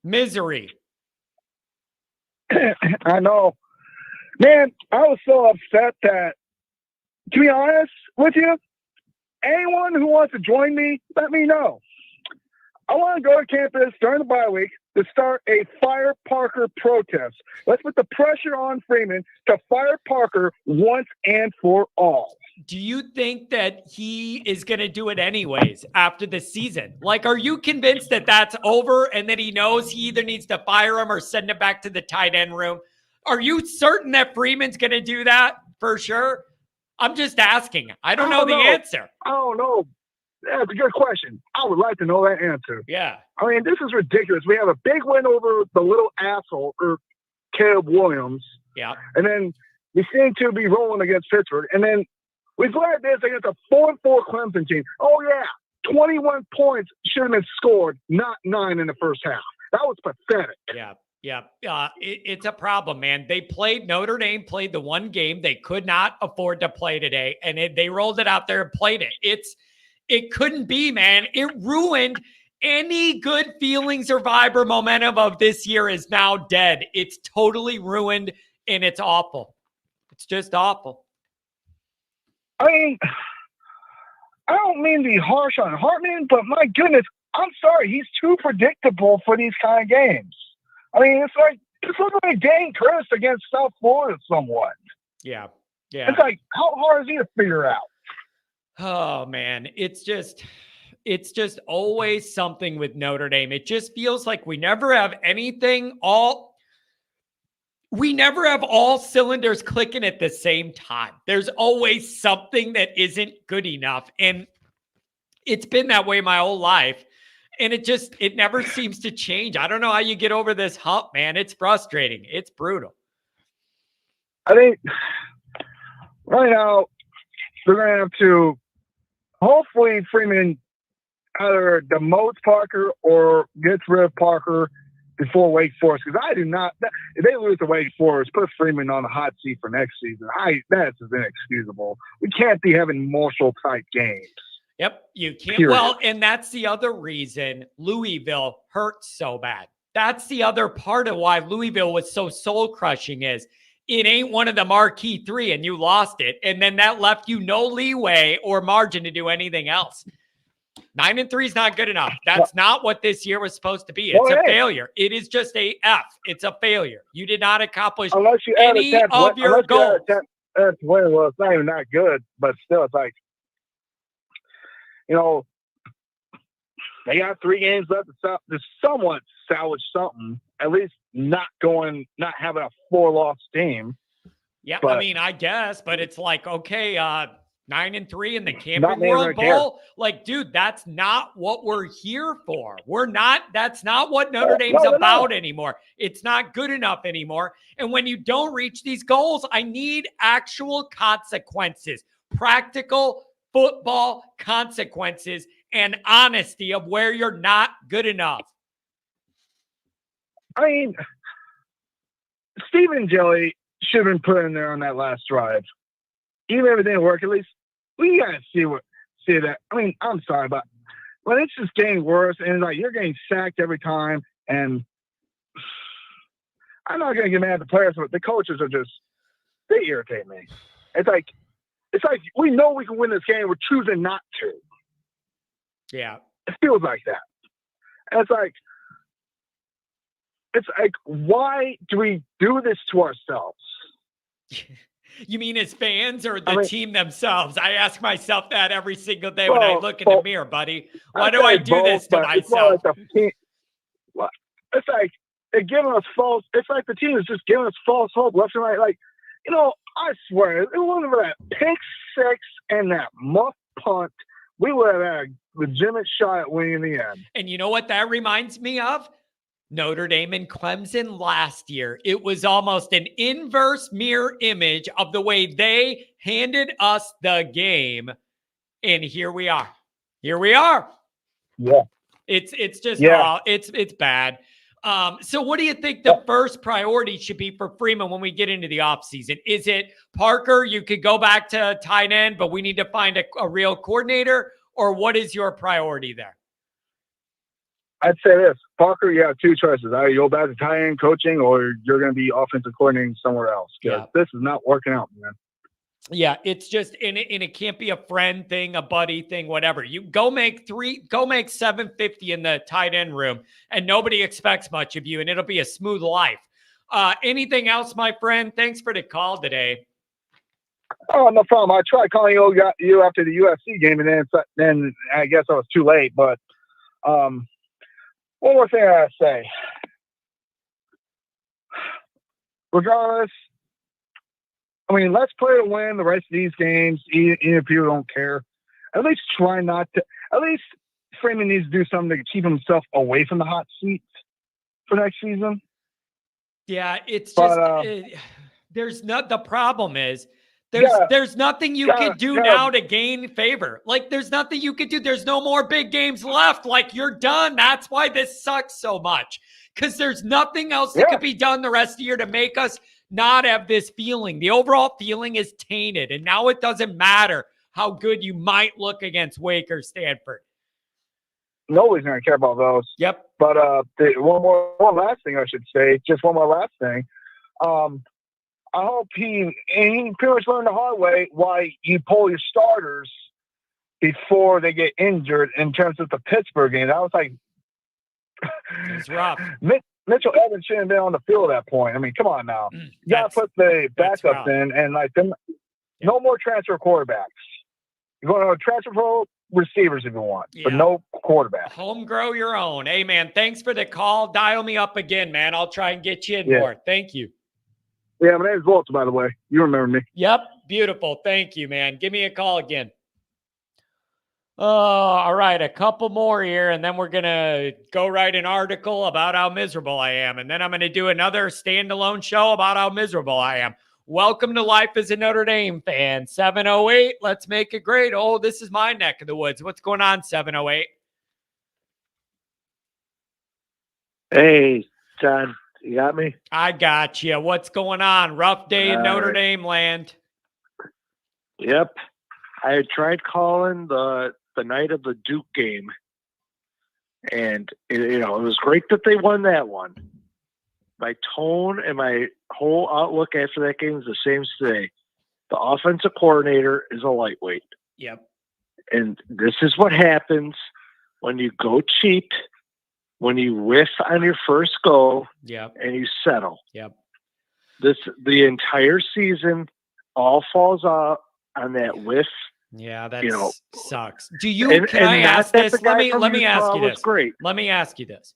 Speaker 1: Misery.
Speaker 14: I know. Man, I was so upset that, to be honest with you, anyone who wants to join me, let me know. I want to go to campus during the bye week to start a Fire Parker protest. Let's put the pressure on Freeman to fire Parker once and for all.
Speaker 1: Do you think that he is going to do it anyways after the season? Like, are you convinced that that's over and that he knows he either needs to fire him or send him back to the tight end room? Are you certain that Freeman's going to do that for sure? I'm just asking. I don't know the answer.
Speaker 14: I don't know. That's a good question. I would like to know that answer.
Speaker 1: Yeah.
Speaker 14: I mean, this is ridiculous. We have a big win over the little asshole, or Caleb Williams.
Speaker 1: Yeah.
Speaker 14: And then we seem to be rolling against Pittsburgh. And then we played this against a 4-4 Clemson team. Oh, yeah. 21 points should have been scored, not 9 in the first half. That was pathetic.
Speaker 1: Yeah. Yeah. It's a problem, man. Notre Dame played the one game they could not afford to play today, and they rolled it out there and played it. It couldn't be, man. It ruined any good feelings or vibe or momentum of this year is now dead. It's totally ruined, and it's awful. It's just awful.
Speaker 14: I mean, I don't mean to be harsh on Hartman, but my goodness, I'm sorry. He's too predictable for these kind of games. I mean, it's like Dane Curtis against South Florida somewhat.
Speaker 1: Yeah.
Speaker 14: It's like, how hard is he to figure out?
Speaker 1: Oh, man. It's just always something with Notre Dame. It just feels like we never have all cylinders clicking at the same time. There's always something that isn't good enough. And it's been that way my whole life. And it never seems to change. I don't know how you get over this hump, man. It's frustrating. It's brutal.
Speaker 14: I think right now we're going to have to, hopefully Freeman either demotes Parker or gets rid of Parker before Wake Forest. Because I do not, if they lose to Wake Forest, put Freeman on the hot seat for next season. That's inexcusable. We can't be having Marshall-type games.
Speaker 1: Yep, you can't.
Speaker 14: Period.
Speaker 1: Well, and that's the other reason Louisville hurt so bad. That's the other part of why Louisville was so soul-crushing is it ain't one of the marquee 3 and you lost it. And then that left you no leeway or margin to do anything else. 9-3 is not good enough. That's not what this year was supposed to be. It's a failure. It is just a F. It's a failure. You did not accomplish any of your goals.
Speaker 14: That's when it's not even that good, but still, it's like, they got 3 games left to somewhat salvage something. At least not having a 4-loss team.
Speaker 1: Yeah,
Speaker 14: But
Speaker 1: I mean, I guess, but it's like, okay, 9-3 in the
Speaker 14: not
Speaker 1: Camping
Speaker 14: many
Speaker 1: World
Speaker 14: are there.
Speaker 1: Bowl. Like, dude, that's not what we're here for. That's not what Notre Dame's
Speaker 14: No.
Speaker 1: about anymore. It's not good enough anymore. And when you don't reach these goals, I need actual consequences, practical football consequences, and honesty of where you're not good enough.
Speaker 14: I mean, Stephen Jelly should have been put in there on that last drive. Even if it didn't work, at least we gotta see that. I mean, I'm sorry, but when it's just getting worse and like you're getting sacked every time, and I'm not gonna get mad at the players, but the coaches are they irritate me. It's like we know we can win this game, we're choosing not to.
Speaker 1: Yeah.
Speaker 14: It feels like that. And it's like why do we do this to ourselves?
Speaker 1: You mean as fans or the team themselves? I ask myself that every single day when I look in the mirror, buddy. Why do I do this to myself?
Speaker 14: It's like they're giving us false. It's like the team is just giving us false hope left and right. Like, I swear, it wasn't for that pick six and that muff punt, we would have had a legitimate shot at winning in the end.
Speaker 1: And you know what that reminds me of? Notre Dame and Clemson last year. It was almost an inverse mirror image of the way they handed us the game. And here we are. Here we are.
Speaker 14: Yeah.
Speaker 1: It's just,
Speaker 14: yeah.
Speaker 1: It's bad. So what do you think the first priority should be for Freeman when we get into the offseason? Is it Parker, you could go back to tight end, but we need to find a real coordinator? Or what is your priority there?
Speaker 14: I'd say this. Parker, you have two choices. Either you go back to tight end coaching or you're going to be offensive coordinating somewhere else. Because this is not working out, man.
Speaker 1: Yeah, it's just, and it can't be a friend thing, a buddy thing, whatever. You go make $750 in the tight end room, and nobody expects much of you, and it'll be a smooth life. Anything else, my friend? Thanks for the call today.
Speaker 14: Oh, no problem. I tried calling you after the UFC game, and then I guess I was too late. But one more thing I gotta say. Regardless, I mean, let's play to win the rest of these games, even if people don't care. At least try not to. At least Freeman needs to do something to keep himself away from the hot seat for next season.
Speaker 1: Yeah, it's just the problem is there's nothing you can do now to gain favor. Like, there's nothing you could do. There's no more big games left. Like, you're done. That's why this sucks so much, because there's nothing else that could be done the rest of the year to make us not have this feeling. The overall feeling is tainted, and now it doesn't matter how good you might look against Wake or Stanford.
Speaker 14: Nobody's going to care about those.
Speaker 1: Yep.
Speaker 14: But one last thing I should say, just one more last thing. I hope he pretty much learned the hard way why you pull your starters before they get injured in terms of the Pittsburgh game. That was like,
Speaker 1: it's rough.
Speaker 14: Mitchell Evans shouldn't have been on the field at that point. I mean, come on now. You got to put the backups in, and no more transfer quarterbacks. You're going to transfer receivers if you want, but no quarterback.
Speaker 1: Home grow your own. Hey, man, thanks for the call. Dial me up again, man. I'll try and get you in more. Thank you.
Speaker 14: Yeah, my name's Walter, by the way. You remember me.
Speaker 1: Yep. Beautiful. Thank you, man. Give me a call again. Oh, all right. A couple more here, and then we're going to go write an article about how miserable I am. And then I'm going to do another standalone show about how miserable I am. Welcome to Life as a Notre Dame fan. 708. Let's make it great. Oh, this is my neck of the woods. What's going on, 708?
Speaker 16: Hey, John. You got me?
Speaker 1: I got you. What's going on? Rough day in Notre Dame land.
Speaker 16: Yep. I had tried calling the night of the Duke game, and it was great that they won that one. My tone and my whole outlook after that game is the same as today. The offensive coordinator is a lightweight.
Speaker 1: Yep.
Speaker 16: And this is what happens when you go cheap, when you whiff on your first go, and you settle.
Speaker 1: Yep.
Speaker 16: The entire season all falls off on that whiff.
Speaker 1: Yeah, that sucks. Do you? Can I ask this? Let me ask you this.
Speaker 16: Great.
Speaker 1: Let me ask you this.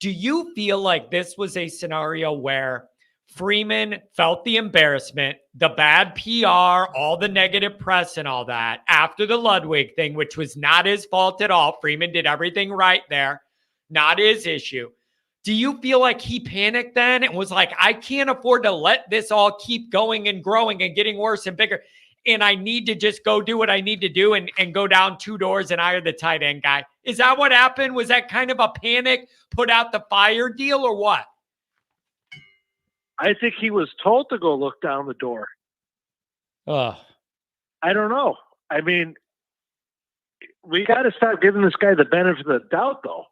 Speaker 1: Do you feel like this was a scenario where Freeman felt the embarrassment, the bad PR, all the negative press and all that after the Ludwig thing, which was not his fault at all. Freeman did everything right there. Not his issue. Do you feel like he panicked then and was like, I can't afford to let this all keep going and growing and getting worse and bigger, and I need to just go do what I need to do and go down 2 doors and hire the tight end guy? Is that what happened? Was that kind of a panic, put out the fire deal, or what?
Speaker 16: I think he was told to go look down the door. I don't know. I mean, we got to start giving this guy the benefit of the doubt, though.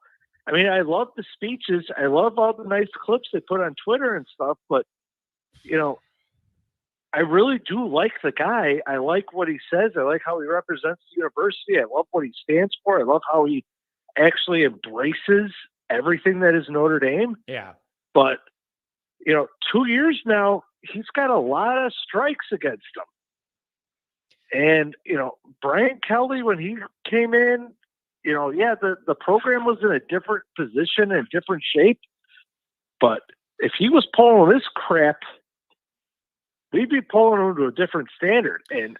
Speaker 16: I mean, I love the speeches. I love all the nice clips they put on Twitter and stuff, but, you know, I really do like the guy. I like what he says. I like how he represents the university. I love what he stands for. I love how he actually embraces everything that is Notre Dame.
Speaker 1: Yeah.
Speaker 16: But, you know, 2 years now, he's got a lot of strikes against him. And, you know, Brian Kelly, when he came in, you know, yeah, the program was in a different position and different shape. But if he was pulling this crap, we'd be pulling him to a different standard. And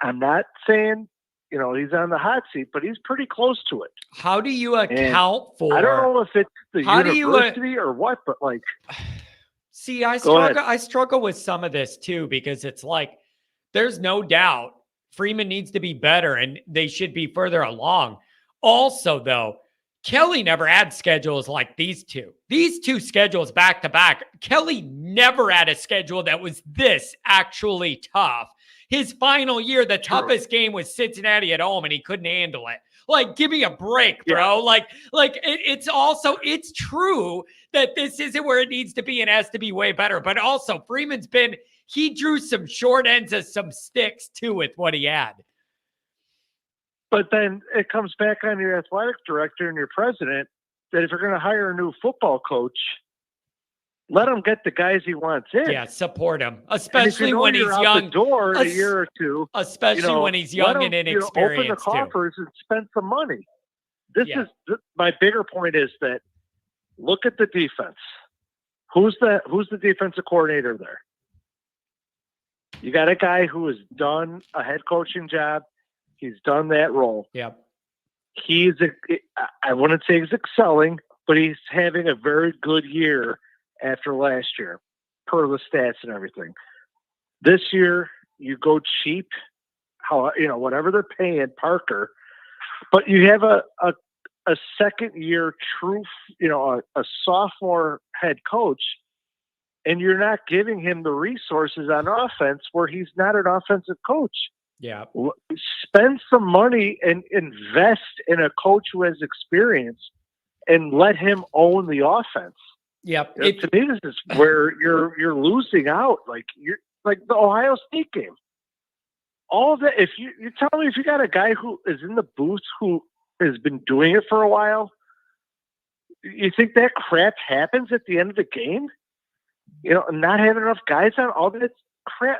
Speaker 16: I'm not saying, you know, he's on the hot seat, but he's pretty close to it.
Speaker 1: How do you account for?
Speaker 16: I don't know if it's the university or what, but like,
Speaker 1: see, I struggle with some of this too, because it's like, there's no doubt Freeman needs to be better and they should be further along. Also, though, Kelly never had schedules like these two. These two schedules back to back. Kelly never had a schedule that was this actually tough. His final year, the toughest game was Cincinnati at home, and he couldn't handle it. Like, give me a break, bro. Yeah. It's true that this isn't where it needs to be and has to be way better. But also, he drew some short ends of some sticks too with what he had.
Speaker 16: But then it comes back on your athletic director and your president that if you're going to hire a new football coach, let him get the guys he wants in.
Speaker 1: Yeah, support him, especially when he's young.
Speaker 16: Out the door in a year or two,
Speaker 1: especially when he's young and inexperienced.
Speaker 16: Open the coffers and spend some money. My bigger point is that look at the defense. Who's the defensive coordinator there? You got a guy who has done a head coaching job. He's done that role.
Speaker 1: Yep.
Speaker 16: I wouldn't say he's excelling, but he's having a very good year after last year, per the stats and everything. This year, you go cheap, whatever they're paying Parker, but you have a second year true, a sophomore head coach, and you're not giving him the resources on offense where he's not an offensive coach.
Speaker 1: Yeah.
Speaker 16: Spend some money and invest in a coach who has experience and let him own the offense.
Speaker 1: Yep.
Speaker 16: To me, this is where you're losing out. Like the Ohio State game. All of that. If you tell me if you got a guy who is in the booth who has been doing it for a while, you think that crap happens at the end of the game? Not having enough guys on all that crap.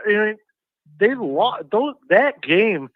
Speaker 16: They lost that game.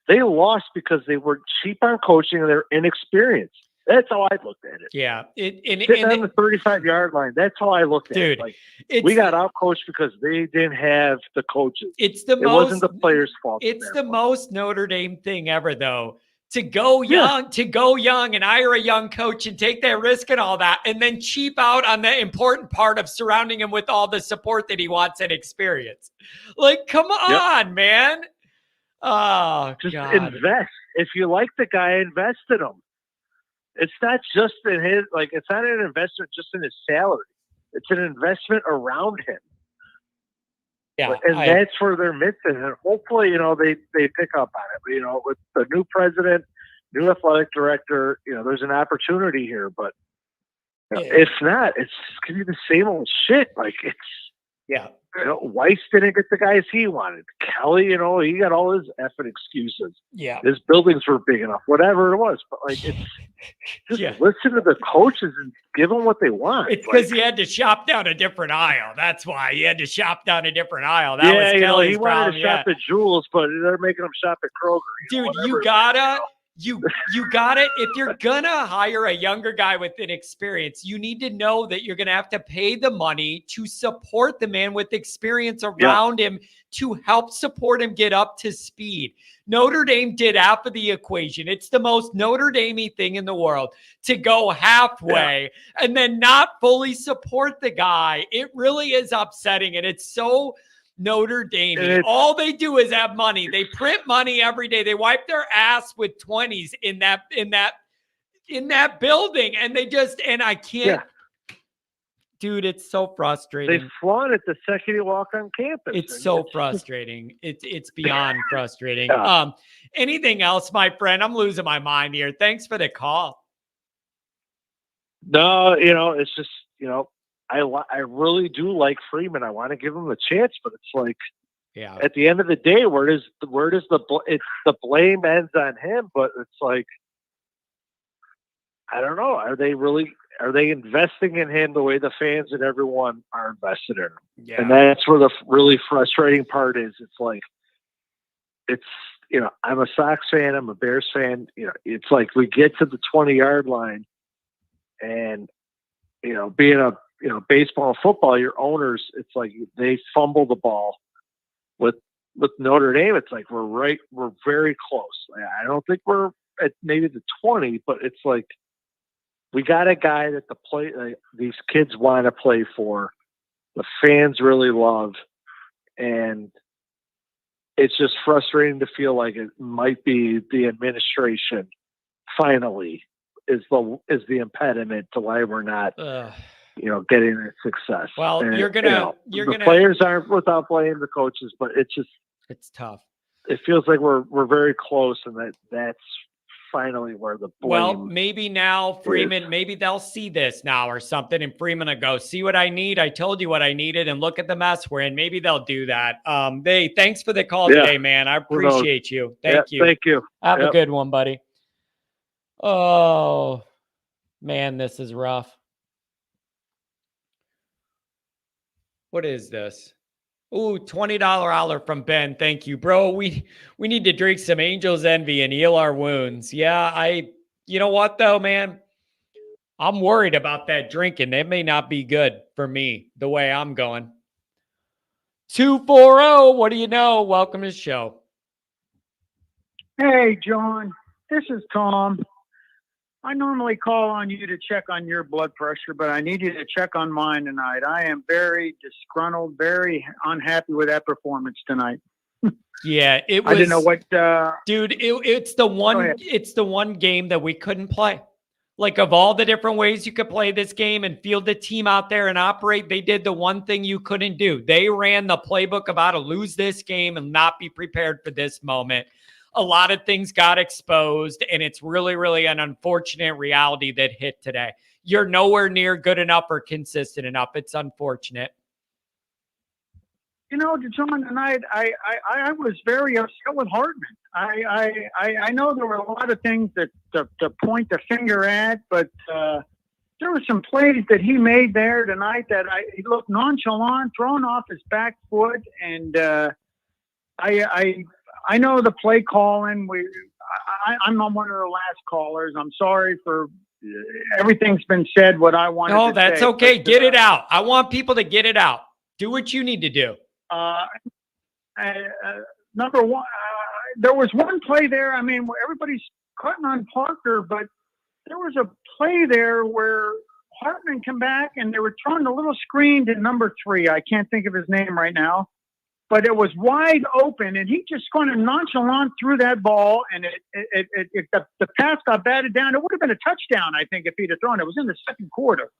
Speaker 16: They lost because they were cheap on coaching and they're inexperienced. That's how I looked at it.
Speaker 1: Yeah.
Speaker 16: Sitting on the 35-yard line. That's how I looked at it. Like, we got out-coached because they didn't have the coaches. It wasn't the players' fault.
Speaker 1: It's the most Notre Dame thing ever, though. To go young and hire a young coach and take that risk and all that, and then cheap out on the important part of surrounding him with all the support that he wants and experience. Like, come on, man. Oh,
Speaker 16: just
Speaker 1: God.
Speaker 16: Invest. If you like the guy, invest in him. It's not just in his, it's not an investment just in his salary. It's an investment around him.
Speaker 1: Yeah,
Speaker 16: and that's where they're missing. And hopefully, they pick up on it. But, with the new president, new athletic director, there's an opportunity here. But if not, it's going to be the same old shit. Weiss didn't get the guys he wanted. Kelly, he got all his effing excuses.
Speaker 1: Yeah.
Speaker 16: His buildings were big enough, whatever it was. But it's just listen to the coaches and give them what they want.
Speaker 1: It's because he had to shop down a different aisle. That's why he had to shop down a different aisle. That was Kelly's
Speaker 16: he wanted
Speaker 1: problem.
Speaker 16: to shop at Jewel's, but they're making him shop at Kroger.
Speaker 1: Dude, you gotta You got it. If you're gonna hire a younger guy with an experience, you need to know that you're gonna have to pay the money to support the man with experience around him to help support him get up to speed. Notre Dame did half of the equation. It's the most Notre Dame-y thing in the world to go halfway and then not fully support the guy. It really is upsetting, and it's so Notre Dame. All they do is have money. They print money every day. They wipe their ass with 20s in that building, and I can't. Dude, it's so frustrating.
Speaker 16: They flaunt it the second you walk on campus.
Speaker 1: It's so frustrating. It's beyond frustrating.
Speaker 16: Yeah.
Speaker 1: Anything else, my friend? I'm losing my mind here. Thanks for the call.
Speaker 16: No, it's just, I really do like Freeman. I want to give him a chance, but it's like, at the end of the day, where does the blame ends on him? But it's like, I don't know. Are they investing in him the way the fans and everyone are invested in him?
Speaker 1: Yeah.
Speaker 16: And that's where the really frustrating part is. It's like, I'm a Sox fan. I'm a Bears fan. It's like we get to the 20-yard line and, being a, baseball and football, your owners, it's like they fumble the ball. With Notre Dame, it's like we're very close. I don't think we're at maybe the 20, but it's like we got a guy that these kids want to play for, the fans really love, and it's just frustrating to feel like it might be the administration finally is the impediment to why we're not getting a success.
Speaker 1: Well,
Speaker 16: and,
Speaker 1: the
Speaker 16: players aren't without blaming the coaches, but
Speaker 1: it's tough.
Speaker 16: It feels like we're very close, and that's finally where the blame.
Speaker 1: Well, maybe now Freeman, maybe they'll see this now or something, and Freeman will go, see what I need. I told you what I needed, and look at the mess we're in. Maybe they'll do that. Thanks for the call today, man. I appreciate you. Thank you.
Speaker 16: Thank you.
Speaker 1: Have a good one, buddy. Oh man, this is rough. What is this? Ooh, $20 holler from Ben. Thank you, bro. We need to drink some Angel's Envy and heal our wounds. Yeah, you know what though, man? I'm worried about that drinking. It may not be good for me the way I'm going. 240, what do you know? Welcome to the show.
Speaker 17: Hey, John. This is Tom. I normally call on you to check on your blood pressure, but I need you to check on mine tonight. I am very disgruntled, very unhappy with that performance tonight.
Speaker 1: Yeah, it was.
Speaker 17: I didn't know what.
Speaker 1: Dude, it's the one game that we couldn't play. Like, of all the different ways you could play this game and field the team out there and operate, they did the one thing you couldn't do. They ran the playbook of how to lose this game and not be prepared for this moment. A lot of things got exposed, and it's really, really an unfortunate reality that hit today. You're nowhere near good enough or consistent enough. It's unfortunate.
Speaker 17: John, tonight I was very upset with Hartman. I know there were a lot of things that to point the finger at, but there were some plays that he made there tonight that he looked nonchalant, thrown off his back foot, and I know the play calling. I'm not one of the last callers. I'm sorry for everything's been said. What I wanted.
Speaker 1: No,
Speaker 17: to
Speaker 1: that's
Speaker 17: say,
Speaker 1: okay. Get it out. I want people to get it out. Do what you need to do.
Speaker 17: Number one, there was one play there. I mean, where everybody's cutting on Parker, but there was a play there where Hartman came back and they were throwing a little screen to number 3. I can't think of his name right now. But it was wide open, and he just kind of nonchalant threw that ball, and the pass got batted down. It would have been a touchdown, I think, if he'd have thrown it. It was in the second quarter.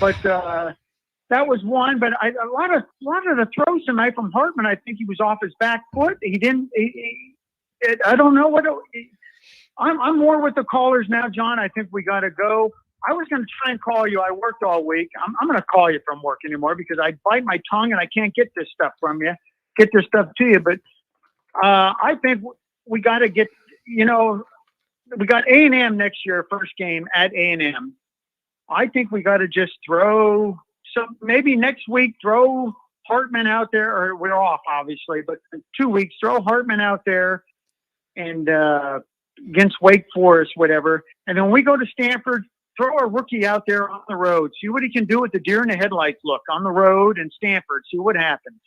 Speaker 17: But that was one. But a lot of the throws tonight from Hartman, I think he was off his back foot. He didn't. I don't know what. I'm more with the callers now, John. I think we got to go. I was going to try and call you. I worked all week. I'm going to call you from work anymore because I bite my tongue and I can't get this stuff to you. But I think we got to get, we got A&M next year, first game at A&M. I think we got to just maybe next week, throw Hartman out there, or we're off, obviously, but in 2 weeks, throw Hartman out there and against Wake Forest, whatever. And then we go to Stanford, throw a rookie out there on the road, see what he can do with the deer in the headlights look on the road in Stanford, see what happens.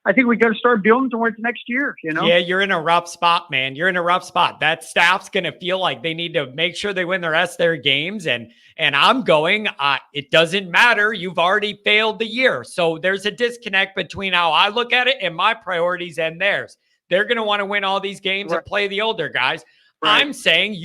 Speaker 17: I think we got to start building towards next year,
Speaker 1: Yeah, you're in a rough spot, man. You're in a rough spot. That staff's going to feel like they need to make sure they win the rest of their games. And I'm going, it doesn't matter. You've already failed the year. So there's a disconnect between how I look at it and my priorities and theirs. They're going to want to win all these games and play the older guys. Right. I'm saying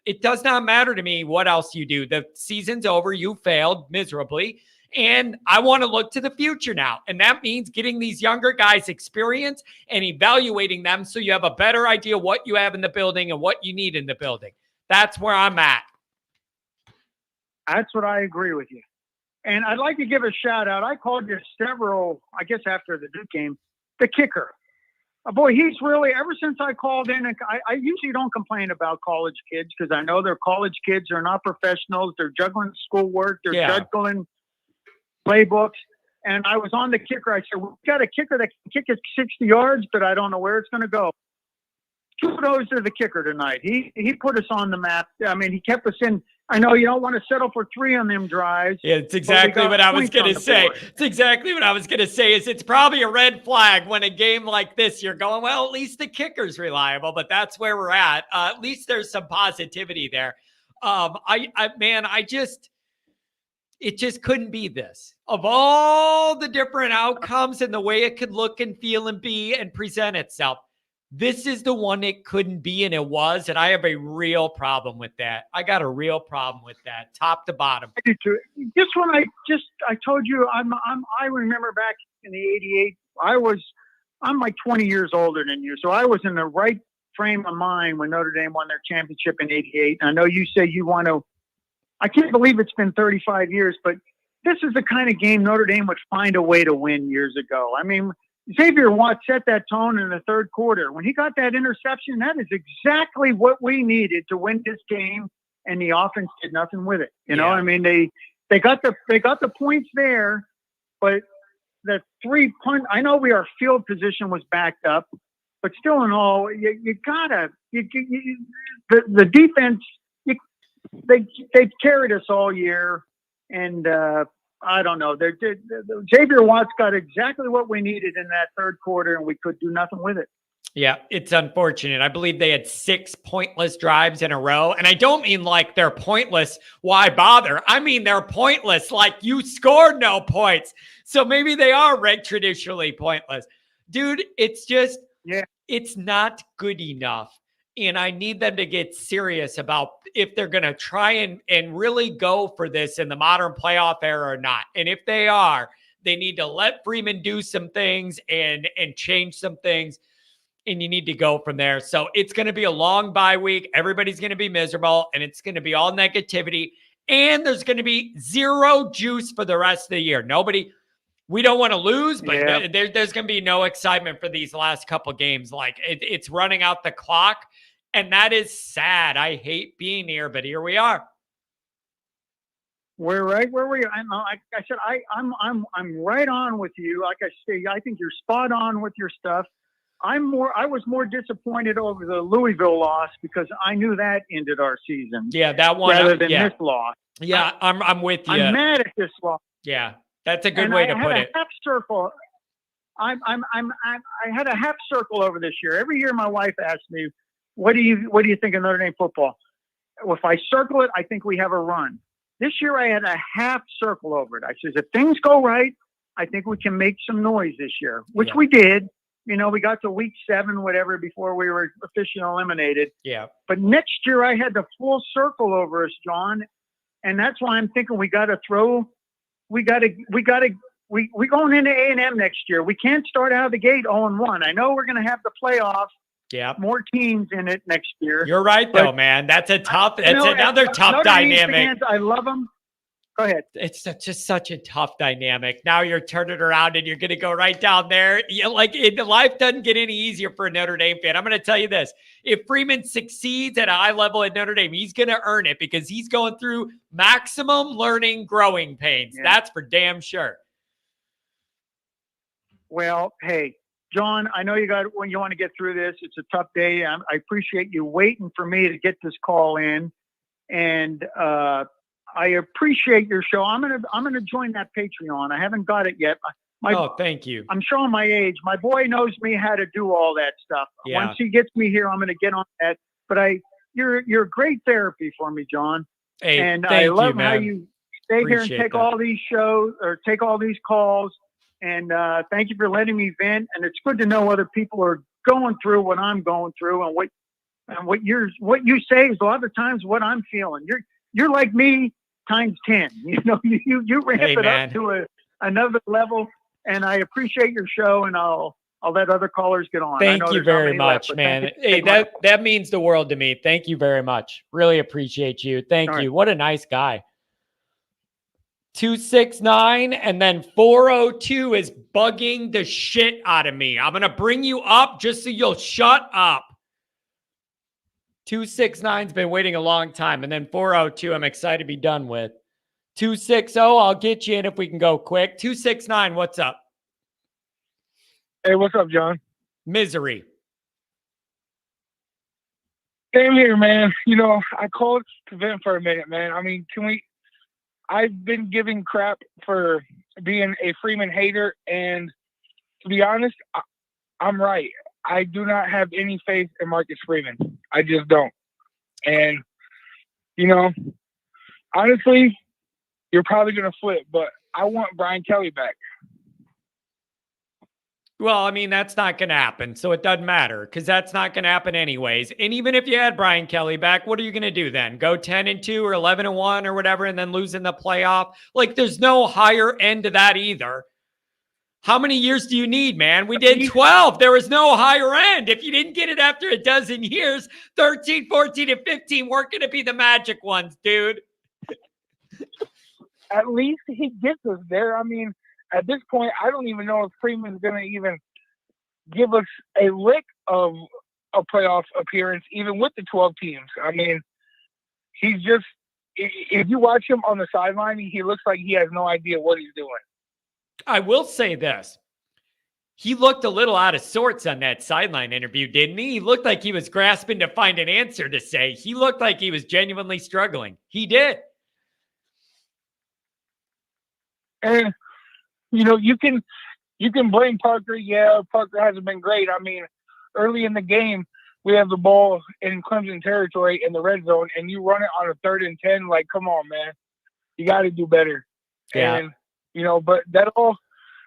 Speaker 1: it does not matter to me what else you do. The season's over. You failed miserably. And I want to look to the future now. And that means getting these younger guys experience and evaluating them so you have a better idea what you have in the building and what you need in the building. That's where I'm at.
Speaker 17: That's what I agree with you. And I'd like to give a shout out. I called you several, I guess after the Duke game, the kicker. Boy, he's really, ever since I called in, I usually don't complain about college kids because I know they're college kids. They're not professionals. They're juggling schoolwork. They're juggling playbooks. And I was on the kicker. I said, we've got a kicker that can kick it 60 yards, but I don't know where it's going to go. Kudos to the kicker tonight. He put us on the map. I mean, he kept us in. I know you don't want to settle for 3 on them drives.
Speaker 1: Yeah, it's exactly what I was going to say. It's exactly what I was going to say is it's probably a red flag when a game like this, you're going, well, at least the kicker's reliable, but that's where we're at. At least there's some positivity there. It just couldn't be this. Of all the different outcomes and the way it could look and feel and be and present itself, this is the one it couldn't be, and it was, and I have a real problem with that. I got a real problem with that, top to bottom.
Speaker 17: I do too. Just when I told you, I remember back in the '88. I'm like 20 years older than you, so I was in the right frame of mind when Notre Dame won their championship in '88. I know you say you want to. I can't believe it's been 35 years, but this is the kind of game Notre Dame would find a way to win years ago. I mean, Xavier Watts set that tone in the third quarter. When he got that interception, that is exactly what we needed to win this game, and the offense did nothing with it. You know, I mean, they got the points there, but the 3-point. I know our field position was backed up, but still in all, the defense. They've carried us all year, and I don't know. Xavier Watts got exactly what we needed in that third quarter, and we could do nothing with it.
Speaker 1: Yeah, it's unfortunate. I believe they had 6 pointless drives in a row, and I don't mean like they're pointless. Why bother? I mean they're pointless. Like you scored no points, so maybe they are ranked traditionally pointless, dude. It's just it's not good enough. And I need them to get serious about if they're going to try and really go for this in the modern playoff era or not. And if they are, they need to let Freeman do some things and change some things. And you need to go from there. So it's going to be a long bye week. Everybody's going to be miserable, and it's going to be all negativity. And there's going to be zero juice for the rest of the year. We don't want to lose, but there's going to be no excitement for these last couple games. Like it's running out the clock, and that is sad. I hate being here, but here we are.
Speaker 17: We're right where we are. Like I said, I'm right on with you. Like I say, I think you're spot on with your stuff. I was more disappointed over the Louisville loss because I knew that ended our season.
Speaker 1: Yeah, that one
Speaker 17: rather than this loss.
Speaker 1: Yeah, I'm with you.
Speaker 17: I'm mad at this loss.
Speaker 1: Yeah. That's a good way to put it.
Speaker 17: Half circle. I had a half circle over this year. Every year, my wife asks me, "What do you think of Notre Dame football?" Well, if I circle it, I think we have a run. This year, I had a half circle over it. I says, if things go right, I think we can make some noise this year, which we did. You know, we got to week 7, whatever, before we were officially eliminated.
Speaker 1: Yeah.
Speaker 17: But next year, I had the full circle over us, John, and that's why I'm thinking we got to throw. We going into A&M next year. We can't start out of the gate 0-1. I know we're going to have the playoffs.
Speaker 1: Yeah.
Speaker 17: More teams in it next year.
Speaker 1: You're right, though, man. That's another tough dynamic.
Speaker 17: Fans, I love them. Go ahead.
Speaker 1: It's just such a tough dynamic. Now you're turning around and you're going to go right down there. Life doesn't get any easier for a Notre Dame fan. I'm going to tell you this. If Freeman succeeds at a high level at Notre Dame, he's going to earn it because he's going through maximum learning growing pains. Yeah. That's for damn sure.
Speaker 17: Well, hey, John, I know you got when you want to get through this. It's a tough day. I appreciate you waiting for me to get this call in, and I appreciate your show. I'm gonna join that Patreon. I haven't got it yet.
Speaker 1: Thank you.
Speaker 17: I'm showing my age. My boy knows me how to do all that stuff.
Speaker 1: Yeah.
Speaker 17: Once he gets me here, I'm gonna get on that. But you're great therapy for me, John.
Speaker 1: Hey,
Speaker 17: and
Speaker 1: thank
Speaker 17: I
Speaker 1: you,
Speaker 17: love how
Speaker 1: man.
Speaker 17: you stay here and
Speaker 1: Appreciate
Speaker 17: take
Speaker 1: that.
Speaker 17: all these shows or take all these calls. And thank you for letting me vent. And it's good to know other people are going through what I'm going through, and what you say is a lot of times what I'm feeling. You're like me times 10. You know, you ramp
Speaker 1: Hey,
Speaker 17: it
Speaker 1: man.
Speaker 17: up to another level. And I appreciate your show, and I'll let other callers get on. I
Speaker 1: Thank
Speaker 17: know
Speaker 1: you
Speaker 17: there's not
Speaker 1: very
Speaker 17: many left,
Speaker 1: much,
Speaker 17: but
Speaker 1: man.
Speaker 17: thank you for
Speaker 1: Hey,
Speaker 17: taking my
Speaker 1: that means the world to me. Thank you very much. Really appreciate you. Thank
Speaker 17: All right.
Speaker 1: you. What a nice guy. 269 and then 402 is bugging the shit out of me. I'm going to bring you up just so you'll shut up. 269's been waiting a long time, and then 402 I'm excited to be done with. 260, I'll get you in if we can go quick. 269, what's up?
Speaker 14: Hey, what's up, John?
Speaker 1: Misery.
Speaker 14: Same here, man. You know, I called to vent for a minute, man. I mean, I've been giving crap for being a Freeman hater, and to be honest, I'm right. I do not have any faith in Marcus Freeman. I just don't. And, you know, honestly, you're probably going to flip, but I want Brian Kelly back.
Speaker 1: Well, I mean, that's not going to happen, so it doesn't matter because that's not going to happen anyways. And even if you had Brian Kelly back, what are you going to do then? Go 10-2 or 11-1 or whatever and then lose in the playoff? Like, there's no higher end to that either. How many years do you need, man? We did 12. There was no higher end. If you didn't get it after a dozen years, 13, 14, and 15 weren't going to be the magic ones, dude.
Speaker 14: At least he gets us there. I mean, at this point, I don't even know if Freeman's going to even give us a lick of a playoff appearance, even with the 12 teams. I mean, he's just, if you watch him on the sideline, he looks like he has no idea what he's doing.
Speaker 1: I will say this. He looked a little out of sorts on that sideline interview, didn't he? He looked like he was grasping to find an answer to say. He looked like he was genuinely struggling. He did.
Speaker 14: And, you know, you can blame Parker. Yeah, Parker hasn't been great. I mean, early in the game, we have the ball in Clemson territory in the red zone, and you run it on a 3rd and 10. Like, come on, man. You got to do better.
Speaker 1: Yeah.
Speaker 14: And, you know, but that all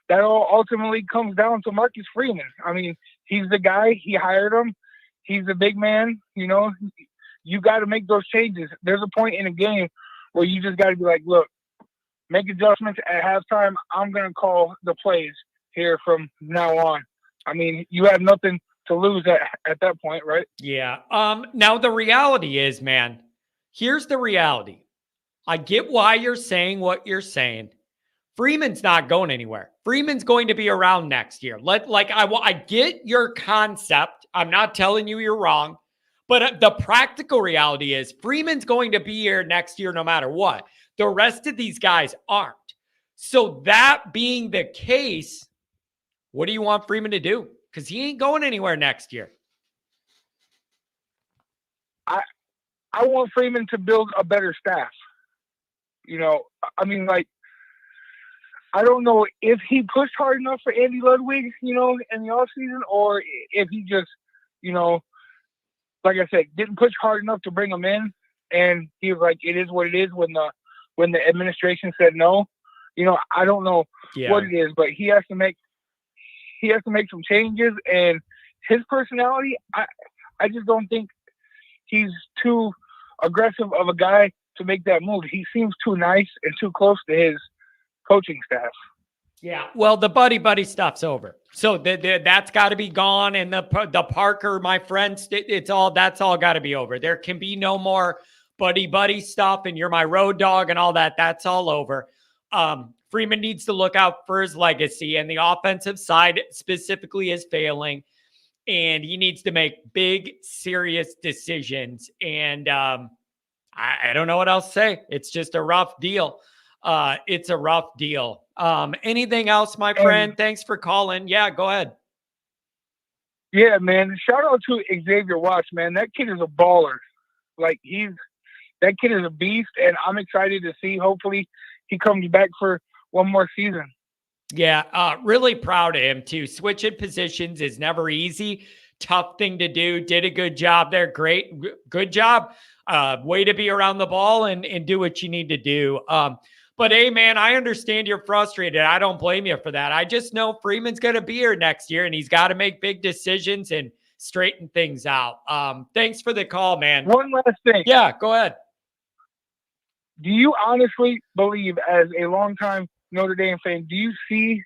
Speaker 14: ultimately comes down to Marcus Freeman. I mean, he's the guy. He hired him. He's the big man. You know, you got to make those changes. There's a point in a game where you just got to be like, look, make adjustments at halftime. I'm going to call the plays here from now on. I mean, you have nothing to lose at that point, right?
Speaker 1: Yeah. Now the reality is, man, here's the reality. I get why you're saying what you're saying. Freeman's not going anywhere. Freeman's going to be around next year. I get your concept. I'm not telling you you're wrong, but the practical reality is Freeman's going to be here next year no matter what. The rest of these guys aren't. So that being the case, what do you want Freeman to do? Because he ain't going anywhere next year.
Speaker 14: I want Freeman to build a better staff. You know, I mean, like, I don't know if he pushed hard enough for Andy Ludwig, you know, in the offseason, or if he just, you know, like I said, didn't push hard enough to bring him in. And he was like, it is what it is when the administration said no. You know, I don't know what it is, but he has to make some changes. And his personality, I just don't think he's too aggressive of a guy to make that move. He seems too nice and too close to his coaching staff.
Speaker 1: Yeah. Well, the buddy stuff's over. So that's got to be gone. And the Parker, my friends, that's all got to be over. There can be no more buddy stuff and you're my road dog and all that. That's all over. Freeman needs to look out for his legacy, and the offensive side specifically is failing, and he needs to make big, serious decisions. And I don't know what else to say. It's just a rough deal. It's a rough deal. Anything else, my friend? Thanks for calling. Yeah, go ahead.
Speaker 18: Yeah, man. Shout out to Xavier Watts, man. That kid is a baller. Like that kid is a beast, and I'm excited to see. Hopefully, he comes back for one more season.
Speaker 1: Yeah, really proud of him too. Switching positions is never easy. Tough thing to do. Did a good job there. Great, good job. Way to be around the ball and do what you need to do. But hey, man, I understand you're frustrated. I don't blame you for that. I just know Freeman's going to be here next year, and he's got to make big decisions and straighten things out. Thanks for the call, man.
Speaker 18: One last thing.
Speaker 1: Yeah, go ahead.
Speaker 18: Do you honestly believe, as a longtime Notre Dame fan, do you see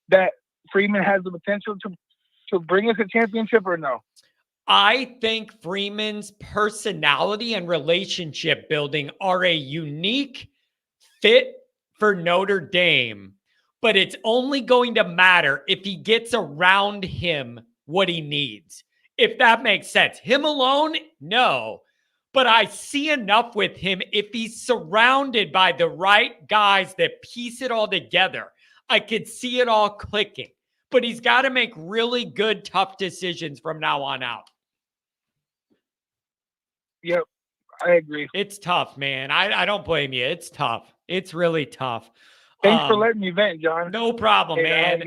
Speaker 18: that Freeman has the potential to bring us a championship or no?
Speaker 1: I think Freeman's personality and relationship building are a unique fit for Notre Dame, but it's only going to matter if he gets around him what he needs. If that makes sense. Him alone, no. But I see enough with him if he's surrounded by the right guys that piece it all together. I could see it all clicking. But he's got to make really good, tough decisions from now on out.
Speaker 18: Yep, I agree.
Speaker 1: It's tough, man. I don't blame you. It's tough. It's really tough.
Speaker 18: Thanks for letting me vent, John.
Speaker 1: No problem, man.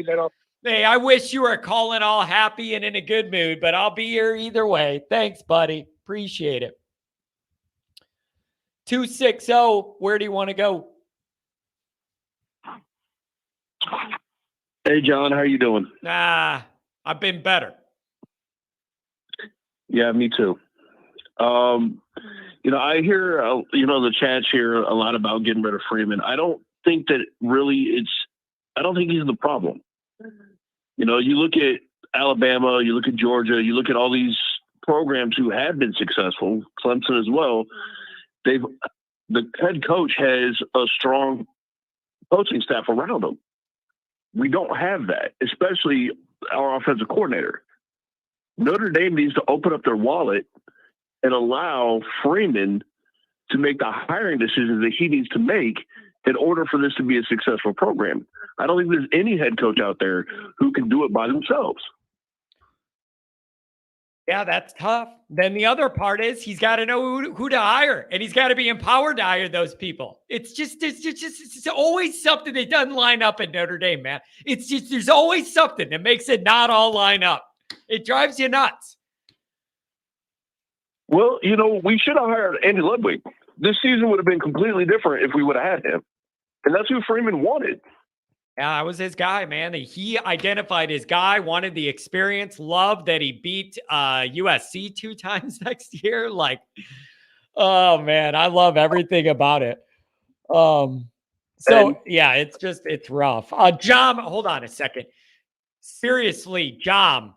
Speaker 1: Hey, I wish you were calling all happy and in a good mood, but I'll be here either way. Thanks, buddy. Appreciate it. 260, where do you want to go?
Speaker 19: Hey, John, how you doing?
Speaker 1: I've been better.
Speaker 19: Yeah, me too. I hear, the chats here a lot about getting rid of Freeman. I don't think that really I don't think he's the problem. You look at Alabama, you look at Georgia, you look at all these programs who have been successful, Clemson as well. The head coach has a strong coaching staff around him. We don't have that, especially our offensive coordinator. Notre Dame needs to open up their wallet and allow Freeman to make the hiring decisions that he needs to make in order for this to be a successful program. I don't think there's any head coach out there who can do it by themselves.
Speaker 1: Yeah, that's tough. Then the other part is he's got to know who to hire, and he's got to be empowered to hire those people. It's always something that doesn't line up at Notre Dame, man. There's always something that makes it not all line up. It drives you nuts.
Speaker 19: Well, we should have hired Andy Ludwig. This season would have been completely different if we would have had him. And that's who Freeman wanted.
Speaker 1: Yeah, that was his guy, man. He identified his guy, wanted the experience, loved that he beat USC 2 times next year. Like, oh, man, I love everything about it. Yeah, it's rough. Jom, hold on a second. Seriously, Jom,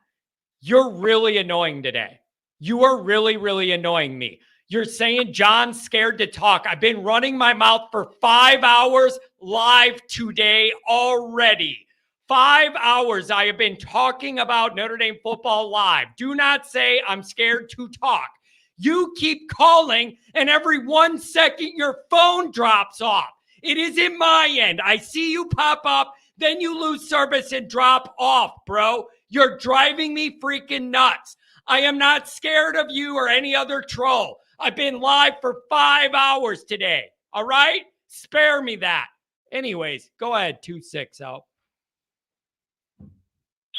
Speaker 1: you're really annoying today. You are really, really annoying me. You're saying John's scared to talk. I've been running my mouth for 5 hours live today already. 5 hours I have been talking about Notre Dame football live. Do not say I'm scared to talk. You keep calling, and every 1 second your phone drops off. It isn't my end. I see you pop up, then you lose service and drop off, bro. You're driving me freaking nuts. I am not scared of you or any other troll. I've been live for 5 hours today. All right? Spare me that. Anyways, go ahead, 260.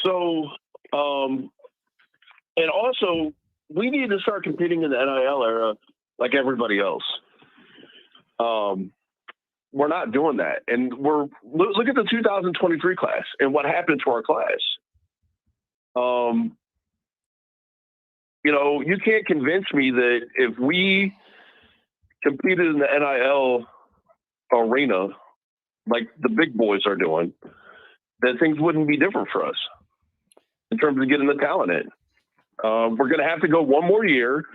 Speaker 19: So, and also, we need to start competing in the NIL era like everybody else. We're not doing that. And look at the 2023 class and what happened to our class. You can't convince me that if we competed in the NIL arena like the big boys are doing, that things wouldn't be different for us in terms of getting the talent in. We're going to have to go one more year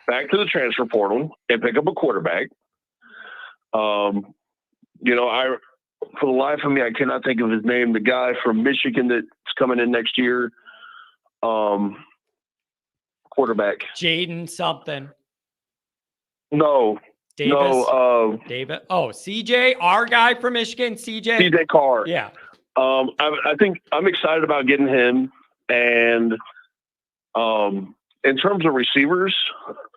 Speaker 19: back to the transfer portal and pick up a quarterback. For the life of me, I cannot think of his name. The guy from Michigan that's coming in next year. Quarterback.
Speaker 1: Jaden something.
Speaker 19: No.
Speaker 1: Davis.
Speaker 19: No.
Speaker 1: David. Oh, CJ, our guy from Michigan, CJ.
Speaker 19: CJ Carr.
Speaker 1: Yeah.
Speaker 19: I think I'm excited about getting him, and In terms of receivers,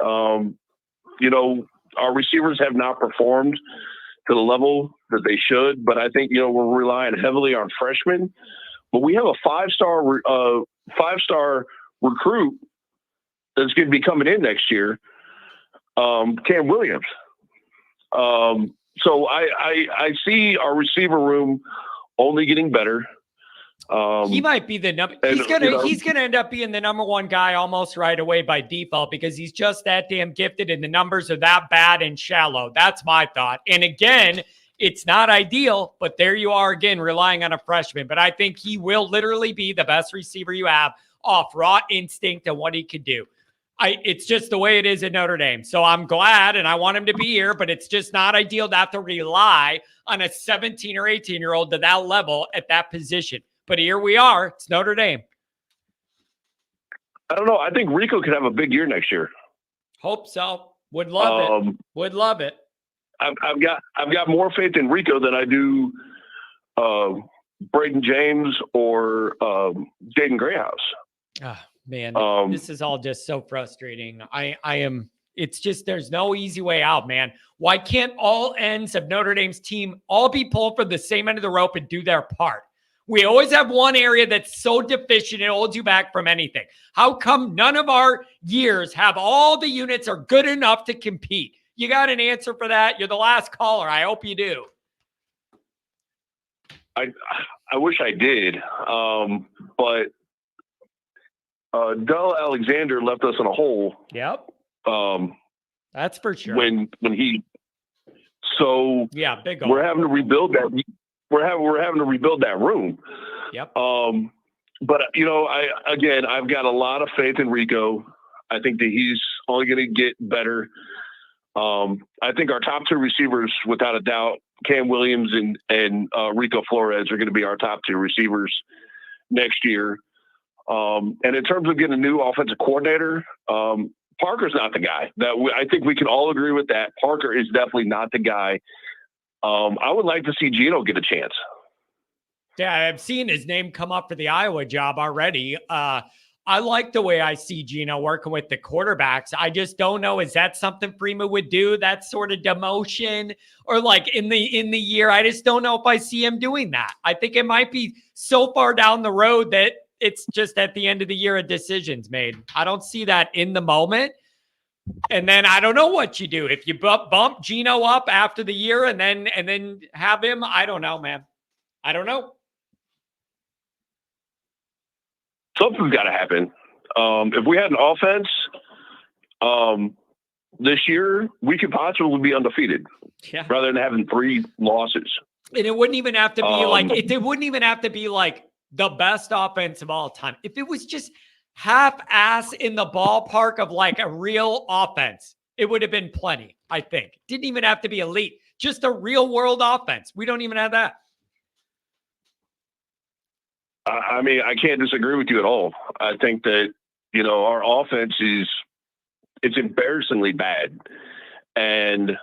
Speaker 19: you know, our receivers have not performed to the level that they should, but I think, you know, we're relying heavily on freshmen. But we have a five-star recruit that's going to be coming in next year, Cam Williams. So I see our receiver room only getting better.
Speaker 1: He might be the number. He's gonna end up being the number one guy almost right away by default because he's just that damn gifted and the numbers are that bad and shallow. That's my thought. And again, it's not ideal, but there you are again relying on a freshman. But I think he will literally be the best receiver you have off raw instinct and what he could do. It's just the way it is at Notre Dame. So I'm glad and I want him to be here, but it's just not ideal to have to rely on a 17 or 18-year-old to that level at that position. But here we are. It's Notre Dame.
Speaker 19: I don't know. I think Rico could have a big year next year.
Speaker 1: Hope so. Would love it. Would love it.
Speaker 19: I've got more faith in Rico than I do Braden James or Jaden Grayhouse.
Speaker 1: Oh, man, this is all just so frustrating. It's just, there's no easy way out, man. Why can't all ends of Notre Dame's team all be pulled from the same end of the rope and do their part? We always have one area that's so deficient it holds you back from anything. How come none of our years have all the units are good enough to compete? You got an answer for that? You're the last caller. I hope you do.
Speaker 19: I wish I did, but Dell Alexander left us in a hole.
Speaker 1: Yep. That's for sure.
Speaker 19: When he, so
Speaker 1: yeah, big hole.
Speaker 19: We're having to rebuild that. We're having to rebuild that room.
Speaker 1: Yep.
Speaker 19: But you know, I've got a lot of faith in Rico. I think that he's only going to get better. I think our top two receivers, without a doubt, Cam Williams and Rico Flores are going to be our top two receivers next year. And in terms of getting a new offensive coordinator, Parker's not the guy. I think we can all agree with that. Parker is definitely not the guy. I would like to see Gino get a chance.
Speaker 1: Yeah, I've seen his name come up for the Iowa job already. I like the way I see Gino working with the quarterbacks. I just don't know. Is that something Freeman would do? That sort of demotion or like in the year? I just don't know if I see him doing that. I think it might be so far down the road that it's just at the end of the year a decision's made. I don't see that in the moment. And then I don't know what you do. If you bump Gino up after the year and then have him, I don't know, man. I don't know.
Speaker 19: Something's got to happen. If we had an offense this year, we could possibly be undefeated rather than having 3 losses.
Speaker 1: And it wouldn't even have to be it wouldn't even have to be like the best offense of all time. If it was just half-ass in the ballpark of like a real offense, it would have been plenty, I think. Didn't even have to be elite. Just a real-world offense. We don't even have that.
Speaker 19: I mean, I can't disagree with you at all. I think that, you know, our offense it's embarrassingly bad. And,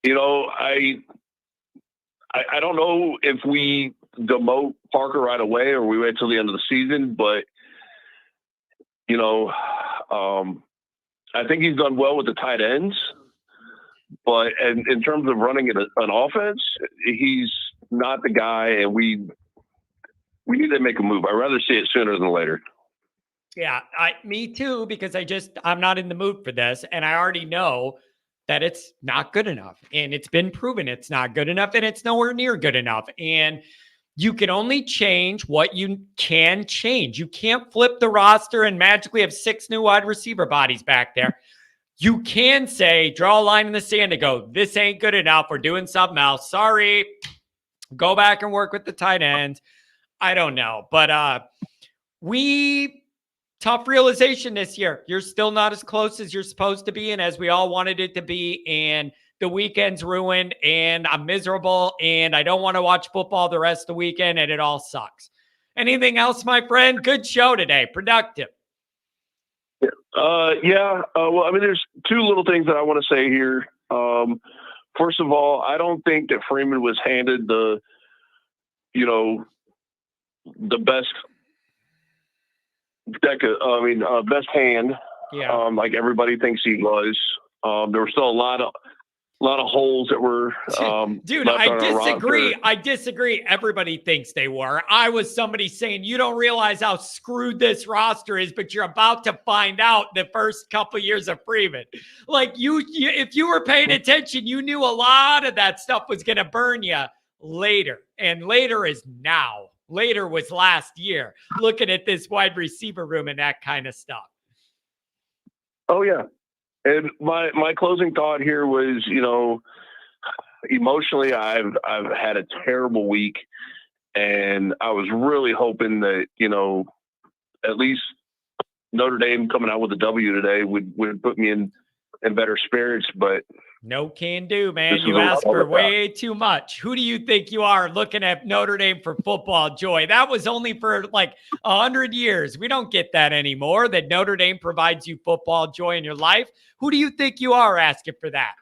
Speaker 19: you know, I don't know if we demote Parker right away or we wait till the end of the season, but, you know, I think he's done well with the tight ends. But in terms of running an offense, he's not the guy, and we need to make a move. I'd rather see it sooner than later.
Speaker 1: Yeah, me too, because I'm not in the mood for this, and I already know that it's not good enough, and it's been proven it's not good enough, and it's nowhere near good enough. And you can only change what you can change. You can't flip the roster and magically have 6 new wide receiver bodies back there. You can say, draw a line in the sand and go, this ain't good enough. We're doing something else. Sorry. Go back and work with the tight ends. I don't know. But tough realization this year. You're still not as close as you're supposed to be and as we all wanted it to be. And the weekend's ruined and I'm miserable and I don't want to watch football the rest of the weekend and it all sucks. Anything else, my friend? Good show today. Productive.
Speaker 19: Well, I mean, there's 2 little things that I want to say here. First of all, I don't think that Freeman was handed the best best hand.
Speaker 1: Yeah.
Speaker 19: Like everybody thinks he was. There were still a lot of holes that were
Speaker 1: dude,
Speaker 19: left
Speaker 1: I
Speaker 19: on our
Speaker 1: disagree.
Speaker 19: roster.
Speaker 1: I disagree. Everybody thinks they were. I was somebody saying you don't realize how screwed this roster is, but you're about to find out the first couple years of Freeman. Like you if you were paying attention, you knew a lot of that stuff was going to burn you later, and later is now. Later was last year. Looking at this wide receiver room and that kind of stuff.
Speaker 19: Oh yeah. And my closing thought here was, emotionally, I've had a terrible week, and I was really hoping that, at least Notre Dame coming out with a W today would put me in better spirits, but
Speaker 1: no can do, man. You ask for way too much. Who do you think you are looking at Notre Dame for football joy? That was only for like 100 years. We don't get that anymore, that Notre Dame provides you football joy in your life. Who do you think you are asking for that?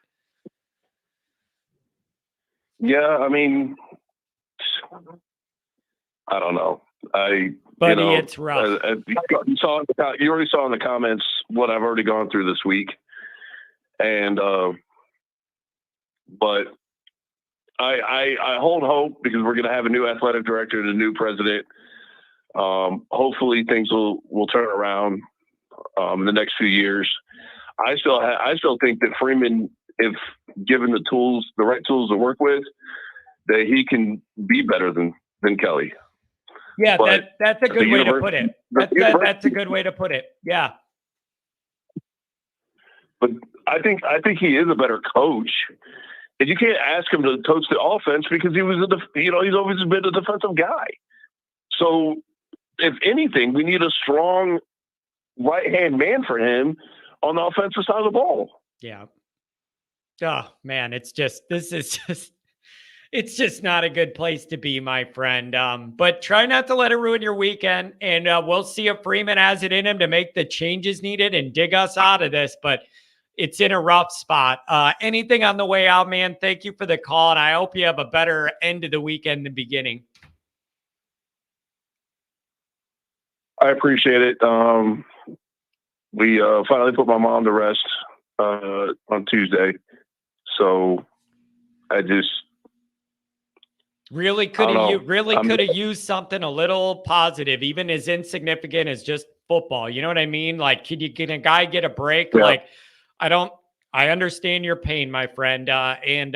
Speaker 19: Yeah, I mean, I don't know.
Speaker 1: It's rough.
Speaker 19: You already saw in the comments what I've already gone through this week. And, but I hold hope because we're going to have a new athletic director and a new president. Hopefully things will turn around in the next few years. I still think that Freeman, if given the right tools to work with, that he can be better than Kelly.
Speaker 1: Yeah, that's a good way to put it. That's a good way to put it. Yeah.
Speaker 19: But I think he is a better coach, and you can't ask him to coach the offense because he's always been a defensive guy. So, if anything, we need a strong right-hand man for him on the offensive side of the ball.
Speaker 1: Yeah. Oh man, it's just not a good place to be, my friend. But try not to let it ruin your weekend, and we'll see if Freeman has it in him to make the changes needed and dig us out of this. But it's in a rough spot. Anything on the way out, man? Thank you for the call, and I hope you have a better end of the weekend than beginning.
Speaker 19: I appreciate it. We finally put my mom to rest on Tuesday, so I just
Speaker 1: really could have used something a little positive, even as insignificant as just football. You know what I mean? Like, could a guy get a break? Yeah. Like, I understand your pain, my friend. And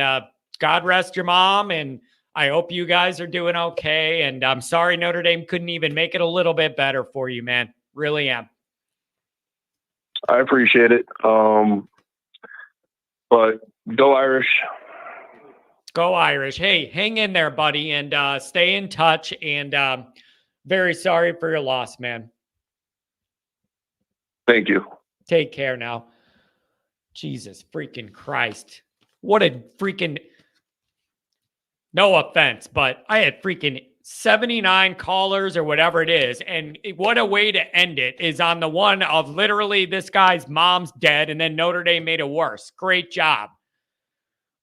Speaker 1: God rest your mom. And I hope you guys are doing okay. And I'm sorry Notre Dame couldn't even make it a little bit better for you, man. Really am.
Speaker 19: I appreciate it. But go Irish.
Speaker 1: Go Irish. Hey, hang in there, buddy, and stay in touch. And very sorry for your loss, man.
Speaker 19: Thank you.
Speaker 1: Take care now. Jesus freaking Christ. What a freaking, no offense, but I had freaking 79 callers or whatever it is. And what a way to end it is on the one of literally this guy's mom's dead and then Notre Dame made it worse. Great job.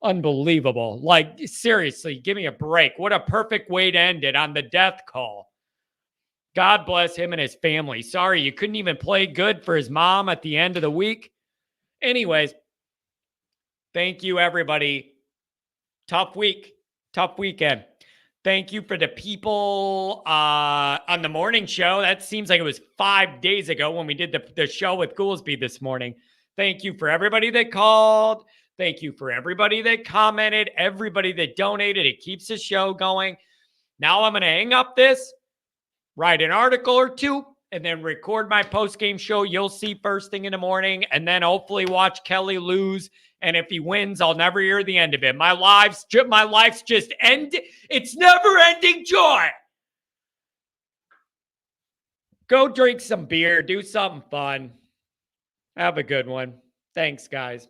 Speaker 1: Unbelievable. Like, seriously, give me a break. What a perfect way to end it on the death call. God bless him and his family. Sorry, you couldn't even play good for his mom at the end of the week. Anyways, thank you, everybody. Tough week. Tough weekend. Thank you for the people on the morning show. That seems like it was 5 days ago when we did the show with Goolsby this morning. Thank you for everybody that called. Thank you for everybody that commented, everybody that donated. It keeps the show going. Now I'm going to hang up this, write an article or two, and then record my post-game show. You'll see first thing in the morning, and then hopefully watch Kelly lose. And if he wins, I'll never hear the end of it. My life's just ended. It's never-ending joy. Go drink some beer. Do something fun. Have a good one. Thanks, guys.